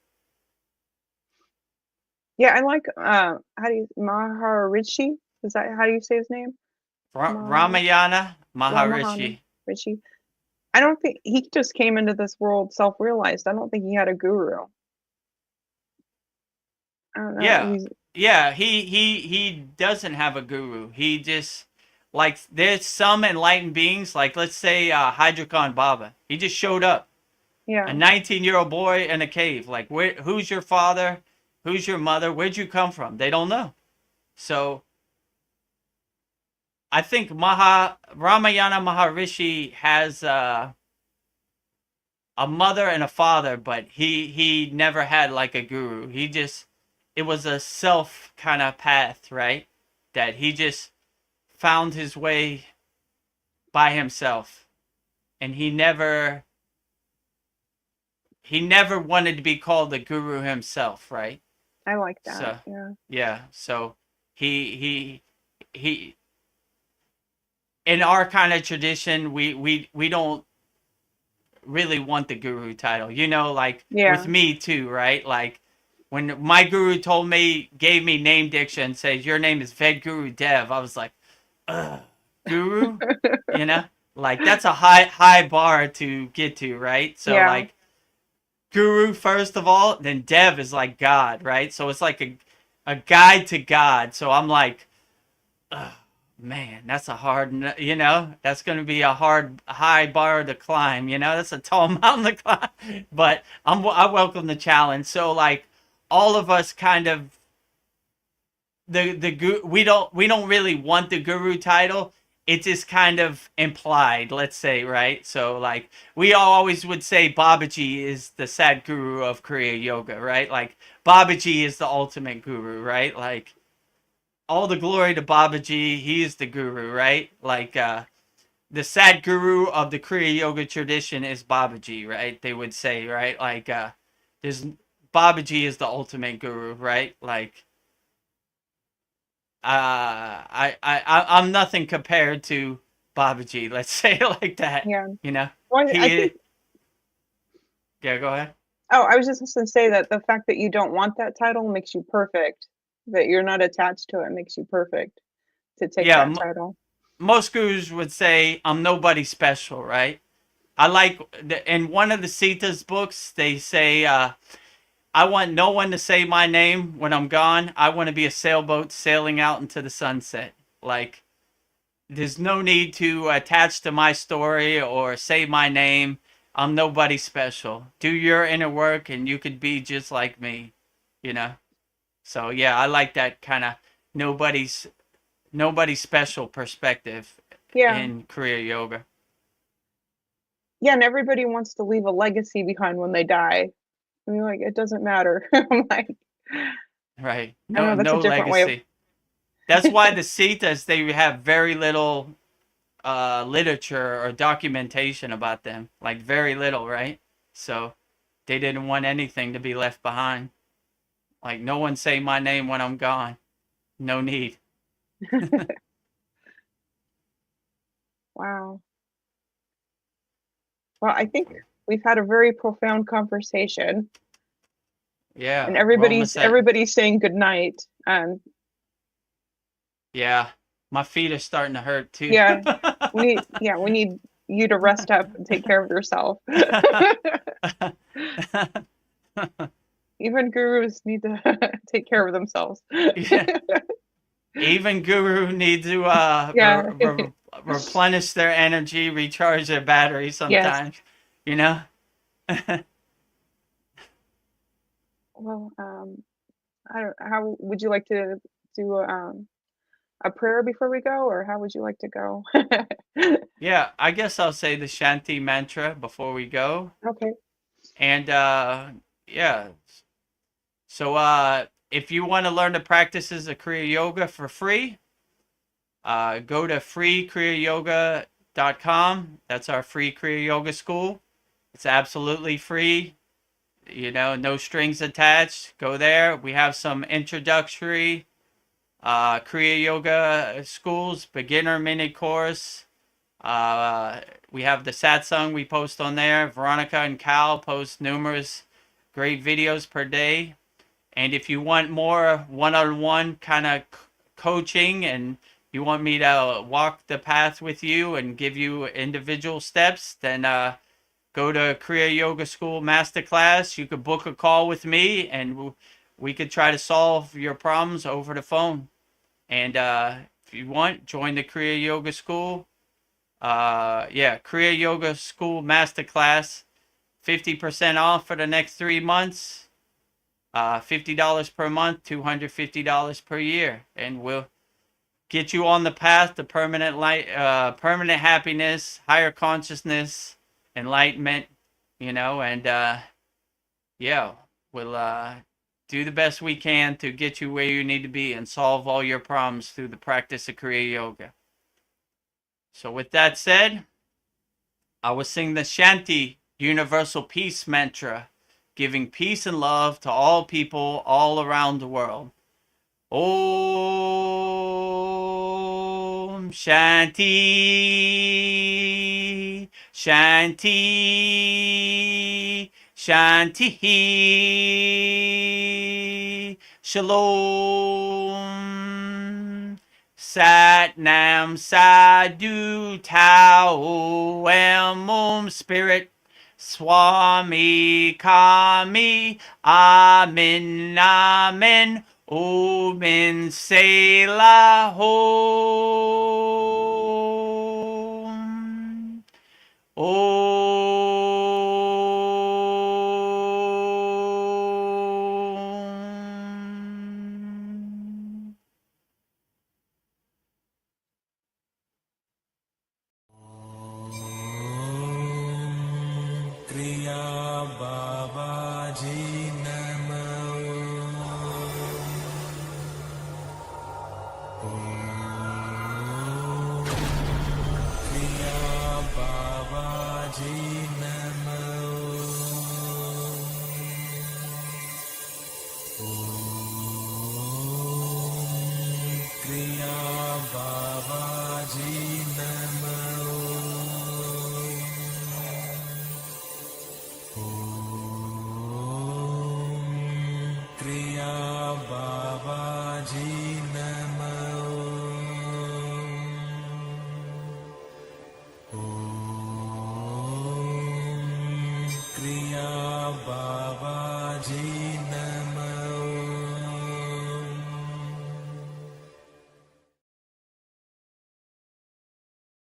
Yeah, I like how do you Maharishi? Is that how do you say his name? Ramayana Maharishi. Maharishi. I don't think he just came into this world self-realized. I don't think he had a guru. I don't know. Yeah, he doesn't have a guru. He just, like, there's some enlightened beings, like let's say Hydrocon Baba. He just showed up. Yeah. A 19-year-old boy in a cave. Like, who's your father? Who's your mother? Where'd you come from? They don't know. So I think Ramayana Maharishi has a mother and a father, but he never had like a guru. It was a self kind of path, right? That he just found his way by himself, and he never wanted to be called the guru himself, right? I like that. So, yeah. So he in our kind of tradition, we don't really want the guru title, you know, like with me too, right? Like when my guru gave me name diction, says your name is Vedagurudev, I was like, guru, you know, like that's a high bar to get to, right? So like guru first of all, then dev is like God, right? So it's like a guide to God. So I'm like, man, that's a hard, you know, that's going to be a high bar to climb, you know, that's a tall mountain to climb, but I welcome the challenge. So like all of us kind of, we don't really want the guru title. It's just kind of implied, let's say, right? So like we always would say Babaji is the Sadguru of Kriya Yoga, right? Like Babaji is the ultimate guru, right? Like all the glory to Babaji, he is the guru, right? Like the Sadguru of the Kriya Yoga tradition is Babaji, right? They would say, right? Like Babaji is the ultimate guru, right? Like I'm nothing compared to Babaji, let's say it like that. Yeah. You know? Well, yeah, go ahead. Oh, I was just going to say that the fact that you don't want that title makes you perfect. That you're not attached to it makes you perfect to take that title. Most gurus would say, I'm nobody special, right? I like, in one of the Sita's books, they say, I want no one to say my name when I'm gone. I want to be a sailboat sailing out into the sunset. Like, there's no need to attach to my story or say my name. I'm nobody special. Do your inner work and you could be just like me, you know? So, yeah, I like that kind of nobody special perspective in Kriya Yoga. Yeah, and everybody wants to leave a legacy behind when they die. I mean, like, it doesn't matter. I'm like, Right. I know that's a No different way of. legacy. That's why the Cetas, they have very little literature or documentation about them. Like very little, right? So they didn't want anything to be left behind. Like no one say my name when I'm gone. No need. Wow. Well, I think we've had a very profound conversation, Yeah. and we're almost at- everybody's saying good night. Yeah. My feet are starting to hurt too. Yeah, we need you to rest up and take care of yourself. Even gurus need to take care of themselves. Yeah. Even guru need to Yeah. replenish their energy, recharge their battery sometimes. You know? Well, how would you like to do a prayer before we go, or how would you like to go? Yeah, I guess I'll say the Shanti mantra before we go. Okay. And yeah. So if you want to learn the practices of Kriya Yoga for free, go to freekriyayogamasterclass.com. That's our free Kriya Yoga school. It's absolutely free. You know, no strings attached. Go there. We have some introductory Kriya Yoga schools, beginner mini course. We have the Satsang we post on there. Veronica and Cal post numerous great videos per day. And if you want more one-on-one kind of coaching and you want me to walk the path with you and give you individual steps, then go to Kriya Yoga School Masterclass. You could book a call with me and we could try to solve your problems over the phone. And if you want, join the Kriya Yoga School. Kriya Yoga School Masterclass, 50% off for the next 3 months. $50 per month, $250 per year, and we'll get you on the path to permanent permanent happiness, higher consciousness, enlightenment. You know, and we'll do the best we can to get you where you need to be and solve all your problems through the practice of Kriya Yoga. So with that said, I will sing the Shanti Universal Peace Mantra, giving peace and love to all people all around the world. Om Shanti, Shanti, Shanti, Shalom, Sat Nam Sadhu Tao Om Spirit, Swami Kami, Amen, Amen, Om in Selah Om. Om. Kriya Babaji Namo. Kriya Babaji Namo. Kriya Babaji Namo. Kriya Babaji Namo. Kriya Babaji